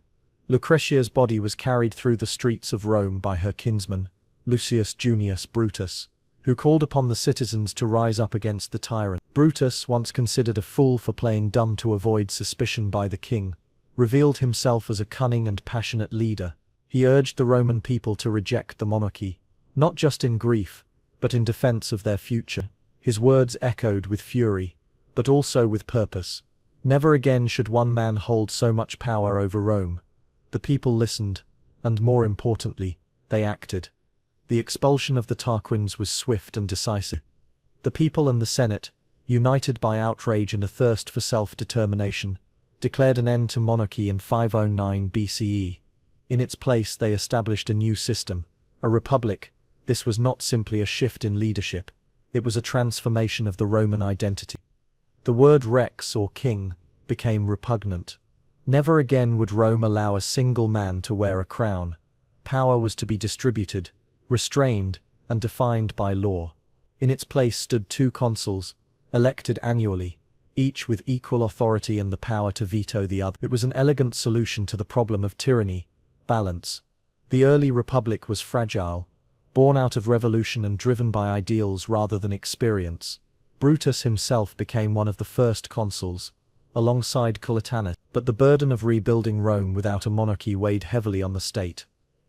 Lucretia's body was carried through the streets of Rome by her kinsman, Lucius Junius Brutus, who called upon the citizens to rise up against the tyrant. Brutus, once considered a fool for playing dumb to avoid suspicion by the king, revealed himself as a cunning and passionate leader. He urged the Roman people to reject the monarchy, not just in grief, but in defense of their future. His words echoed with fury, but also with purpose. Never again should one man hold so much power over Rome. The people listened, and more importantly, they acted. The expulsion of the Tarquins was swift and decisive. The people and the Senate, united by outrage and a thirst for self-determination, declared an end to monarchy in 509 BCE. In its place they established a new system, a republic. This was not simply a shift in leadership, it was a transformation of the Roman identity. The word rex or king became repugnant. Never again would Rome allow a single man to wear a crown. Power was to be distributed, restrained, and defined by law. In its place stood 2 consuls, elected annually, each with equal authority and the power to veto the other. It was an elegant solution to the problem of tyranny, balance. The early republic was fragile, born out of revolution and driven by ideals rather than experience. Brutus himself became one of the first consuls, alongside Collatinus. But the burden of rebuilding Rome without a monarchy weighed heavily on the state.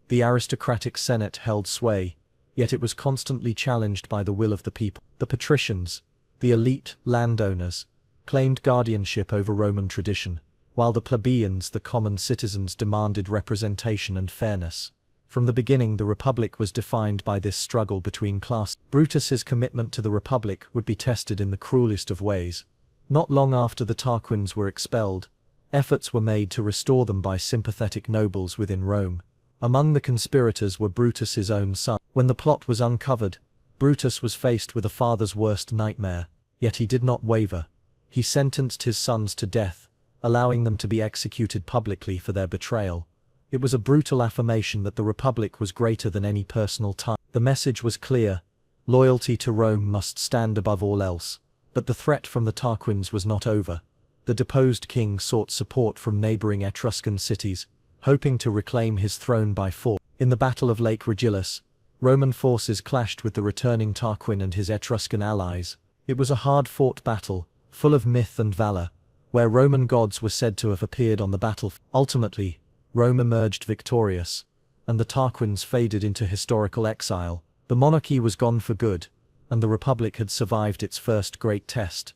The aristocratic Senate held sway, yet it was constantly challenged by the will of the people. The Patricians, the elite landowners, claimed guardianship over Roman tradition, while the plebeians, the common citizens, demanded representation and fairness. From the beginning, the Republic was defined by this struggle between classes. Brutus's commitment to the Republic would be tested in the cruelest of ways. Not long after the Tarquins were expelled, efforts were made to restore them by sympathetic nobles within Rome. Among the conspirators were Brutus's own son. When the plot was uncovered, Brutus was faced with a father's worst nightmare, yet he did not waver. He sentenced his sons to death, allowing them to be executed publicly for their betrayal. It was a brutal affirmation that the Republic was greater than any personal tie. The message was clear: loyalty to Rome must stand above all else. But the threat from the Tarquins was not over. The deposed king sought support from neighboring Etruscan cities, hoping to reclaim his throne by force. In the Battle of Lake Regillus, Roman forces clashed with the returning Tarquin and his Etruscan allies. It was a hard-fought battle, full of myth and valor, where Roman gods were said to have appeared on the battlefield. Ultimately, Rome emerged victorious, and the Tarquins faded into historical exile. The monarchy was gone for good, and the Republic had survived its first great test.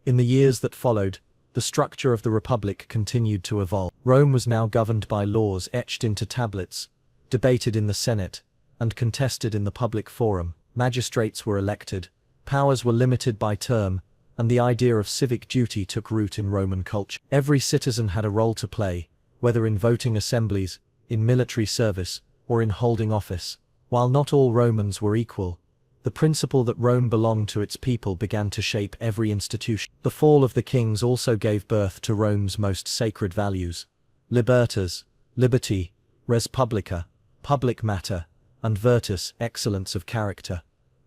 In the years that followed, the structure of the Republic continued to evolve. Rome was now governed by laws etched into tablets, debated in the Senate, and contested in the public forum. Magistrates were elected, powers were limited by term, and the idea of civic duty took root in Roman culture. Every citizen had a role to play, whether in voting assemblies, in military service, or in holding office. While not all Romans were equal, the principle that Rome belonged to its people began to shape every institution. The fall of the kings also gave birth to Rome's most sacred values: libertas, liberty; res publica, public matter; and virtus, excellence of character.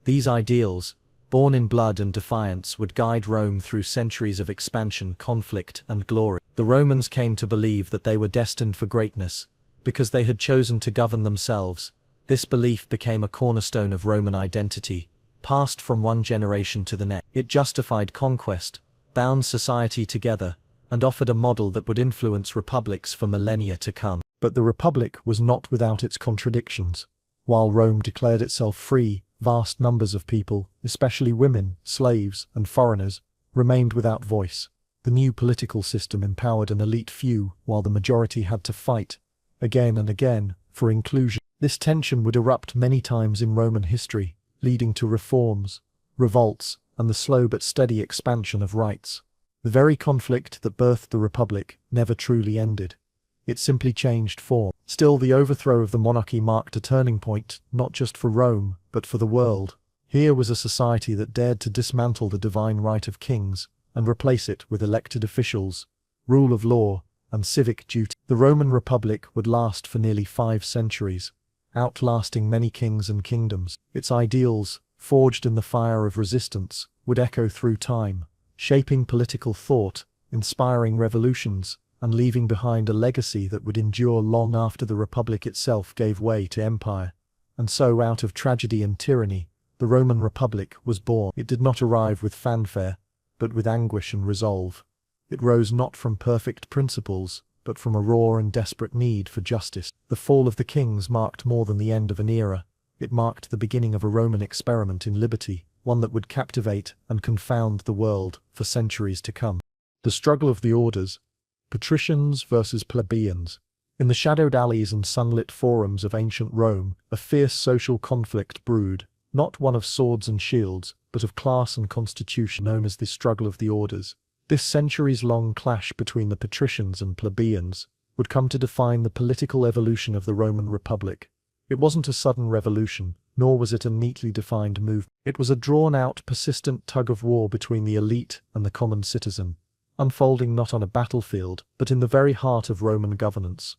These ideals, born in blood and defiance, would guide Rome through centuries of expansion, conflict, and glory. The Romans came to believe that they were destined for greatness, because they had chosen to govern themselves. This belief became a cornerstone of Roman identity, passed from one generation to the next. It justified conquest, bound society together, and offered a model that would influence republics for millennia to come. But the Republic was not without its contradictions. While Rome declared itself free, vast numbers of people, especially women, slaves, and foreigners, remained without voice. The new political system empowered an elite few, while the majority had to fight, again and again, for inclusion. This tension would erupt many times in Roman history, leading to reforms, revolts, and the slow but steady expansion of rights. The very conflict that birthed the Republic never truly ended. It simply changed form. Still, the overthrow of the monarchy marked a turning point, not just for Rome, but for the world. Here was a society that dared to dismantle the divine right of kings and replace it with elected officials, rule of law, and civic duty. The Roman Republic would last for nearly 5 centuries, outlasting many kings and kingdoms. Its ideals, forged in the fire of resistance, would echo through time, shaping political thought, inspiring revolutions, and leaving behind a legacy that would endure long after the Republic itself gave way to empire. And so, out of tragedy and tyranny, the Roman Republic was born. It did not arrive with fanfare, but with anguish and resolve. It rose not from perfect principles, but from a raw and desperate need for justice. The fall of the kings marked more than the end of an era. It marked the beginning of a Roman experiment in liberty, one that would captivate and confound the world for centuries to come. The struggle of the orders, Patricians versus Plebeians. In the shadowed alleys and sunlit forums of ancient Rome, a fierce social conflict brewed, not one of swords and shields, but of class and constitution, known as the struggle of the orders. This centuries-long clash between the patricians and plebeians would come to define the political evolution of the Roman Republic. It wasn't a sudden revolution, nor was it a neatly defined movement. It was a drawn-out, persistent tug-of-war between the elite and the common citizen, unfolding not on a battlefield, but in the very heart of Roman governance.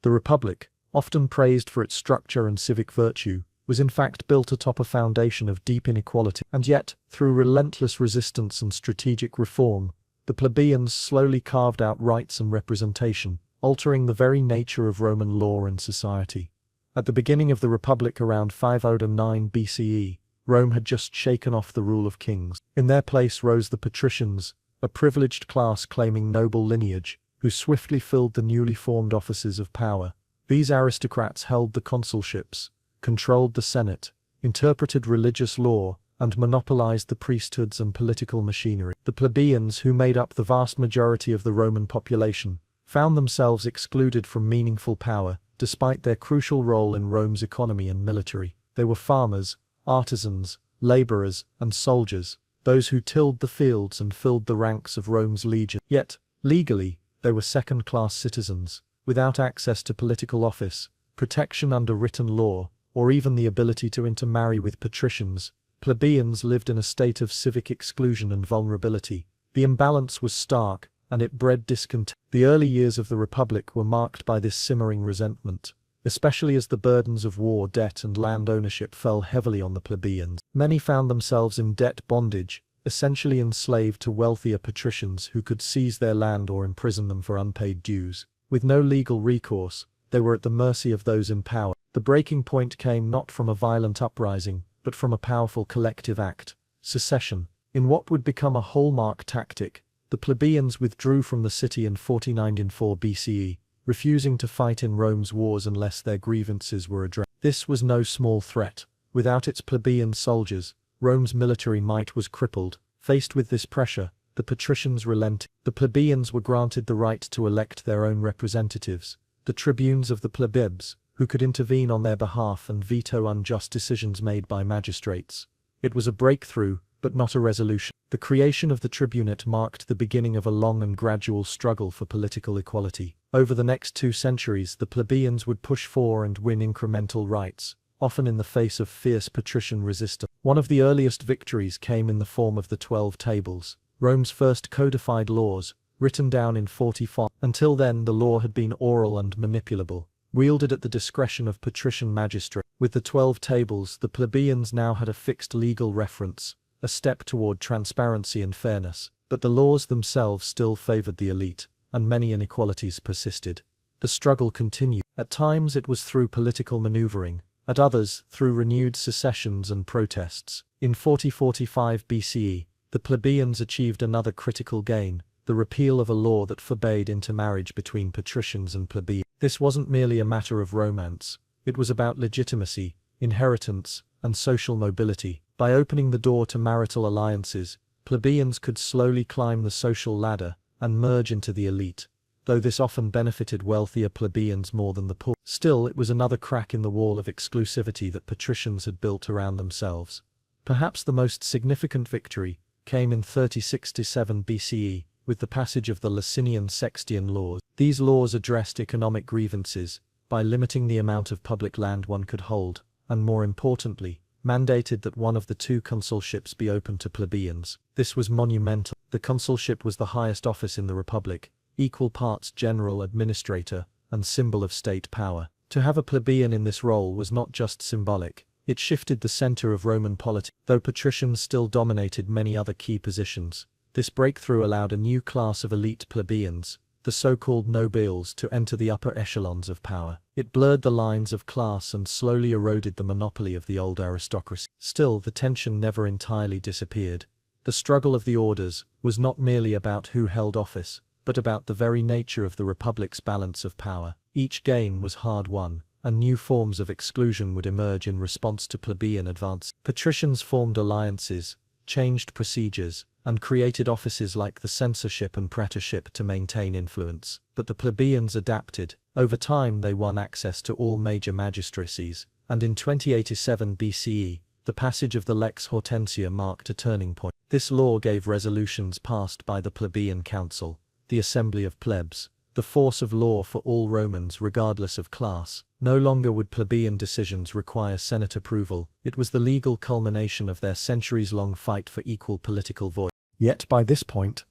The Republic, often praised for its structure and civic virtue, was in fact built atop a foundation of deep inequality. And yet, through relentless resistance and strategic reform, the plebeians slowly carved out rights and representation, altering the very nature of Roman law and society. At the beginning of the Republic around 509 BCE, Rome had just shaken off the rule of kings. In their place rose the patricians, a privileged class claiming noble lineage, who swiftly filled the newly formed offices of power. These aristocrats held the consulships, controlled the Senate, interpreted religious law, and monopolized the priesthoods and political machinery. The plebeians, who made up the vast majority of the Roman population, found themselves excluded from meaningful power, despite their crucial role in Rome's economy and military. They were farmers, artisans, laborers, and soldiers, those who tilled the fields and filled the ranks of Rome's legion. Yet, legally, they were second-class citizens, without access to political office, protection under written law, or even the ability to intermarry with patricians. Plebeians lived in a state of civic exclusion and vulnerability. The imbalance was stark, and it bred discontent. The early years of the Republic were marked by this simmering resentment, especially as the burdens of war, debt, and land ownership fell heavily on the plebeians. Many found themselves in debt bondage, essentially enslaved to wealthier patricians who could seize their land or imprison them for unpaid dues. With no legal recourse, they were at the mercy of those in power. The breaking point came not from a violent uprising, but from a powerful collective act, secession. In what would become a hallmark tactic, the plebeians withdrew from the city in 494 BCE, refusing to fight in Rome's wars unless their grievances were addressed. This was no small threat. Without its plebeian soldiers, Rome's military might was crippled. Faced with this pressure, the patricians relented. The plebeians were granted the right to elect their own representatives, the tribunes of the plebeians, who could intervene on their behalf and veto unjust decisions made by magistrates. It was a breakthrough, but not a resolution. The creation of the tribunate marked the beginning of a long and gradual struggle for political equality. Over the next 2 centuries, the plebeians would push for and win incremental rights, often in the face of fierce patrician resistance. One of the earliest victories came in the form of the 12 Tables, Rome's first codified laws, written down in 45. Until then, the law had been oral and manipulable, wielded at the discretion of patrician magistrates. With the 12 Tables, the plebeians now had a fixed legal reference, a step toward transparency and fairness, but the laws themselves still favored the elite, and many inequalities persisted. The struggle continued. At times it was through political maneuvering, at others through renewed secessions and protests. In 4045 BCE, the plebeians achieved another critical gain, the repeal of a law that forbade intermarriage between patricians and plebeians. This wasn't merely a matter of romance, it was about legitimacy, inheritance, and social mobility. By opening the door to marital alliances, plebeians could slowly climb the social ladder and merge into the elite, though this often benefited wealthier plebeians more than the poor. Still, it was another crack in the wall of exclusivity that patricians had built around themselves. Perhaps the most significant victory came in 3067 BCE, with the passage of the Licinian Sextian laws. These laws addressed economic grievances by limiting the amount of public land one could hold, and more importantly, mandated that one of the 2 consulships be open to plebeians. This was monumental. The consulship was the highest office in the Republic, equal parts general administrator, and symbol of state power. To have a plebeian in this role was not just symbolic, it shifted the center of Roman politics. Though patricians still dominated many other key positions, this breakthrough allowed a new class of elite plebeians, the so-called nobles, to enter the upper echelons of power. It blurred the lines of class and slowly eroded the monopoly of the old aristocracy. Still, the tension never entirely disappeared. The struggle of the orders was not merely about who held office, but about the very nature of the Republic's balance of power. Each gain was hard-won, and new forms of exclusion would emerge in response to plebeian advance. Patricians formed alliances, changed procedures, and created offices like the censorship and praetorship to maintain influence. But the plebeians adapted. Over time they won access to all major magistracies, and in 2087 BCE, the passage of the Lex Hortensia marked a turning point. This law gave resolutions passed by the plebeian council, the assembly of plebs, the force of law for all Romans regardless of class. No longer would plebeian decisions require Senate approval, it was the legal culmination of their centuries-long fight for equal political voice. Yet by this point,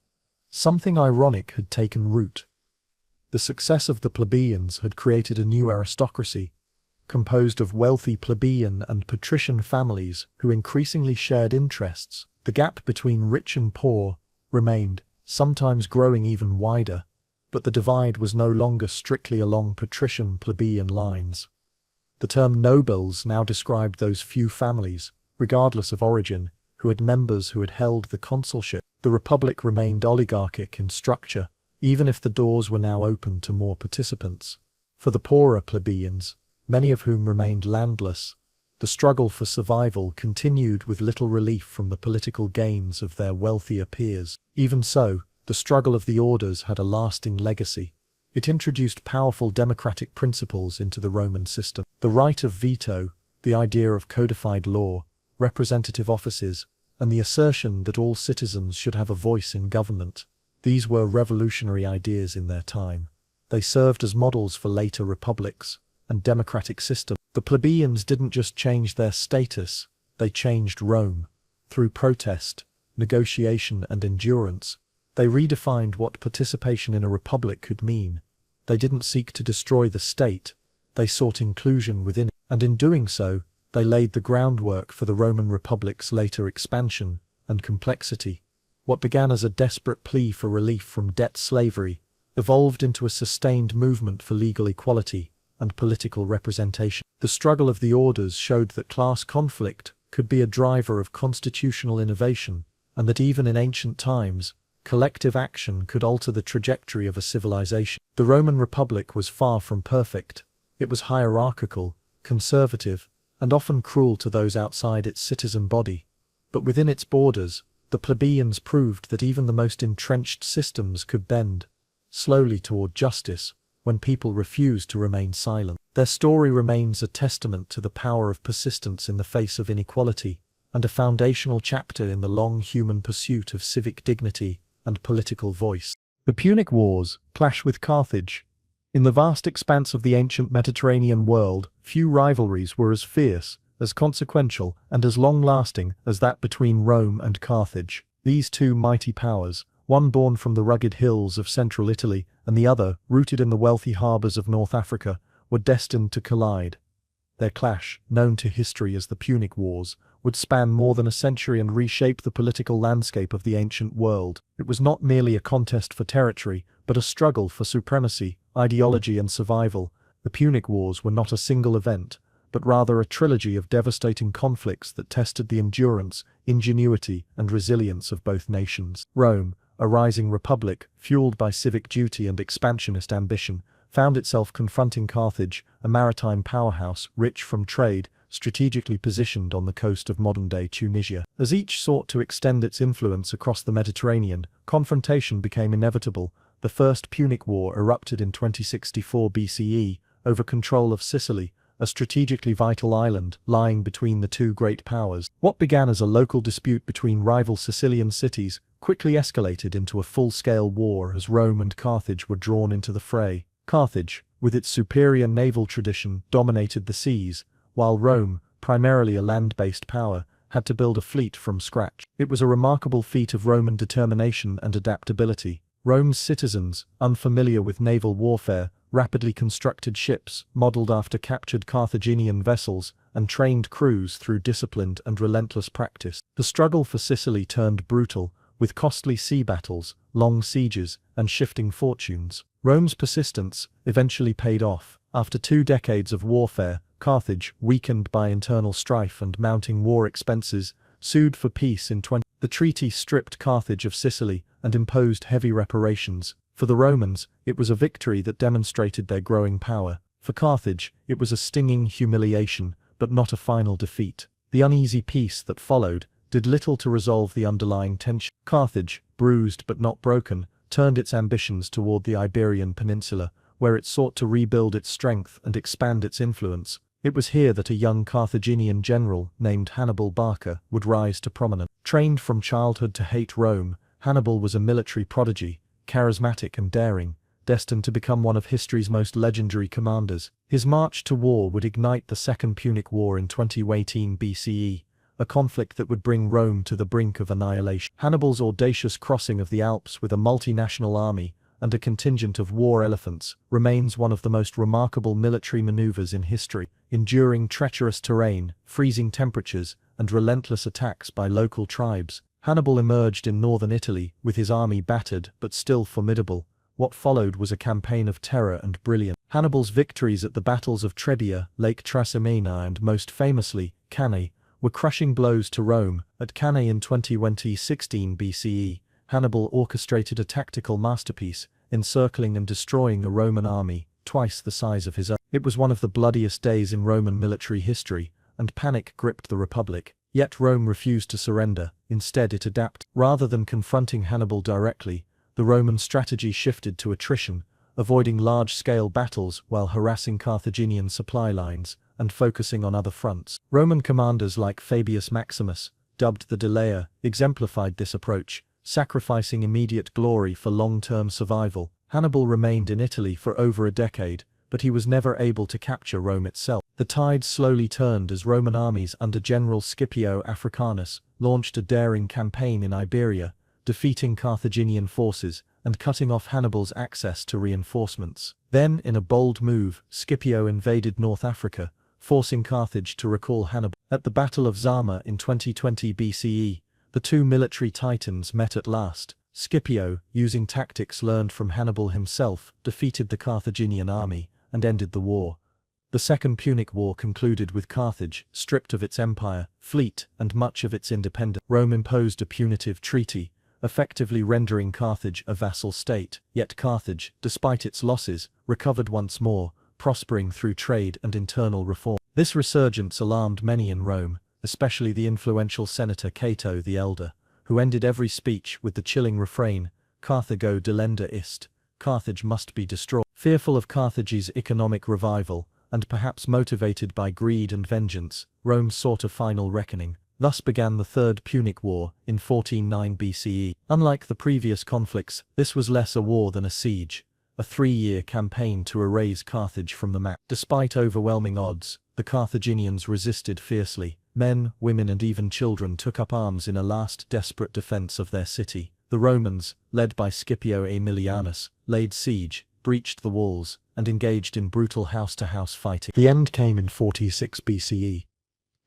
something ironic had taken root. The success of the plebeians had created a new aristocracy, composed of wealthy plebeian and patrician families who increasingly shared interests. The gap between rich and poor remained, sometimes growing even wider, but the divide was no longer strictly along patrician-plebeian lines. The term nobles now described those few families, regardless of origin, who had members who had held the consulship. The Republic remained oligarchic in structure, even if the doors were now open to more participants. For the poorer plebeians, many of whom remained landless, the struggle for survival continued with little relief from the political gains of their wealthier peers. Even so, the struggle of the orders had a lasting legacy. It introduced powerful democratic principles into the Roman system. The right of veto, the idea of codified law, representative offices, and the assertion that all citizens should have a voice in government. These were revolutionary ideas in their time. They served as models for later republics and democratic systems. The plebeians didn't just change their status, they changed Rome. Through protest, negotiation, and endurance, they redefined what participation in a republic could mean. They didn't seek to destroy the state, they sought inclusion within it, and in doing so, they laid the groundwork for the Roman Republic's later expansion and complexity. What began as a desperate plea for relief from debt slavery evolved into a sustained movement for legal equality and political representation. The struggle of the orders showed that class conflict could be a driver of constitutional innovation, and that even in ancient times, collective action could alter the trajectory of a civilization. The Roman Republic was far from perfect. It was hierarchical, conservative, and often cruel to those outside its citizen body. But within its borders, the plebeians proved that even the most entrenched systems could bend, slowly toward justice, when people refused to remain silent. Their story remains a testament to the power of persistence in the face of inequality, and a foundational chapter in the long human pursuit of civic dignity and political voice. The Punic Wars clash with Carthage. In the vast expanse of the ancient Mediterranean world, few rivalries were as fierce, as consequential, and as long-lasting as that between Rome and Carthage. These two mighty powers, one born from the rugged hills of central Italy and the other rooted in the wealthy harbours of North Africa, were destined to collide. Their clash, known to history as the Punic Wars, would span more than a century and reshape the political landscape of the ancient world. It was not merely a contest for territory, but a struggle for supremacy, ideology and survival. The Punic Wars were not a single event, but rather a trilogy of devastating conflicts that tested the endurance, ingenuity, and resilience of both nations. Rome, a rising republic, fueled by civic duty and expansionist ambition, found itself confronting Carthage, a maritime powerhouse rich from trade, strategically positioned on the coast of modern-day Tunisia. As each sought to extend its influence across the Mediterranean, confrontation became inevitable. The First Punic War erupted in 2064 BCE, over control of Sicily, a strategically vital island lying between the two great powers. What began as a local dispute between rival Sicilian cities quickly escalated into a full-scale war as Rome and Carthage were drawn into the fray. Carthage, with its superior naval tradition, dominated the seas, while Rome, primarily a land-based power, had to build a fleet from scratch. It was a remarkable feat of Roman determination and adaptability. Rome's citizens, unfamiliar with naval warfare, rapidly constructed ships, modeled after captured Carthaginian vessels, and trained crews through disciplined and relentless practice. The struggle for Sicily turned brutal, with costly sea battles, long sieges, and shifting fortunes. Rome's persistence eventually paid off. After 2 decades of warfare, Carthage, weakened by internal strife and mounting war expenses, sued for peace in 20. The treaty stripped Carthage of Sicily and imposed heavy reparations. For the Romans, it was a victory that demonstrated their growing power. For Carthage, it was a stinging humiliation, but not a final defeat. The uneasy peace that followed did little to resolve the underlying tension. Carthage, bruised but not broken, turned its ambitions toward the Iberian Peninsula, where it sought to rebuild its strength and expand its influence. It was here that a young Carthaginian general named Hannibal Barca would rise to prominence. Trained from childhood to hate Rome, Hannibal was a military prodigy, charismatic and daring, destined to become one of history's most legendary commanders. His march to war would ignite the Second Punic War in 2018 BCE, a conflict that would bring Rome to the brink of annihilation. Hannibal's audacious crossing of the Alps with a multinational army and a contingent of war elephants remains one of the most remarkable military maneuvers in history. Enduring treacherous terrain, freezing temperatures, and relentless attacks by local tribes, Hannibal emerged in northern Italy with his army battered but still formidable. What followed was a campaign of terror and brilliance. Hannibal's victories at the battles of Trebia, Lake Trasimene and most famously, Cannae, were crushing blows to Rome. At Cannae in 2016 BCE, Hannibal orchestrated a tactical masterpiece, encircling and destroying a Roman army, twice the size of his own. It was one of the bloodiest days in Roman military history, and panic gripped the Republic. Yet Rome refused to surrender. Instead it adapted. Rather than confronting Hannibal directly, the Roman strategy shifted to attrition, avoiding large-scale battles while harassing Carthaginian supply lines and focusing on other fronts. Roman commanders like Fabius Maximus, dubbed the Delayer, exemplified this approach, sacrificing immediate glory for long-term survival. Hannibal remained in Italy for over a decade, but he was never able to capture Rome itself. The tide slowly turned as Roman armies under General Scipio Africanus launched a daring campaign in Iberia, defeating Carthaginian forces and cutting off Hannibal's access to reinforcements. Then, in a bold move, Scipio invaded North Africa, forcing Carthage to recall Hannibal. At the Battle of Zama in 2020 BCE, the two military titans met at last. Scipio, using tactics learned from Hannibal himself, defeated the Carthaginian army and ended the war, The Second Punic War concluded with Carthage stripped of its empire, fleet, and much of its independence. Rome imposed a punitive treaty, effectively rendering Carthage a vassal state, yet Carthage, despite its losses, recovered once more, prospering through trade and internal reform. This resurgence alarmed many in Rome, especially the influential senator Cato the Elder, who ended every speech with the chilling refrain, Carthago delenda ist, Carthage must be destroyed. Fearful of Carthage's economic revival, and perhaps motivated by greed and vengeance, Rome sought a final reckoning. Thus began the Third Punic War in 149 BCE. Unlike the previous conflicts, this was less a war than a siege, a 3-year campaign to erase Carthage from the map. Despite overwhelming odds, the Carthaginians resisted fiercely. Men, women and even children took up arms in a last desperate defense of their city. The Romans, led by Scipio Aemilianus, laid siege, breached the walls, and engaged in brutal house-to-house fighting. The end came in 46 BCE.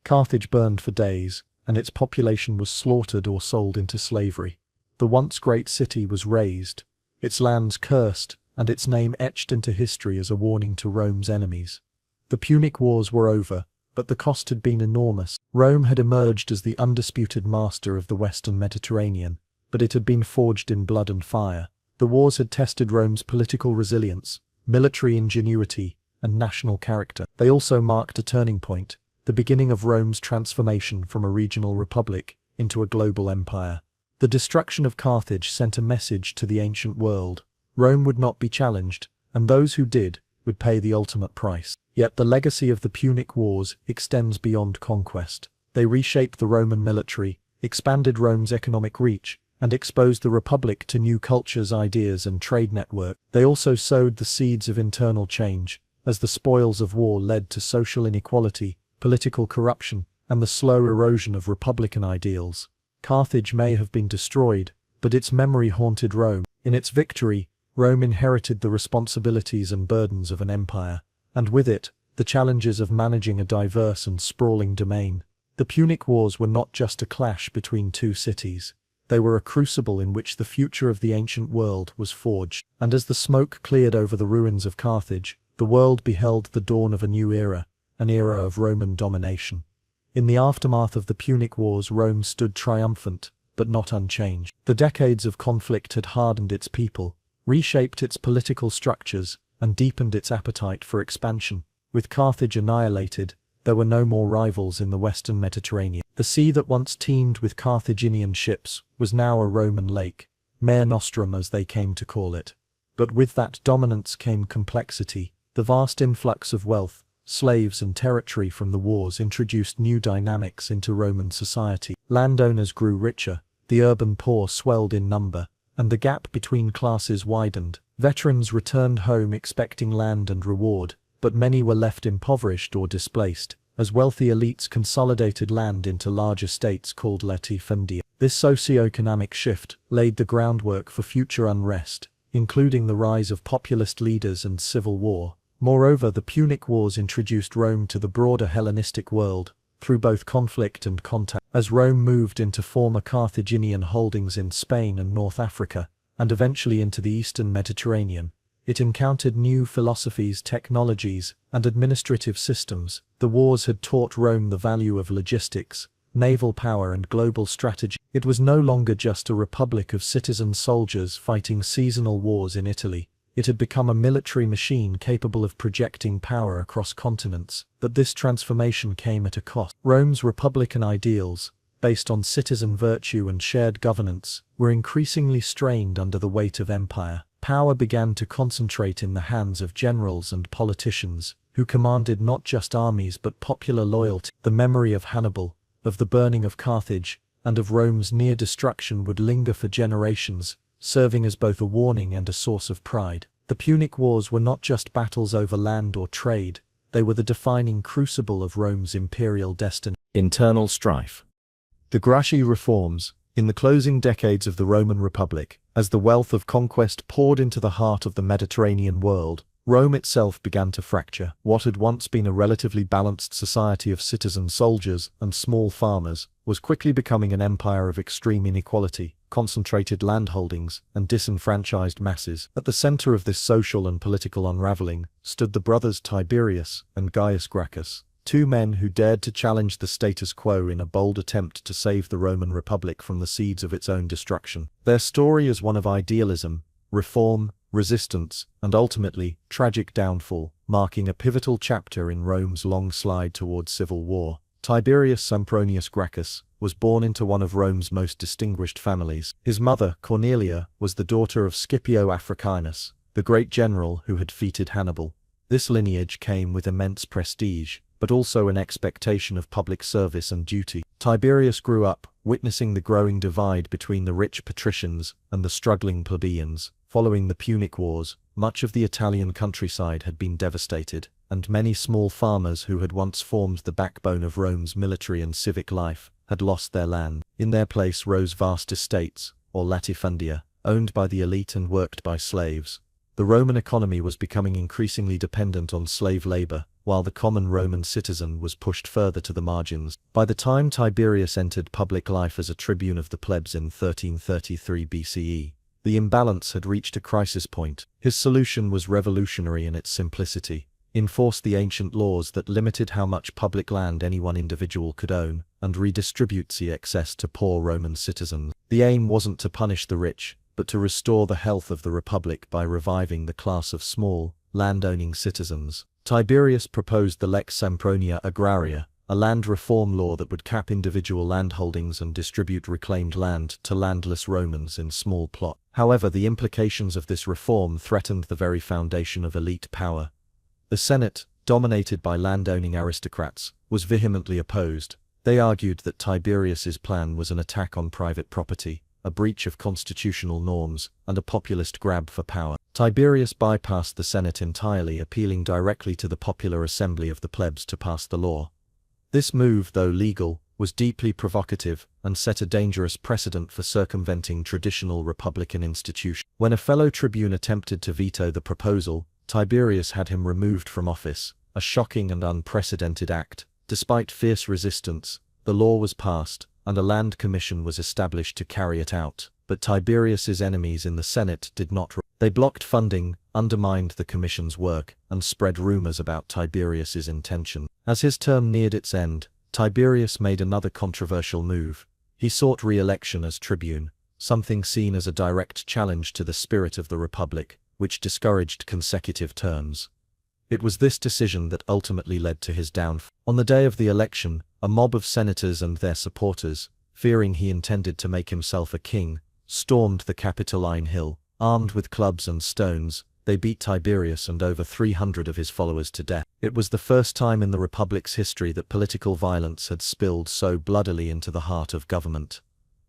Carthage burned for days, and its population was slaughtered or sold into slavery. The once great city was razed, its lands cursed, and its name etched into history as a warning to Rome's enemies. The Punic Wars were over, but the cost had been enormous. Rome had emerged as the undisputed master of the Western Mediterranean, but it had been forged in blood and fire. The wars had tested Rome's political resilience, military ingenuity, and national character. They also marked a turning point, the beginning of Rome's transformation from a regional republic into a global empire. The destruction of Carthage sent a message to the ancient world. Rome would not be challenged, and those who did would pay the ultimate price. Yet the legacy of the Punic Wars extends beyond conquest. They reshaped the Roman military, expanded Rome's economic reach, and exposed the Republic to new cultures, ideas, and trade networks. They also sowed the seeds of internal change, as the spoils of war led to social inequality, political corruption, and the slow erosion of republican ideals. Carthage may have been destroyed, but its memory haunted Rome. In its victory, Rome inherited the responsibilities and burdens of an empire, and with it, the challenges of managing a diverse and sprawling domain. The Punic Wars were not just a clash between two cities. They were a crucible in which the future of the ancient world was forged. And as the smoke cleared over the ruins of Carthage, the world beheld the dawn of a new era, an era of Roman domination. In the aftermath of the Punic Wars, Rome stood triumphant, but not unchanged. The decades of conflict had hardened its people, reshaped its political structures, and deepened its appetite for expansion. With Carthage annihilated, there were no more rivals in the Western Mediterranean. The sea that once teemed with Carthaginian ships was now a Roman lake, Mare Nostrum as they came to call it. But with that dominance came complexity. The vast influx of wealth, slaves and territory from the wars introduced new dynamics into Roman society. Landowners grew richer, the urban poor swelled in number, and the gap between classes widened. Veterans returned home expecting land and reward, but many were left impoverished or displaced, as wealthy elites consolidated land into large estates called latifundia. This socio-economic shift laid the groundwork for future unrest, including the rise of populist leaders and civil war. Moreover, the Punic Wars introduced Rome to the broader Hellenistic world, through both conflict and contact. As Rome moved into former Carthaginian holdings in Spain and North Africa, and eventually into the Eastern Mediterranean, it encountered new philosophies, technologies, and administrative systems. The wars had taught Rome the value of logistics, naval power, and global strategy. It was no longer just a republic of citizen soldiers fighting seasonal wars in Italy. It had become a military machine capable of projecting power across continents. But this transformation came at a cost. Rome's republican ideals, based on citizen virtue and shared governance, were increasingly strained under the weight of empire. Power began to concentrate in the hands of generals and politicians, who commanded not just armies but popular loyalty. The memory of Hannibal, of the burning of Carthage, and of Rome's near destruction would linger for generations, serving as both a warning and a source of pride. The Punic Wars were not just battles over land or trade, they were the defining crucible of Rome's imperial destiny. Internal strife. The Gracchi reforms, in the closing decades of the Roman Republic, as the wealth of conquest poured into the heart of the Mediterranean world, Rome itself began to fracture. What had once been a relatively balanced society of citizen soldiers and small farmers was quickly becoming an empire of extreme inequality, concentrated landholdings, and disenfranchised masses. At the center of this social and political unraveling stood the brothers Tiberius and Gaius Gracchus, two men who dared to challenge the status quo in a bold attempt to save the Roman Republic from the seeds of its own destruction. Their story is one of idealism, reform, resistance, and ultimately, tragic downfall, marking a pivotal chapter in Rome's long slide towards civil war. Tiberius Sempronius Gracchus was born into one of Rome's most distinguished families. His mother, Cornelia, was the daughter of Scipio Africanus, the great general who had defeated Hannibal. This lineage came with immense prestige, but also an expectation of public service and duty. Tiberius grew up, witnessing the growing divide between the rich patricians and the struggling plebeians. Following the Punic Wars, much of the Italian countryside had been devastated, and many small farmers who had once formed the backbone of Rome's military and civic life had lost their land. In their place rose vast estates, or latifundia, owned by the elite and worked by slaves. The Roman economy was becoming increasingly dependent on slave labor, while the common Roman citizen was pushed further to the margins. By the time Tiberius entered public life as a tribune of the plebs in 1333 BCE, the imbalance had reached a crisis point. His solution was revolutionary in its simplicity: enforce the ancient laws that limited how much public land any one individual could own, and redistribute the excess to poor Roman citizens. The aim wasn't to punish the rich, but to restore the health of the Republic by reviving the class of small, land-owning citizens. Tiberius proposed the Lex Sempronia Agraria, a land reform law that would cap individual landholdings and distribute reclaimed land to landless Romans in small plots. However, the implications of this reform threatened the very foundation of elite power. The Senate, dominated by land-owning aristocrats, was vehemently opposed. They argued that Tiberius's plan was an attack on private property, a breach of constitutional norms, and a populist grab for power. Tiberius bypassed the Senate entirely, appealing directly to the popular assembly of the plebs to pass the law. This move, though legal, was deeply provocative and set a dangerous precedent for circumventing traditional republican institutions. When a fellow tribune attempted to veto the proposal, Tiberius had him removed from office, a shocking and unprecedented act. Despite fierce resistance, the law was passed, and a land commission was established to carry it out. But Tiberius's enemies in the Senate did not. They blocked funding, undermined the commission's work, and spread rumors about Tiberius's intention. As his term neared its end, Tiberius made another controversial move. He sought re-election as tribune, something seen as a direct challenge to the spirit of the Republic, which discouraged consecutive terms. It was this decision that ultimately led to his downfall. On the day of the election, a mob of senators and their supporters, fearing he intended to make himself a king, stormed the Capitoline Hill. Armed with clubs and stones, they beat Tiberius and over 300 of his followers to death. It was the first time in the Republic's history that political violence had spilled so bloodily into the heart of government.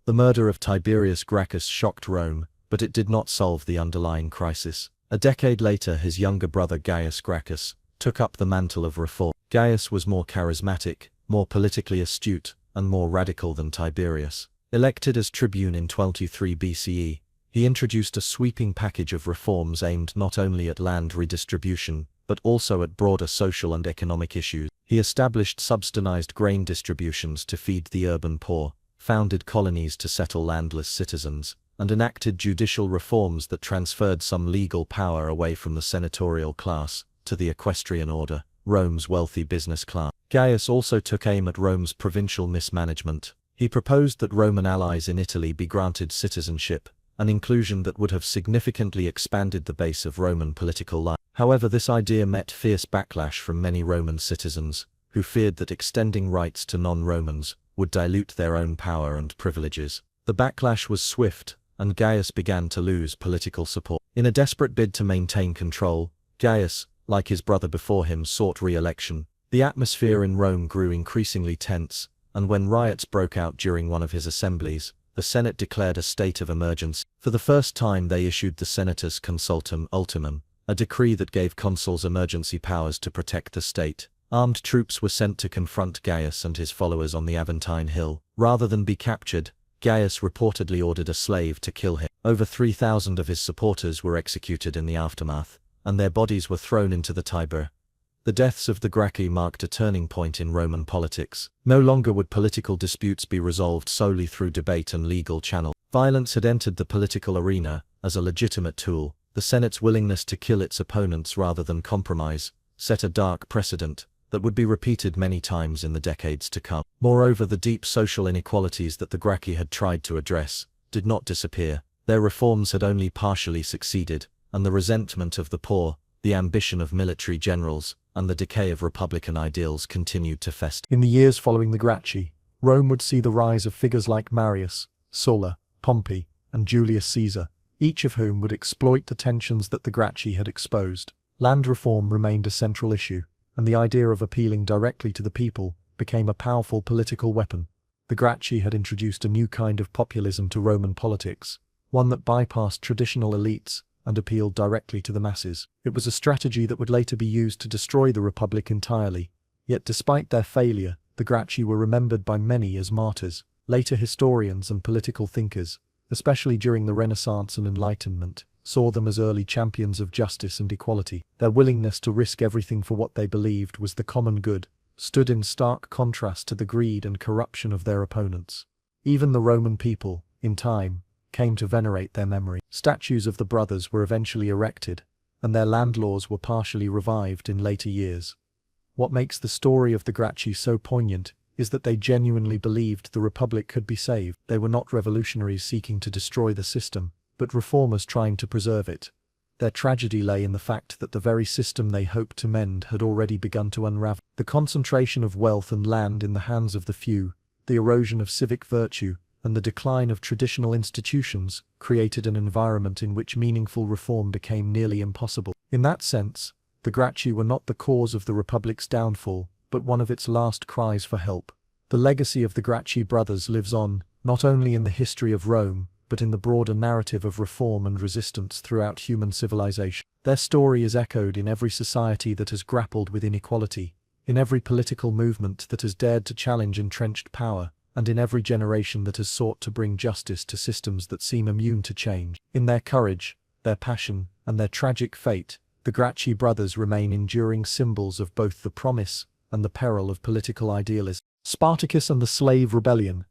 The murder of Tiberius Gracchus shocked Rome, but it did not solve the underlying crisis. A decade later, his younger brother Gaius Gracchus took up the mantle of reform. Gaius was more charismatic, more politically astute, and more radical than Tiberius. Elected as tribune in 23 BCE, he introduced a sweeping package of reforms aimed not only at land redistribution, but also at broader social and economic issues. He established subsidized grain distributions to feed the urban poor, founded colonies to settle landless citizens, and enacted judicial reforms that transferred some legal power away from the senatorial class to the equestrian order, Rome's wealthy business class. Gaius also took aim at Rome's provincial mismanagement. He proposed that Roman allies in Italy be granted citizenship, an inclusion that would have significantly expanded the base of Roman political life. However, this idea met fierce backlash from many Roman citizens, who feared that extending rights to non-Romans would dilute their own power and privileges. The backlash was swift, and Gaius began to lose political support. In a desperate bid to maintain control, Gaius, like his brother before him, sought re-election. The atmosphere in Rome grew increasingly tense, and when riots broke out during one of his assemblies, the Senate declared a state of emergency. For the first time, they issued the Senatus Consultum Ultimum, a decree that gave consuls emergency powers to protect the state. Armed troops were sent to confront Gaius and his followers on the Aventine Hill. Rather than be captured, Gaius reportedly ordered a slave to kill him. Over 3,000 of his supporters were executed in the aftermath, and their bodies were thrown into the Tiber. The deaths of the Gracchi marked a turning point in Roman politics. No longer would political disputes be resolved solely through debate and legal channels. Violence had entered the political arena as a legitimate tool. The Senate's willingness to kill its opponents rather than compromise set a dark precedent that would be repeated many times in the decades to come. Moreover, the deep social inequalities that the Gracchi had tried to address did not disappear. Their reforms had only partially succeeded, and the resentment of the poor, the ambition of military generals, and the decay of republican ideals continued to fester. In the years following the Gracchi, Rome would see the rise of figures like Marius, Sulla, Pompey, and Julius Caesar, each of whom would exploit the tensions that the Gracchi had exposed. Land reform remained a central issue, and the idea of appealing directly to the people became a powerful political weapon. The Gracchi had introduced a new kind of populism to Roman politics, one that bypassed traditional elites and appealed directly to the masses. It was a strategy that would later be used to destroy the Republic entirely. Yet despite their failure, the Gracchi were remembered by many as martyrs. Later historians and political thinkers, especially during the Renaissance and Enlightenment, saw them as early champions of justice and equality. Their willingness to risk everything for what they believed was the common good stood in stark contrast to the greed and corruption of their opponents. Even the Roman people, in time, came to venerate their memory. Statues of the brothers were eventually erected, and their land laws were partially revived in later years. What makes the story of the Gracchi so poignant is that they genuinely believed the Republic could be saved. They were not revolutionaries seeking to destroy the system, but reformers trying to preserve it. Their tragedy lay in the fact that the very system they hoped to mend had already begun to unravel. The concentration of wealth and land in the hands of the few, the erosion of civic virtue, and the decline of traditional institutions created an environment in which meaningful reform became nearly impossible. In that sense, the Gracchi were not the cause of the Republic's downfall, but one of its last cries for help. The legacy of the Gracchi brothers lives on, not only in the history of Rome, but in the broader narrative of reform and resistance throughout human civilization. Their story is echoed in every society that has grappled with inequality, in every political movement that has dared to challenge entrenched power, and in every generation that has sought to bring justice to systems that seem immune to change. In their courage, their passion, and their tragic fate, the Gracchi brothers remain enduring symbols of both the promise and the peril of political idealism. Spartacus and the Slave Rebellion.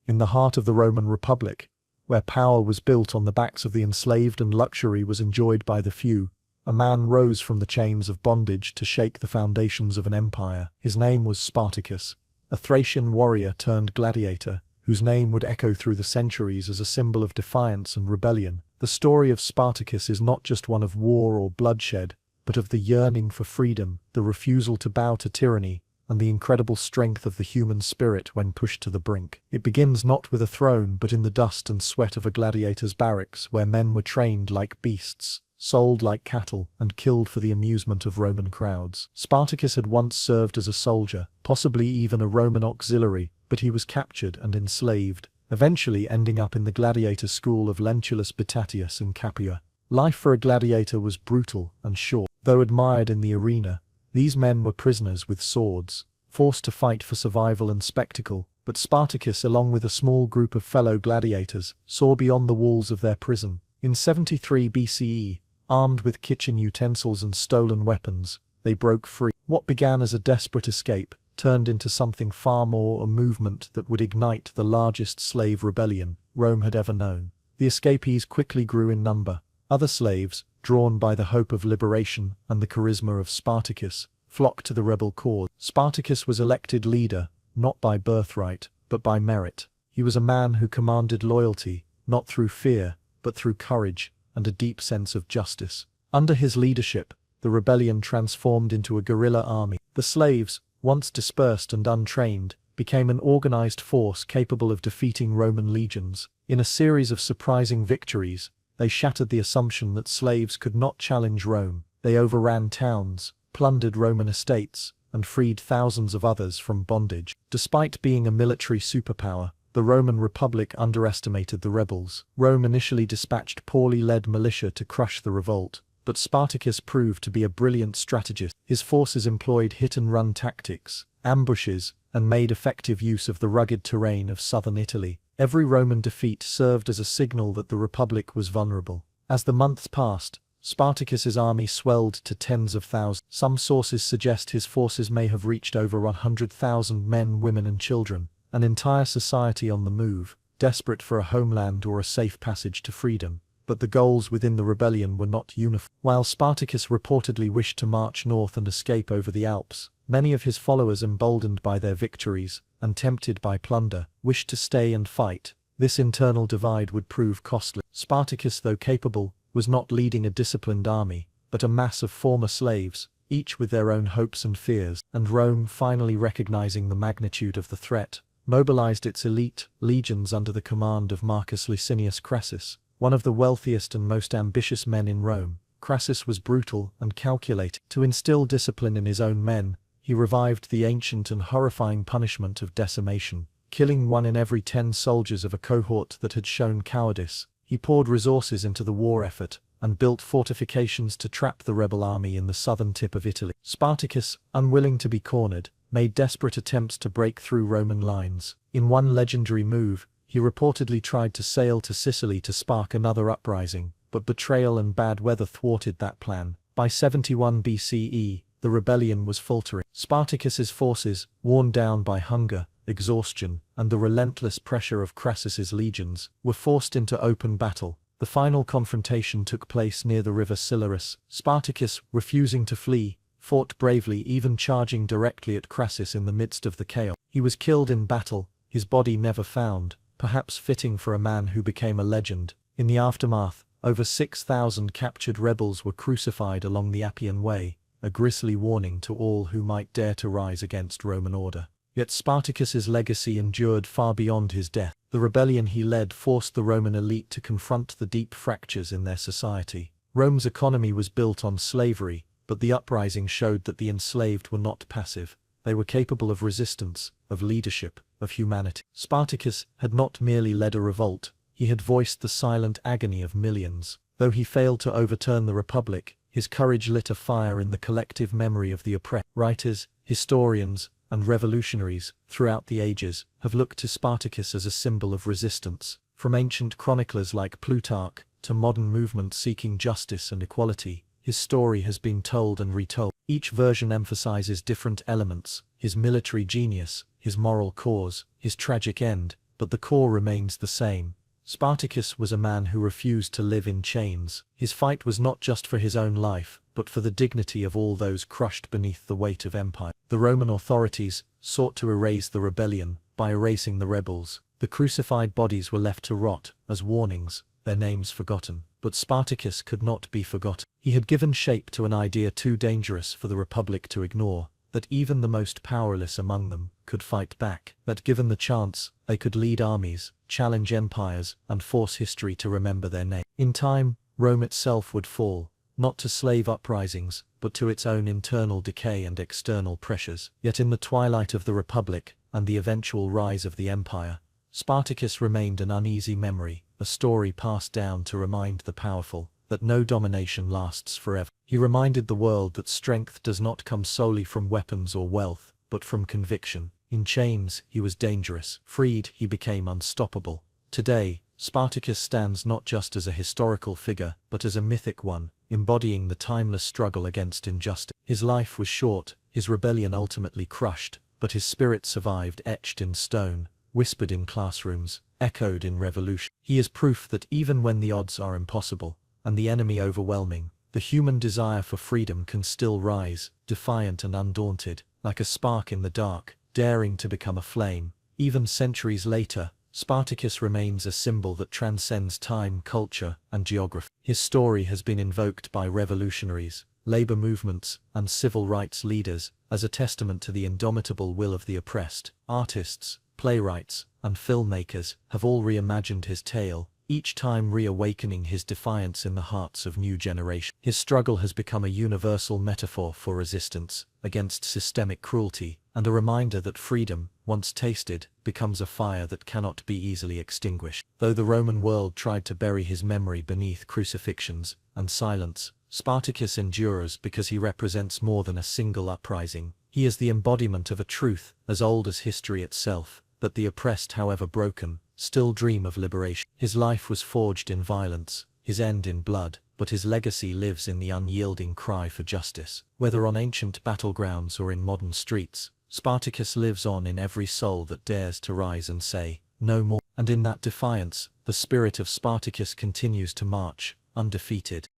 In the heart of the Roman Republic, where power was built on the backs of the enslaved and luxury was enjoyed by the few, a man rose from the chains of bondage to shake the foundations of an empire. His name was Spartacus, a Thracian warrior turned gladiator, whose name would echo through the centuries as a symbol of defiance and rebellion. The story of Spartacus is not just one of war or bloodshed, but of the yearning for freedom, the refusal to bow to tyranny, and the incredible strength of the human spirit when pushed to the brink. It begins not with a throne but in the dust and sweat of a gladiator's barracks, where men were trained like beasts, sold like cattle, and killed for the amusement of Roman crowds. Spartacus had once served as a soldier, possibly even a Roman auxiliary, but he was captured and enslaved, eventually ending up in the gladiator school of Lentulus Batatius in Capua. Life for a gladiator was brutal and short. Though admired in the arena, these men were prisoners with swords, forced to fight for survival and spectacle, but Spartacus, along with a small group of fellow gladiators, saw beyond the walls of their prison. In 73 BCE, armed with kitchen utensils and stolen weapons, they broke free. What began as a desperate escape turned into something far more, a movement that would ignite the largest slave rebellion Rome had ever known. The escapees quickly grew in number. Other slaves, drawn by the hope of liberation and the charisma of Spartacus, flocked to the rebel cause. Spartacus was elected leader, not by birthright, but by merit. He was a man who commanded loyalty, not through fear, but through courage and a deep sense of justice. Under his leadership, the rebellion transformed into a guerrilla army. The slaves, once dispersed and untrained, became an organized force capable of defeating Roman legions. In a series of surprising victories, they shattered the assumption that slaves could not challenge Rome. They overran towns, plundered Roman estates, and freed thousands of others from bondage. Despite being a military superpower, the Roman Republic underestimated the rebels. Rome initially dispatched poorly led militia to crush the revolt, but Spartacus proved to be a brilliant strategist. His forces employed hit-and-run tactics, ambushes, and made effective use of the rugged terrain of southern Italy. Every Roman defeat served as a signal that the Republic was vulnerable. As the months passed, Spartacus's army swelled to tens of thousands. Some sources suggest his forces may have reached over 100,000 men, women and children, an entire society on the move, desperate for a homeland or a safe passage to freedom. But the goals within the rebellion were not uniform. While Spartacus reportedly wished to march north and escape over the Alps, many of his followers, emboldened by their victories and tempted by plunder, wished to stay and fight. This internal divide would prove costly. Spartacus, though capable, was not leading a disciplined army, but a mass of former slaves, each with their own hopes and fears. And Rome, finally recognizing the magnitude of the threat, mobilized its elite legions under the command of Marcus Licinius Crassus, one of the wealthiest and most ambitious men in Rome. Crassus was brutal and calculating. To instill discipline in his own men, he revived the ancient and horrifying punishment of decimation, killing 1 in every 10 soldiers of a cohort that had shown cowardice. He poured resources into the war effort and built fortifications to trap the rebel army in the southern tip of Italy. Spartacus, unwilling to be cornered, made desperate attempts to break through Roman lines. In one legendary move, he reportedly tried to sail to Sicily to spark another uprising, but betrayal and bad weather thwarted that plan. By 71 BCE, the rebellion was faltering. Spartacus's forces, worn down by hunger, exhaustion, and the relentless pressure of Crassus's legions, were forced into open battle. The final confrontation took place near the river Silarus. Spartacus, refusing to flee, fought bravely, even charging directly at Crassus in the midst of the chaos. He was killed in battle, his body never found, perhaps fitting for a man who became a legend. In the aftermath, over 6,000 captured rebels were crucified along the Appian Way, a grisly warning to all who might dare to rise against Roman order. Yet Spartacus's legacy endured far beyond his death. The rebellion he led forced the Roman elite to confront the deep fractures in their society. Rome's economy was built on slavery, but the uprising showed that the enslaved were not passive. They were capable of resistance, of leadership, of humanity. Spartacus had not merely led a revolt, he had voiced the silent agony of millions. Though he failed to overturn the Republic, his courage lit a fire in the collective memory of the oppressed. Writers, historians, and revolutionaries, throughout the ages, have looked to Spartacus as a symbol of resistance. From ancient chroniclers like Plutarch to modern movements seeking justice and equality, his story has been told and retold. Each version emphasizes different elements: his military genius, his moral cause, his tragic end, but the core remains the same. Spartacus was a man who refused to live in chains. His fight was not just for his own life, but for the dignity of all those crushed beneath the weight of empire. The Roman authorities sought to erase the rebellion by erasing the rebels. The crucified bodies were left to rot as warnings, their names forgotten. But Spartacus could not be forgotten. He had given shape to an idea too dangerous for the Republic to ignore, that even the most powerless among them could fight back, that given the chance, they could lead armies, challenge empires, and force history to remember their name. In time, Rome itself would fall, not to slave uprisings, but to its own internal decay and external pressures. Yet in the twilight of the Republic, and the eventual rise of the empire, Spartacus remained an uneasy memory, a story passed down to remind the powerful that no domination lasts forever. He reminded the world that strength does not come solely from weapons or wealth, but from conviction. In chains, he was dangerous. Freed, he became unstoppable. Today, Spartacus stands not just as a historical figure, but as a mythic one, embodying the timeless struggle against injustice. His life was short, his rebellion ultimately crushed, but his spirit survived, etched in stone, whispered in classrooms, echoed in revolution. He is proof that even when the odds are impossible, and the enemy overwhelming, the human desire for freedom can still rise, defiant and undaunted, like a spark in the dark, daring to become a flame. Even centuries later, Spartacus remains a symbol that transcends time, culture, and geography. His story has been invoked by revolutionaries, labor movements, and civil rights leaders as a testament to the indomitable will of the oppressed. Artists, playwrights, and filmmakers have all reimagined his tale, each time reawakening his defiance in the hearts of new generations. His struggle has become a universal metaphor for resistance against systemic cruelty, and a reminder that freedom, once tasted, becomes a fire that cannot be easily extinguished. Though the Roman world tried to bury his memory beneath crucifixions and silence, Spartacus endures because he represents more than a single uprising. He is the embodiment of a truth as old as history itself, that the oppressed, however broken, still dream of liberation. His life was forged in violence, his end in blood, but his legacy lives in the unyielding cry for justice. Whether on ancient battlegrounds or in modern streets, Spartacus lives on in every soul that dares to rise and say, "No more." And in that defiance, the spirit of Spartacus continues to march, undefeated.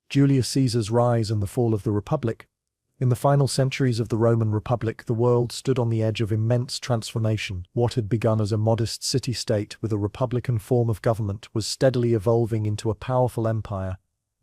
Julius Caesar's rise and the fall of the Republic. In the final centuries of the Roman Republic, the world stood on the edge of immense transformation. What had begun as a modest city-state with a republican form of government was steadily evolving into a powerful empire,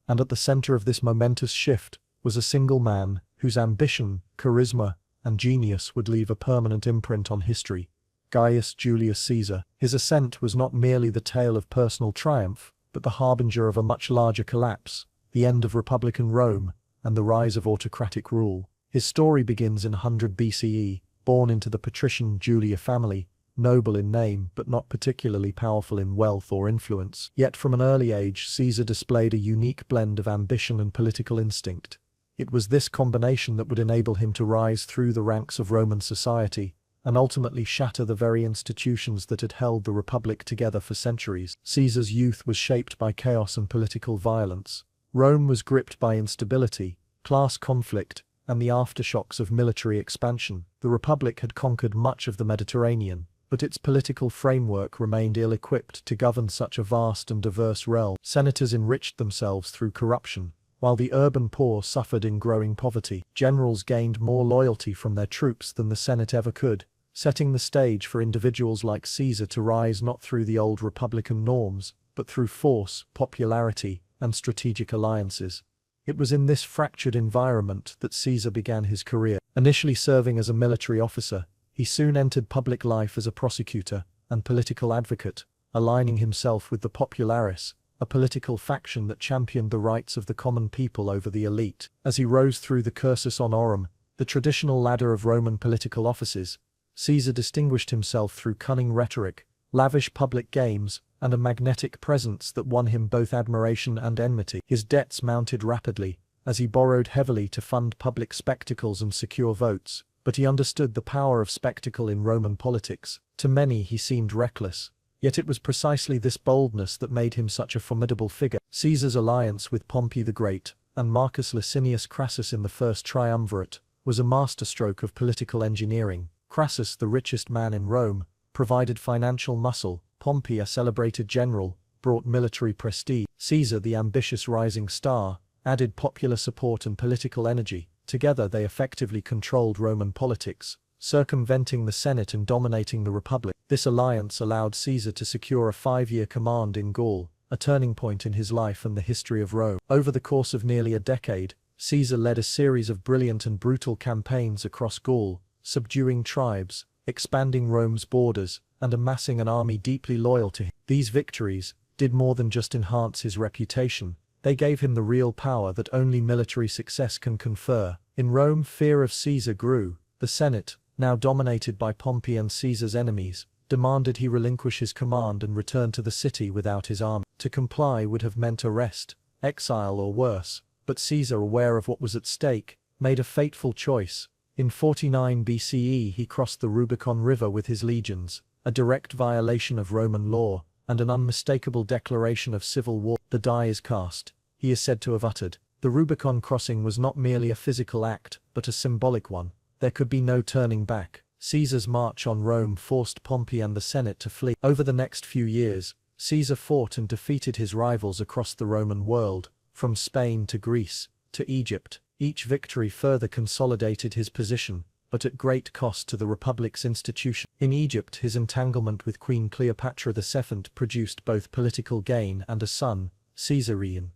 and at the center of this momentous shift was a single man whose ambition, charisma, and genius would leave a permanent imprint on history: Gaius Julius Caesar. His ascent was not merely the tale of personal triumph, but the harbinger of a much larger collapse, the end of republican Rome, and the rise of autocratic rule. His story begins in 100 BCE, born into the patrician Julia family, noble in name but not particularly powerful in wealth or influence. Yet from an early age, Caesar displayed a unique blend of ambition and political instinct. It was this combination that would enable him to rise through the ranks of Roman society, and ultimately shatter the very institutions that had held the Republic together for centuries. Caesar's youth was shaped by chaos and political violence. Rome was gripped by instability, class conflict, and the aftershocks of military expansion. The Republic had conquered much of the Mediterranean, but its political framework remained ill-equipped to govern such a vast and diverse realm. Senators enriched themselves through corruption, while the urban poor suffered in growing poverty. Generals gained more loyalty from their troops than the Senate ever could, setting the stage for individuals like Caesar to rise not through the old republican norms, but through force, popularity, and strategic alliances. It was in this fractured environment that Caesar began his career. Initially serving as a military officer, he soon entered public life as a prosecutor and political advocate, aligning himself with the Populares, a political faction that championed the rights of the common people over the elite. As he rose through the cursus honorum, the traditional ladder of Roman political offices, Caesar distinguished himself through cunning rhetoric, lavish public games, and a magnetic presence that won him both admiration and enmity. His debts mounted rapidly, as he borrowed heavily to fund public spectacles and secure votes, but he understood the power of spectacle in Roman politics. To many he seemed reckless, yet it was precisely this boldness that made him such a formidable figure. Caesar's alliance with Pompey the Great and Marcus Licinius Crassus in the First Triumvirate was a masterstroke of political engineering. Crassus, the richest man in Rome, provided financial muscle. Pompey, a celebrated general, brought military prestige. Caesar, the ambitious rising star, added popular support and political energy. Together they effectively controlled Roman politics, circumventing the Senate and dominating the Republic. This alliance allowed Caesar to secure a 5-year command in Gaul, a turning point in his life and the history of Rome. Over the course of nearly a decade, Caesar led a series of brilliant and brutal campaigns across Gaul, subduing tribes, expanding Rome's borders, and amassing an army deeply loyal to him. These victories did more than just enhance his reputation. They gave him the real power that only military success can confer. In Rome, fear of Caesar grew. The Senate, now dominated by Pompey and Caesar's enemies, demanded he relinquish his command and return to the city without his army. To comply would have meant arrest, exile, or worse, but Caesar, aware of what was at stake, made a fateful choice. In 49 BCE he crossed the Rubicon River with his legions, a direct violation of Roman law, and an unmistakable declaration of civil war. "The die is cast," he is said to have uttered. The Rubicon crossing was not merely a physical act, but a symbolic one. There could be no turning back. Caesar's march on Rome forced Pompey and the Senate to flee. Over the next few years, Caesar fought and defeated his rivals across the Roman world, from Spain to Greece, to Egypt. Each victory further consolidated his position, but at great cost to the Republic's institution. In Egypt, his entanglement with Queen Cleopatra II produced both political gain and a son, Caesarion.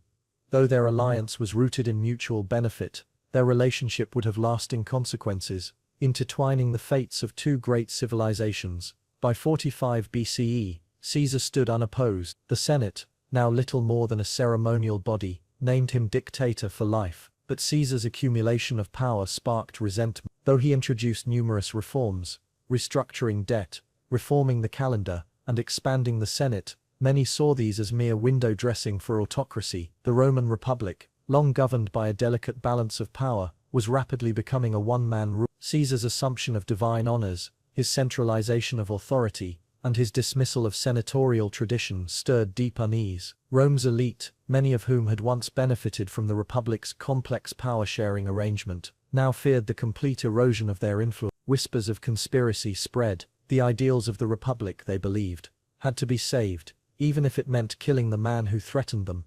Though their alliance was rooted in mutual benefit, their relationship would have lasting consequences, intertwining the fates of two great civilizations. By 45 BCE, Caesar stood unopposed. The Senate, now little more than a ceremonial body, named him dictator for life. But Caesar's accumulation of power sparked resentment. Though he introduced numerous reforms, restructuring debt, reforming the calendar, and expanding the Senate, many saw these as mere window dressing for autocracy. The Roman Republic, long governed by a delicate balance of power, was rapidly becoming a one-man rule. Caesar's assumption of divine honors, his centralization of authority, and his dismissal of senatorial tradition stirred deep unease. Rome's elite, many of whom had once benefited from the Republic's complex power-sharing arrangement, now feared the complete erosion of their influence. Whispers of conspiracy spread. The ideals of the Republic, they believed, had to be saved, even if it meant killing the man who threatened them.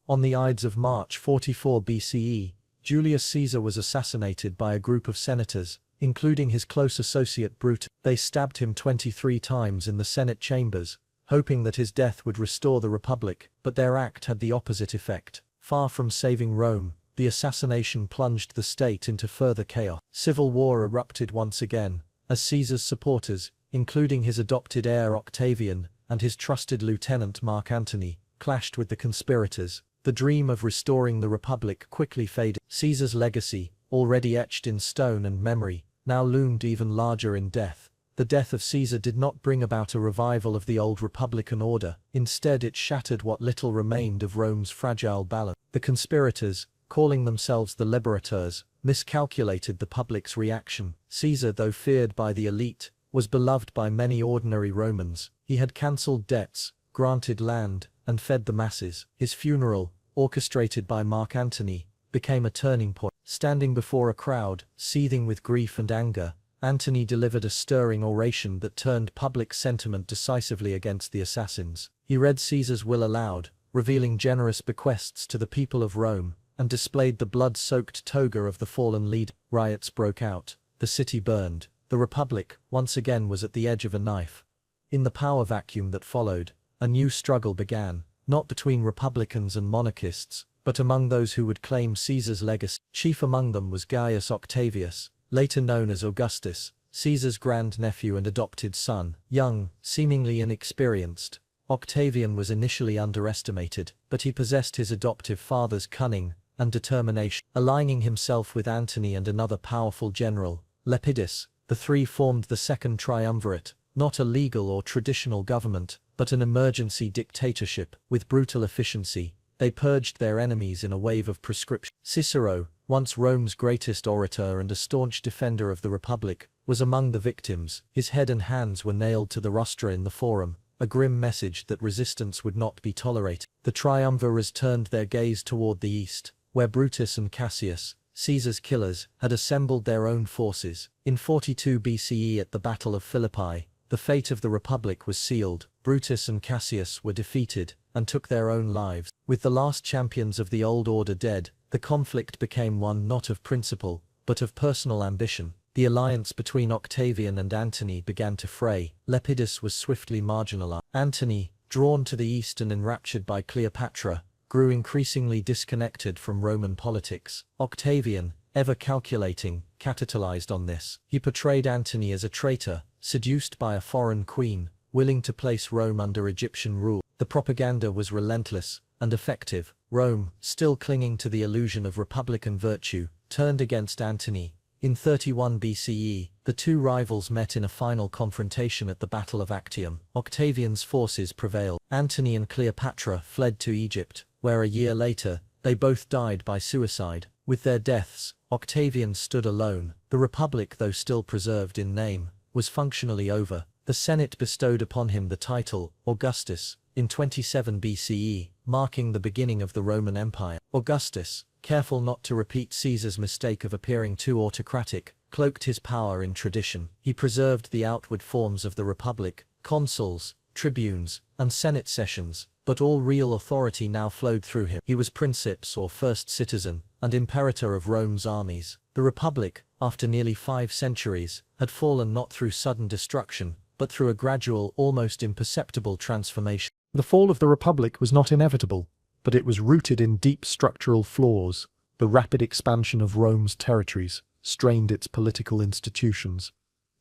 On the Ides of March 44 BCE, Julius Caesar was assassinated by a group of senators, including his close associate Brutus. They stabbed him 23 times in the Senate chambers, hoping that his death would restore the Republic, but their act had the opposite effect. Far from saving Rome, the assassination plunged the state into further chaos. Civil war erupted once again, as Caesar's supporters, including his adopted heir Octavian and his trusted lieutenant Mark Antony, clashed with the conspirators. The dream of restoring the Republic quickly faded. Caesar's legacy, already etched in stone and memory, now loomed even larger in death. The death of Caesar did not bring about a revival of the old Republican order. Instead, it shattered what little remained of Rome's fragile balance. The conspirators, calling themselves the liberators, miscalculated the public's reaction. Caesar, though feared by the elite, was beloved by many ordinary Romans. He had cancelled debts, granted land, and fed the masses. His funeral, orchestrated by Mark Antony, became a turning point. Standing before a crowd, seething with grief and anger, Antony delivered a stirring oration that turned public sentiment decisively against the assassins. He read Caesar's will aloud, revealing generous bequests to the people of Rome, and displayed the blood-soaked toga of the fallen leader. Riots broke out, the city burned, the Republic, once again, was at the edge of a knife. In the power vacuum that followed, a new struggle began, not between republicans and monarchists, but among those who would claim Caesar's legacy. Chief among them was Gaius Octavius, later known as Augustus, Caesar's grandnephew and adopted son. Young, seemingly inexperienced, Octavian was initially underestimated, but he possessed his adoptive father's cunning and determination. Aligning himself with Antony and another powerful general, Lepidus, the three formed the Second Triumvirate, not a legal or traditional government, but an emergency dictatorship. With brutal efficiency, they purged their enemies in a wave of proscription. Cicero, once Rome's greatest orator and a staunch defender of the Republic, was among the victims. His head and hands were nailed to the rostra in the Forum, a grim message that resistance would not be tolerated. The triumvirs turned their gaze toward the east, where Brutus and Cassius, Caesar's killers, had assembled their own forces. In 42 BCE at the Battle of Philippi, the fate of the Republic was sealed. Brutus and Cassius were defeated, and took their own lives. With the last champions of the old order dead, the conflict became one not of principle, but of personal ambition. The alliance between Octavian and Antony began to fray. Lepidus was swiftly marginalized. Antony, drawn to the east and enraptured by Cleopatra, grew increasingly disconnected from Roman politics. Octavian, ever calculating, capitalized on this. He portrayed Antony as a traitor, seduced by a foreign queen, willing to place Rome under Egyptian rule. The propaganda was relentless and effective. Rome, still clinging to the illusion of republican virtue, turned against Antony. In 31 BCE, the two rivals met in a final confrontation at the Battle of Actium. Octavian's forces prevailed. Antony and Cleopatra fled to Egypt, where a year later, they both died by suicide. With their deaths, Octavian stood alone. The Republic, though still preserved in name, was functionally over. The Senate bestowed upon him the title, Augustus, in 27 BCE, marking the beginning of the Roman Empire. Augustus, careful not to repeat Caesar's mistake of appearing too autocratic, cloaked his power in tradition. He preserved the outward forms of the Republic, consuls, tribunes, and Senate sessions, but all real authority now flowed through him. He was princeps or first citizen, and imperator of Rome's armies. The Republic, after nearly 5 centuries, had fallen not through sudden destruction, but through a gradual, almost imperceptible transformation. The fall of the Republic was not inevitable, but it was rooted in deep structural flaws. The rapid expansion of Rome's territories strained its political institutions.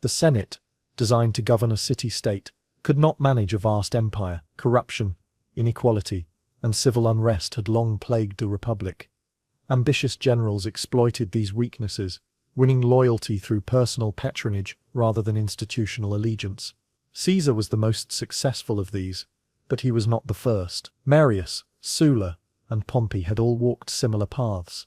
The Senate, designed to govern a city-state, could not manage a vast empire. Corruption, inequality, and civil unrest had long plagued the Republic. Ambitious generals exploited these weaknesses, winning loyalty through personal patronage rather than institutional allegiance. Caesar was the most successful of these, but he was not the first. Marius, Sulla, and Pompey had all walked similar paths.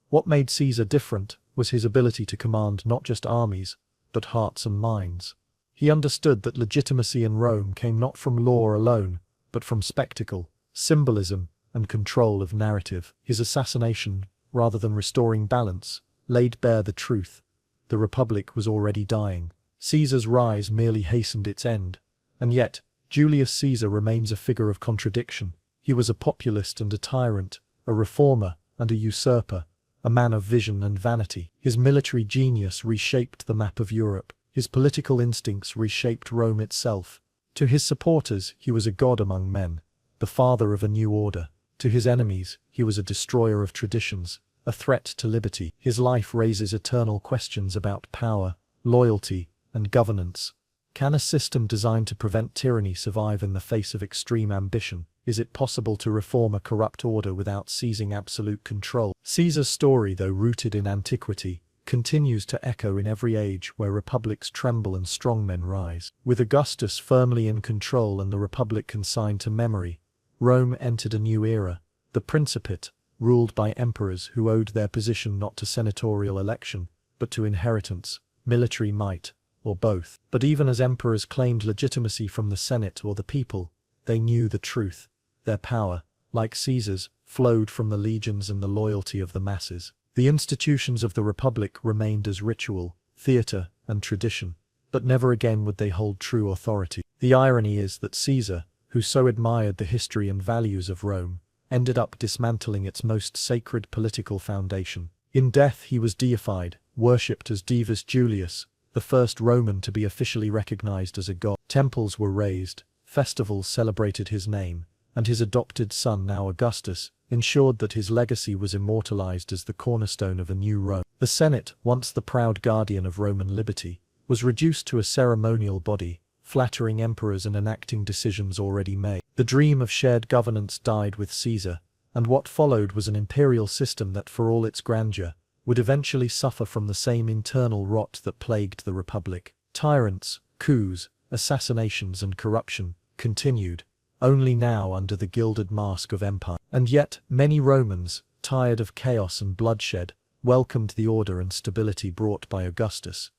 What made Caesar different was his ability to command not just armies, but hearts and minds. He understood that legitimacy in Rome came not from law alone, but from spectacle, symbolism, and control of narrative. His assassination, rather than restoring balance, laid bare the truth. The Republic was already dying. Caesar's rise merely hastened its end. And yet, Julius Caesar remains a figure of contradiction. He was a populist and a tyrant, a reformer and a usurper, a man of vision and vanity. His military genius reshaped the map of Europe. His political instincts reshaped Rome itself. To his supporters, he was a god among men, the father of a new order. To his enemies, he was a destroyer of traditions, a threat to liberty. His life raises eternal questions about power, loyalty, and governance. Can a system designed to prevent tyranny survive in the face of extreme ambition? Is it possible to reform a corrupt order without seizing absolute control? Caesar's story, though rooted in antiquity, continues to echo in every age where republics tremble and strongmen rise. With Augustus firmly in control and the Republic consigned to memory, Rome entered a new era, the Principate, ruled by emperors who owed their position not to senatorial election, but to inheritance, military might, or both. But even as emperors claimed legitimacy from the Senate or the people, they knew the truth. Their power, like Caesar's, flowed from the legions and the loyalty of the masses. The institutions of the Republic remained as ritual, theatre, and tradition, but never again would they hold true authority. The irony is that Caesar, who so admired the history and values of Rome, ended up dismantling its most sacred political foundation. In death he was deified, worshipped as Divus Julius, the first Roman to be officially recognized as a god. Temples were raised, festivals celebrated his name, and his adopted son, now Augustus, ensured that his legacy was immortalized as the cornerstone of a new Rome. The Senate, once the proud guardian of Roman liberty, was reduced to a ceremonial body, flattering emperors and enacting decisions already made. The dream of shared governance died with Caesar, and what followed was an imperial system that, for all its grandeur, would eventually suffer from the same internal rot that plagued the Republic. Tyrants, coups, assassinations and corruption continued, only now under the gilded mask of empire. And yet, many Romans, tired of chaos and bloodshed, welcomed the order and stability brought by Augustus.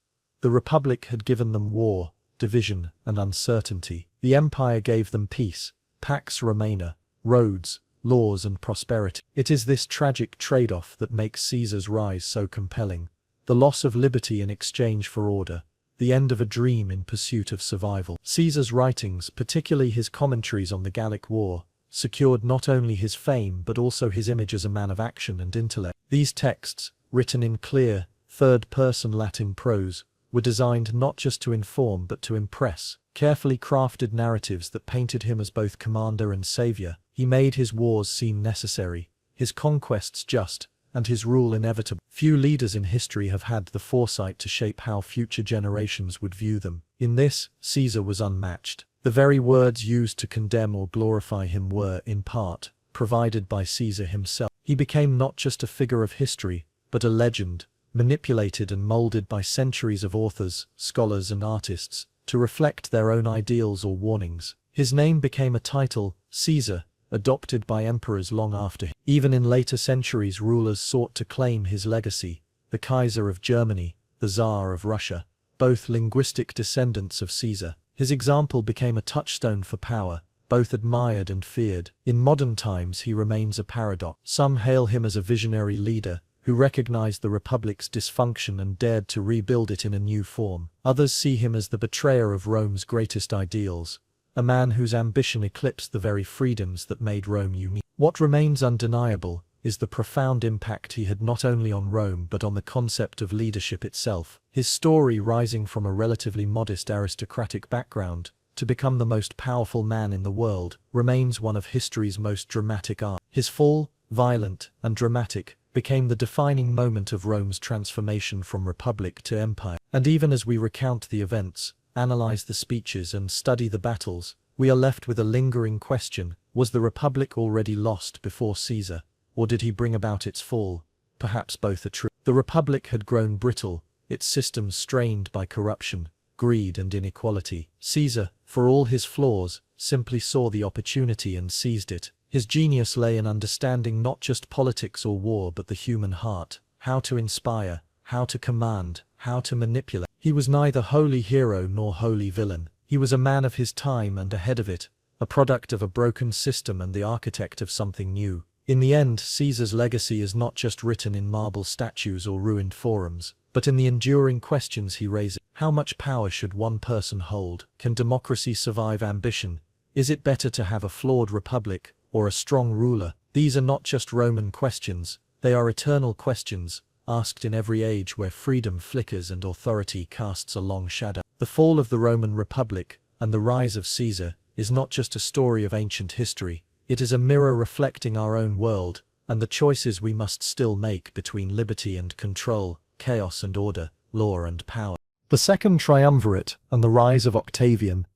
The Republic had given them war, division, and uncertainty. The empire gave them peace, Pax Romana, roads, laws and prosperity. It is this tragic trade-off that makes Caesar's rise so compelling. The loss of liberty in exchange for order, the end of a dream in pursuit of survival. Caesar's writings, particularly his commentaries on the Gallic War, secured not only his fame but also his image as a man of action and intellect. These texts, written in clear, third-person Latin prose, were designed not just to inform but to impress. Carefully crafted narratives that painted him as both commander and savior. He made his wars seem necessary, his conquests just, and his rule inevitable. Few leaders in history have had the foresight to shape how future generations would view them. In this, Caesar was unmatched. The very words used to condemn or glorify him were, in part, provided by Caesar himself. He became not just a figure of history, but a legend, manipulated and molded by centuries of authors, scholars and artists, to reflect their own ideals or warnings. His name became a title, Caesar, adopted by emperors long after him. Even in later centuries, rulers sought to claim his legacy, the Kaiser of Germany, the Tsar of Russia, both linguistic descendants of Caesar. His example became a touchstone for power, both admired and feared. In modern times he remains a paradox. Some hail him as a visionary leader, who recognized the Republic's dysfunction and dared to rebuild it in a new form. Others see him as the betrayer of Rome's greatest ideals, a man whose ambition eclipsed the very freedoms that made Rome unique. What remains undeniable is the profound impact he had not only on Rome but on the concept of leadership itself. His story, rising from a relatively modest aristocratic background to become the most powerful man in the world, remains one of history's most dramatic arcs. His fall, violent and dramatic, became the defining moment of Rome's transformation from republic to empire. And even as we recount the events, analyze the speeches and study the battles, we are left with a lingering question: was the Republic already lost before Caesar, or did he bring about its fall? Perhaps both are true. The Republic had grown brittle, its systems strained by corruption, greed and inequality. Caesar, for all his flaws, simply saw the opportunity and seized it. His genius lay in understanding not just politics or war but the human heart, how to inspire, how to command, how to manipulate. He was neither wholly hero nor wholly villain. He was a man of his time and ahead of it, a product of a broken system and the architect of something new. In the end, Caesar's legacy is not just written in marble statues or ruined forums, but in the enduring questions he raises. How much power should one person hold? Can democracy survive ambition? Is it better to have a flawed republic or a strong ruler? These are not just Roman questions, they are eternal questions, asked in every age where freedom flickers and authority casts a long shadow. The fall of the Roman Republic and the rise of Caesar is not just a story of ancient history, it is a mirror reflecting our own world and the choices we must still make between liberty and control, chaos and order, law and power. The Second Triumvirate and the rise of Octavian.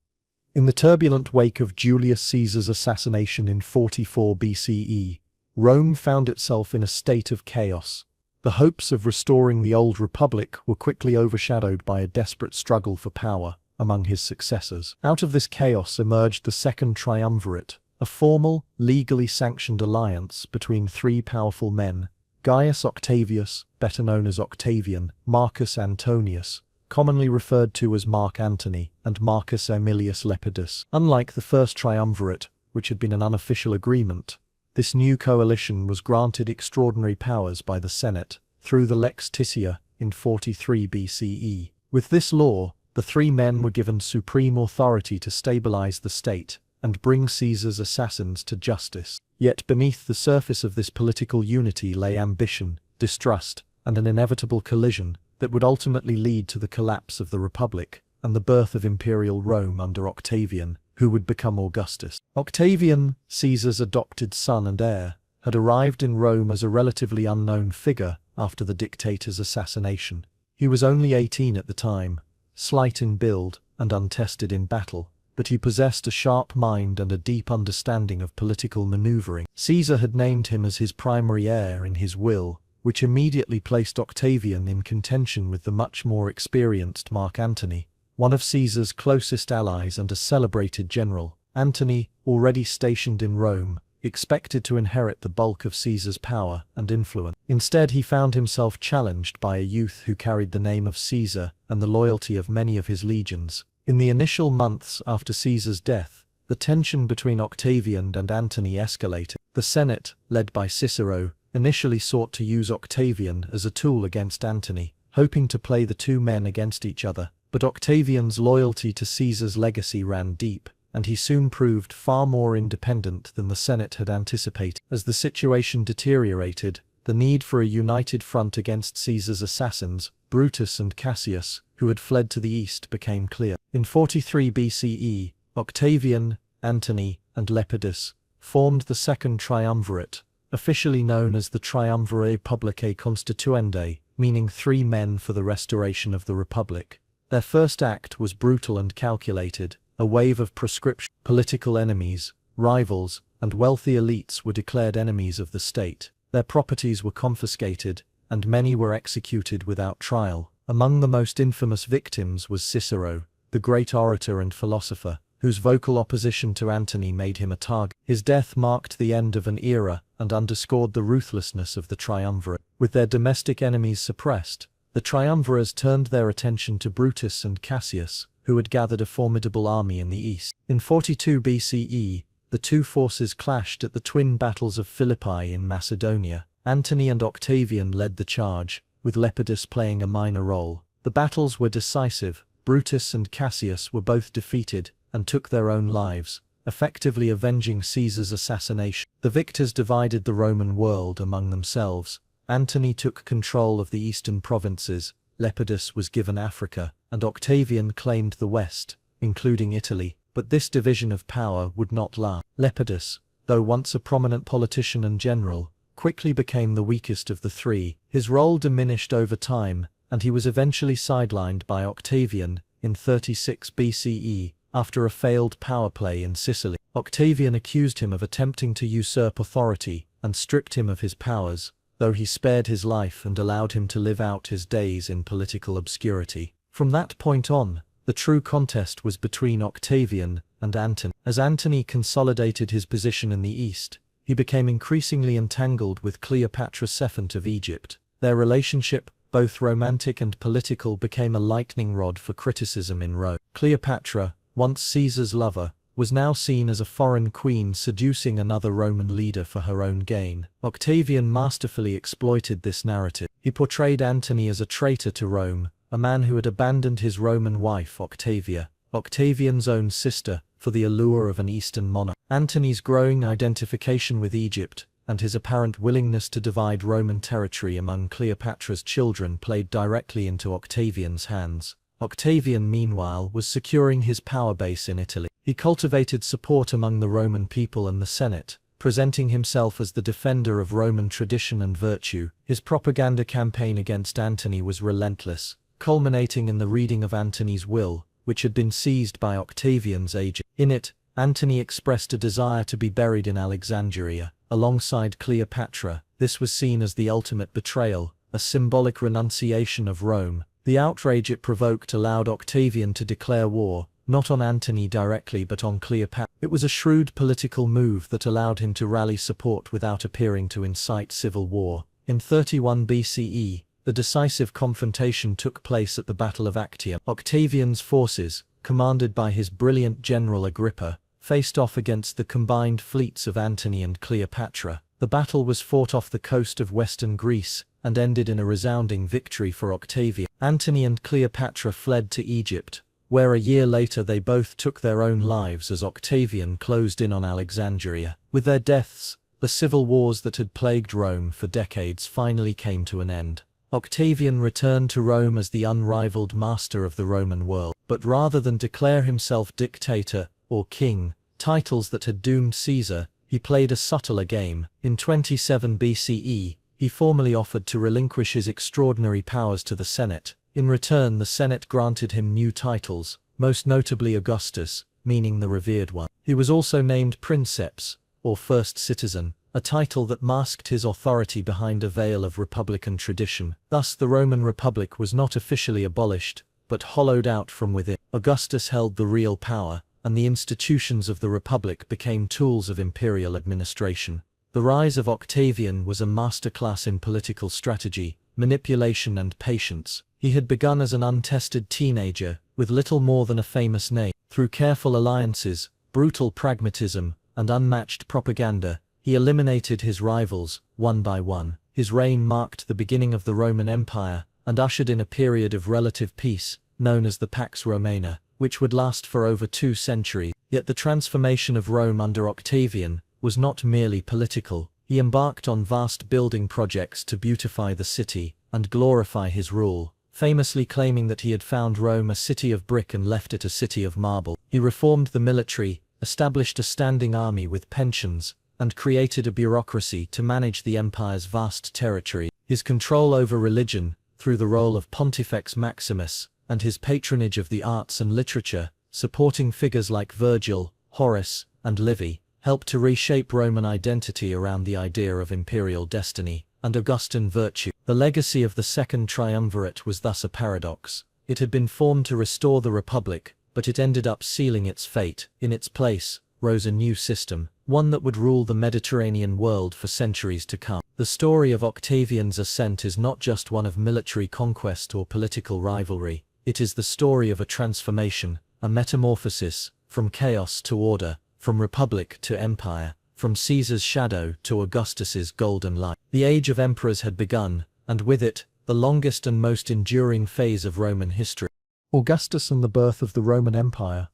In the turbulent wake of Julius Caesar's assassination in 44 BCE, Rome found itself in a state of chaos. The hopes of restoring the old republic were quickly overshadowed by a desperate struggle for power among his successors. Out of this chaos emerged the Second Triumvirate, a formal, legally sanctioned alliance between three powerful men: Gaius Octavius, better known as Octavian; Marcus Antonius, commonly referred to as Mark Antony; and Marcus Aemilius Lepidus. Unlike the First Triumvirate, which had been an unofficial agreement, this new coalition was granted extraordinary powers by the Senate through the Lex Titia in 43 BCE. With this law, the three men were given supreme authority to stabilize the state and bring Caesar's assassins to justice. Yet beneath the surface of this political unity lay ambition, distrust, and an inevitable collision that would ultimately lead to the collapse of the Republic and the birth of Imperial Rome under Octavian, who would become Augustus. Octavian, Caesar's adopted son and heir, had arrived in Rome as a relatively unknown figure after the dictator's assassination. He was only 18 at the time, slight in build and untested in battle, but he possessed a sharp mind and a deep understanding of political maneuvering. Caesar had named him as his primary heir in his will, which immediately placed Octavian in contention with the much more experienced Mark Antony, one of Caesar's closest allies and a celebrated general. Antony, already stationed in Rome, expected to inherit the bulk of Caesar's power and influence. Instead, he found himself challenged by a youth who carried the name of Caesar and the loyalty of many of his legions. In the initial months after Caesar's death, the tension between Octavian and Antony escalated. The Senate, led by Cicero, initially sought to use Octavian as a tool against Antony, hoping to play the two men against each other. But Octavian's loyalty to Caesar's legacy ran deep, and he soon proved far more independent than the Senate had anticipated. As the situation deteriorated, the need for a united front against Caesar's assassins, Brutus and Cassius, who had fled to the east, became clear. In 43 BCE, Octavian, Antony, and Lepidus formed the Second Triumvirate, officially known as the Triumvirate Publicae Constituendae, meaning three men for the restoration of the Republic. Their first act was brutal and calculated. A wave of proscription. Political enemies, rivals, and wealthy elites were declared enemies of the state. Their properties were confiscated, and many were executed without trial. Among the most infamous victims was Cicero, the great orator and philosopher, whose vocal opposition to Antony made him a target. His death marked the end of an era and underscored the ruthlessness of the triumvirate. With their domestic enemies suppressed, the triumvirs turned their attention to Brutus and Cassius, who had gathered a formidable army in the east. In 42 BCE, the two forces clashed at the twin battles of Philippi in Macedonia. Antony and Octavian led the charge, with Lepidus playing a minor role. The battles were decisive. Brutus and Cassius were both defeated and took their own lives, effectively avenging Caesar's assassination. The victors divided the Roman world among themselves. Antony took control of the eastern provinces, Lepidus was given Africa, and Octavian claimed the west, including Italy. But this division of power would not last. Lepidus, though once a prominent politician and general, quickly became the weakest of the three. His role diminished over time, and he was eventually sidelined by Octavian in 36 BCE after a failed power play in Sicily. Octavian accused him of attempting to usurp authority and stripped him of his powers, though he spared his life and allowed him to live out his days in political obscurity. From that point on, the true contest was between Octavian and Antony. As Antony consolidated his position in the east, he became increasingly entangled with Cleopatra II of Egypt. Their relationship, both romantic and political, became a lightning rod for criticism in Rome. Cleopatra, once Caesar's lover, was now seen as a foreign queen seducing another Roman leader for her own gain. Octavian masterfully exploited this narrative. He portrayed Antony as a traitor to Rome, a man who had abandoned his Roman wife Octavia, Octavian's own sister, for the allure of an Eastern monarch. Antony's growing identification with Egypt, and his apparent willingness to divide Roman territory among Cleopatra's children, played directly into Octavian's hands. Octavian, meanwhile, was securing his power base in Italy. He cultivated support among the Roman people and the Senate, presenting himself as the defender of Roman tradition and virtue. His propaganda campaign against Antony was relentless, culminating in the reading of Antony's will, which had been seized by Octavian's agent. In it, Antony expressed a desire to be buried in Alexandria, alongside Cleopatra. This was seen as the ultimate betrayal, a symbolic renunciation of Rome. The outrage it provoked allowed Octavian to declare war, not on Antony directly but on Cleopatra. It was a shrewd political move that allowed him to rally support without appearing to incite civil war. In 31 BCE, the decisive confrontation took place at the Battle of Actium. Octavian's forces, commanded by his brilliant general Agrippa, faced off against the combined fleets of Antony and Cleopatra. The battle was fought off the coast of western Greece, and ended in a resounding victory for Octavian. Antony and Cleopatra fled to Egypt, where a year later they both took their own lives as Octavian closed in on Alexandria. With their deaths, the civil wars that had plagued Rome for decades finally came to an end. Octavian returned to Rome as the unrivaled master of the Roman world, but rather than declare himself dictator or king, titles that had doomed Caesar, he played a subtler game. In 27 BCE, he formally offered to relinquish his extraordinary powers to the Senate. In return, the Senate granted him new titles, most notably Augustus, meaning the revered one. He was also named Princeps, or First Citizen, a title that masked his authority behind a veil of republican tradition. Thus the Roman Republic was not officially abolished, but hollowed out from within. Augustus held the real power, and the institutions of the Republic became tools of imperial administration. The rise of Octavian was a masterclass in political strategy, manipulation and patience. He had begun as an untested teenager, with little more than a famous name. Through careful alliances, brutal pragmatism, and unmatched propaganda, he eliminated his rivals, one by one. His reign marked the beginning of the Roman Empire, and ushered in a period of relative peace, known as the Pax Romana, which would last for over 2 centuries. Yet the transformation of Rome under Octavian was not merely political. He embarked on vast building projects to beautify the city and glorify his rule, famously claiming that he had found Rome a city of brick and left it a city of marble. He reformed the military, established a standing army with pensions, and created a bureaucracy to manage the empire's vast territory. His control over religion, through the role of Pontifex Maximus, and his patronage of the arts and literature, supporting figures like Virgil, Horace, and Livy, helped to reshape Roman identity around the idea of imperial destiny and Augustan virtue. The legacy of the Second Triumvirate was thus a paradox. It had been formed to restore the Republic, but it ended up sealing its fate. In its place rose a new system, one that would rule the Mediterranean world for centuries to come. The story of Octavian's ascent is not just one of military conquest or political rivalry. It is the story of a transformation, a metamorphosis, from chaos to order, from republic to empire, from Caesar's shadow to Augustus's golden light. The age of emperors had begun, and with it, the longest and most enduring phase of Roman history. Augustus and the birth of the Roman Empire.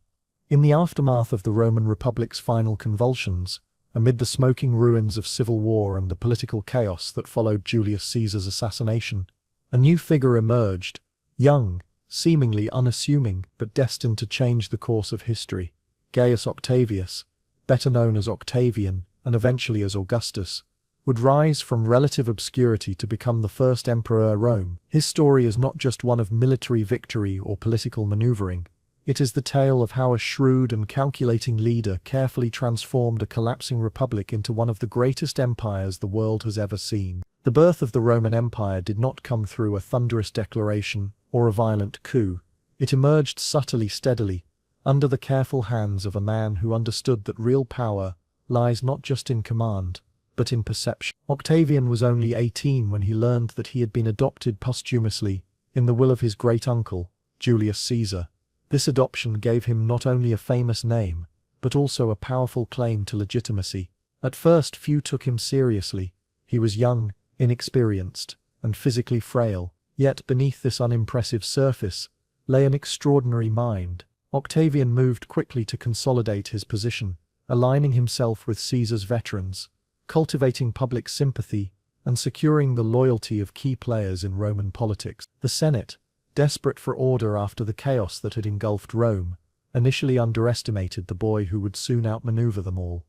In the aftermath of the Roman Republic's final convulsions, amid the smoking ruins of civil war and the political chaos that followed Julius Caesar's assassination, a new figure emerged, young, seemingly unassuming, but destined to change the course of history. Gaius Octavius, better known as Octavian, and eventually as Augustus, would rise from relative obscurity to become the first emperor of Rome. His story is not just one of military victory or political maneuvering. It is the tale of how a shrewd and calculating leader carefully transformed a collapsing republic into one of the greatest empires the world has ever seen. The birth of the Roman Empire did not come through a thunderous declaration or a violent coup. It emerged subtly, steadily, under the careful hands of a man who understood that real power lies not just in command, but in perception. Octavian was only 18 when he learned that he had been adopted posthumously, in the will of his great-uncle, Julius Caesar. This adoption gave him not only a famous name, but also a powerful claim to legitimacy. At first few took him seriously. He was young, inexperienced, and physically frail, yet beneath this unimpressive surface lay an extraordinary mind. Octavian moved quickly to consolidate his position, aligning himself with Caesar's veterans, cultivating public sympathy, and securing the loyalty of key players in Roman politics. The Senate, desperate for order after the chaos that had engulfed Rome, initially underestimated the boy who would soon outmaneuver them all.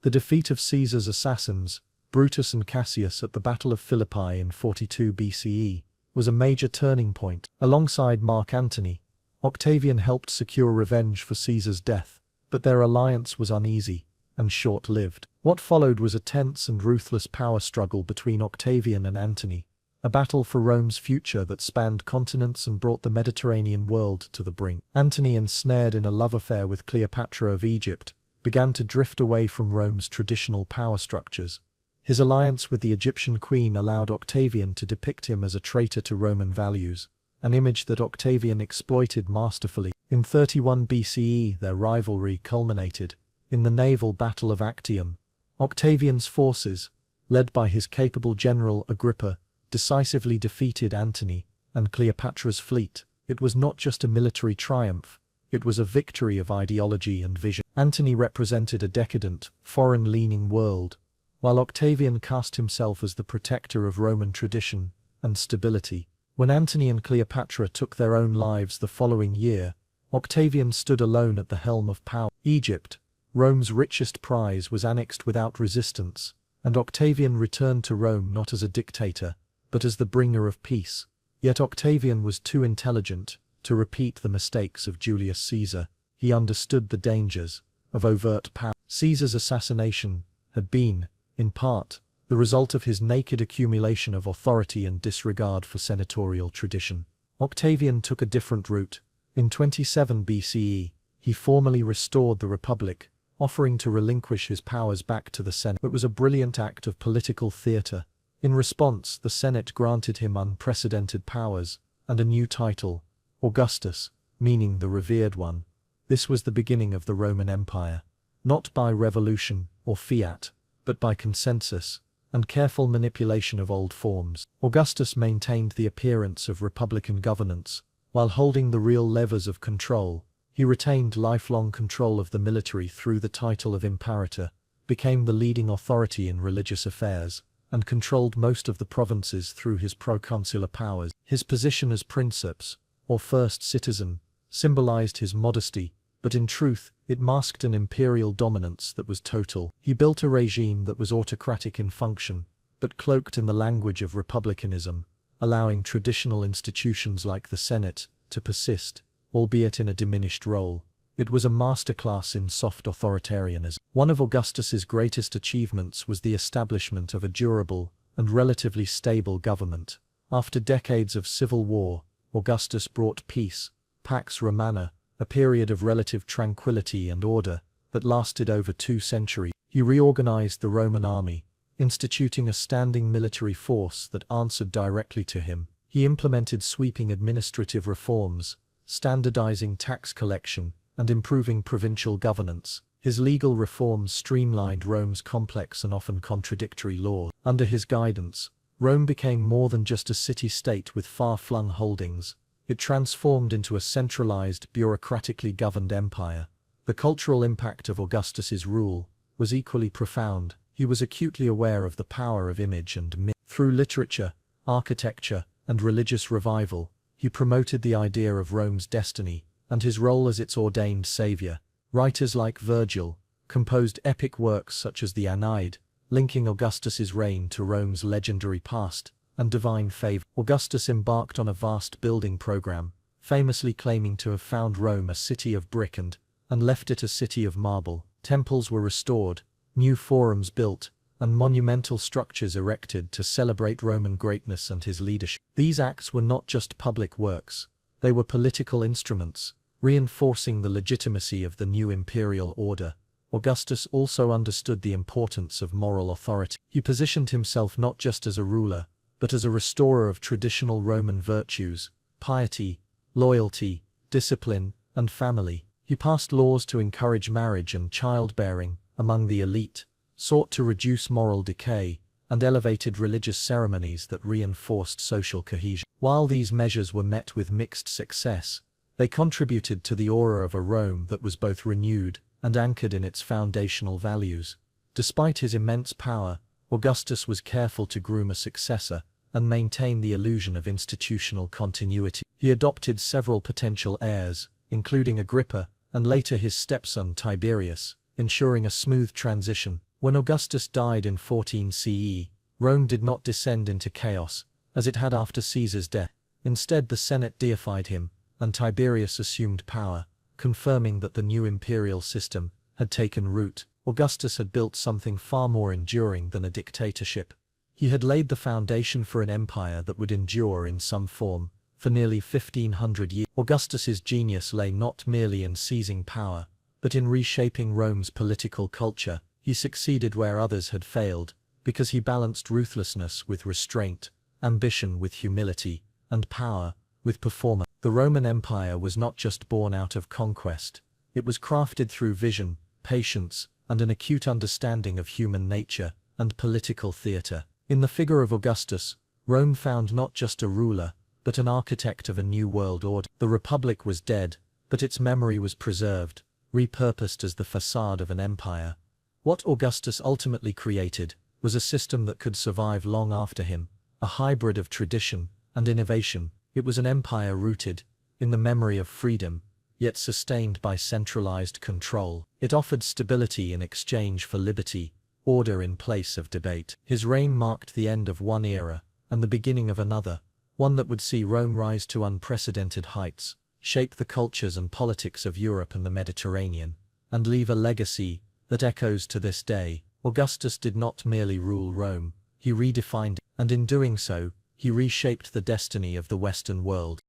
The defeat of Caesar's assassins, Brutus and Cassius at the Battle of Philippi in 42 BCE, was a major turning point. Alongside Mark Antony, Octavian helped secure revenge for Caesar's death, but their alliance was uneasy and short-lived. What followed was a tense and ruthless power struggle between Octavian and Antony, a battle for Rome's future that spanned continents and brought the Mediterranean world to the brink. Antony, ensnared in a love affair with Cleopatra of Egypt, began to drift away from Rome's traditional power structures. His alliance with the Egyptian queen allowed Octavian to depict him as a traitor to Roman values, an image that Octavian exploited masterfully. In 31 BCE, their rivalry culminated in the naval Battle of Actium. Octavian's forces, led by his capable general Agrippa, decisively defeated Antony and Cleopatra's fleet. It was not just a military triumph, it was a victory of ideology and vision. Antony represented a decadent, foreign-leaning world, while Octavian cast himself as the protector of Roman tradition and stability. When Antony and Cleopatra took their own lives the following year, Octavian stood alone at the helm of power. Egypt, Rome's richest prize, was annexed without resistance, and Octavian returned to Rome not as a dictator, but as the bringer of peace. Yet Octavian was too intelligent to repeat the mistakes of Julius Caesar. He understood the dangers of overt power. Caesar's assassination had been, in part, the result of his naked accumulation of authority and disregard for senatorial tradition. Octavian took a different route. In 27 BCE, he formally restored the Republic, offering to relinquish his powers back to the Senate. It was a brilliant act of political theatre. In response, the Senate granted him unprecedented powers and a new title, Augustus, meaning the revered one. This was the beginning of the Roman Empire, not by revolution or fiat, but by consensus and careful manipulation of old forms. Augustus maintained the appearance of republican governance, while holding the real levers of control. He retained lifelong control of the military through the title of Imperator, became the leading authority in religious affairs, and controlled most of the provinces through his proconsular powers. His position as princeps, or first citizen, symbolized his modesty, but in truth, it masked an imperial dominance that was total. He built a regime that was autocratic in function, but cloaked in the language of republicanism, allowing traditional institutions like the Senate to persist, albeit in a diminished role. It was a masterclass in soft authoritarianism. One of Augustus's greatest achievements was the establishment of a durable and relatively stable government. After decades of civil war, Augustus brought peace, Pax Romana, a period of relative tranquility and order that lasted over 2 centuries. He reorganized the Roman army, instituting a standing military force that answered directly to him. He implemented sweeping administrative reforms, standardizing tax collection, and improving provincial governance. His legal reforms streamlined Rome's complex and often contradictory laws. Under his guidance, Rome became more than just a city-state with far-flung holdings. It transformed into a centralized, bureaucratically governed empire. The cultural impact of Augustus's rule was equally profound. He was acutely aware of the power of image and myth. Through literature, architecture, and religious revival, he promoted the idea of Rome's destiny and his role as its ordained savior. Writers like Virgil composed epic works such as the Aeneid, linking Augustus's reign to Rome's legendary past and divine favor. Augustus embarked on a vast building program, famously claiming to have found Rome a city of brick and left it a city of marble. Temples were restored, new forums built, and monumental structures erected to celebrate Roman greatness and his leadership. These acts were not just public works, they were political instruments, reinforcing the legitimacy of the new imperial order. Augustus also understood the importance of moral authority. He positioned himself not just as a ruler, but as a restorer of traditional Roman virtues, piety, loyalty, discipline, and family. He passed laws to encourage marriage and childbearing among the elite, sought to reduce moral decay, and elevated religious ceremonies that reinforced social cohesion. While these measures were met with mixed success, they contributed to the aura of a Rome that was both renewed and anchored in its foundational values. Despite his immense power, Augustus was careful to groom a successor and maintain the illusion of institutional continuity. He adopted several potential heirs, including Agrippa, and later his stepson Tiberius, ensuring a smooth transition. When Augustus died in 14 CE, Rome did not descend into chaos, as it had after Caesar's death. Instead, the Senate deified him, and Tiberius assumed power, confirming that the new imperial system had taken root. Augustus had built something far more enduring than a dictatorship. He had laid the foundation for an empire that would endure in some form for nearly 1500 years. Augustus's genius lay not merely in seizing power, but in reshaping Rome's political culture. He succeeded where others had failed, because he balanced ruthlessness with restraint, ambition with humility, and power with performance. The Roman Empire was not just born out of conquest, it was crafted through vision, patience, and an acute understanding of human nature and political theatre. In the figure of Augustus, Rome found not just a ruler, but an architect of a new world order. The Republic was dead, but its memory was preserved, repurposed as the facade of an empire. What Augustus ultimately created was a system that could survive long after him, a hybrid of tradition and innovation. It was an empire rooted in the memory of freedom, yet sustained by centralized control. It offered stability in exchange for liberty, order in place of debate. His reign marked the end of one era and the beginning of another, one that would see Rome rise to unprecedented heights, shape the cultures and politics of Europe and the Mediterranean, and leave a legacy that echoes to this day. Augustus did not merely rule Rome, he redefined it, and in doing so, he reshaped the destiny of the Western world.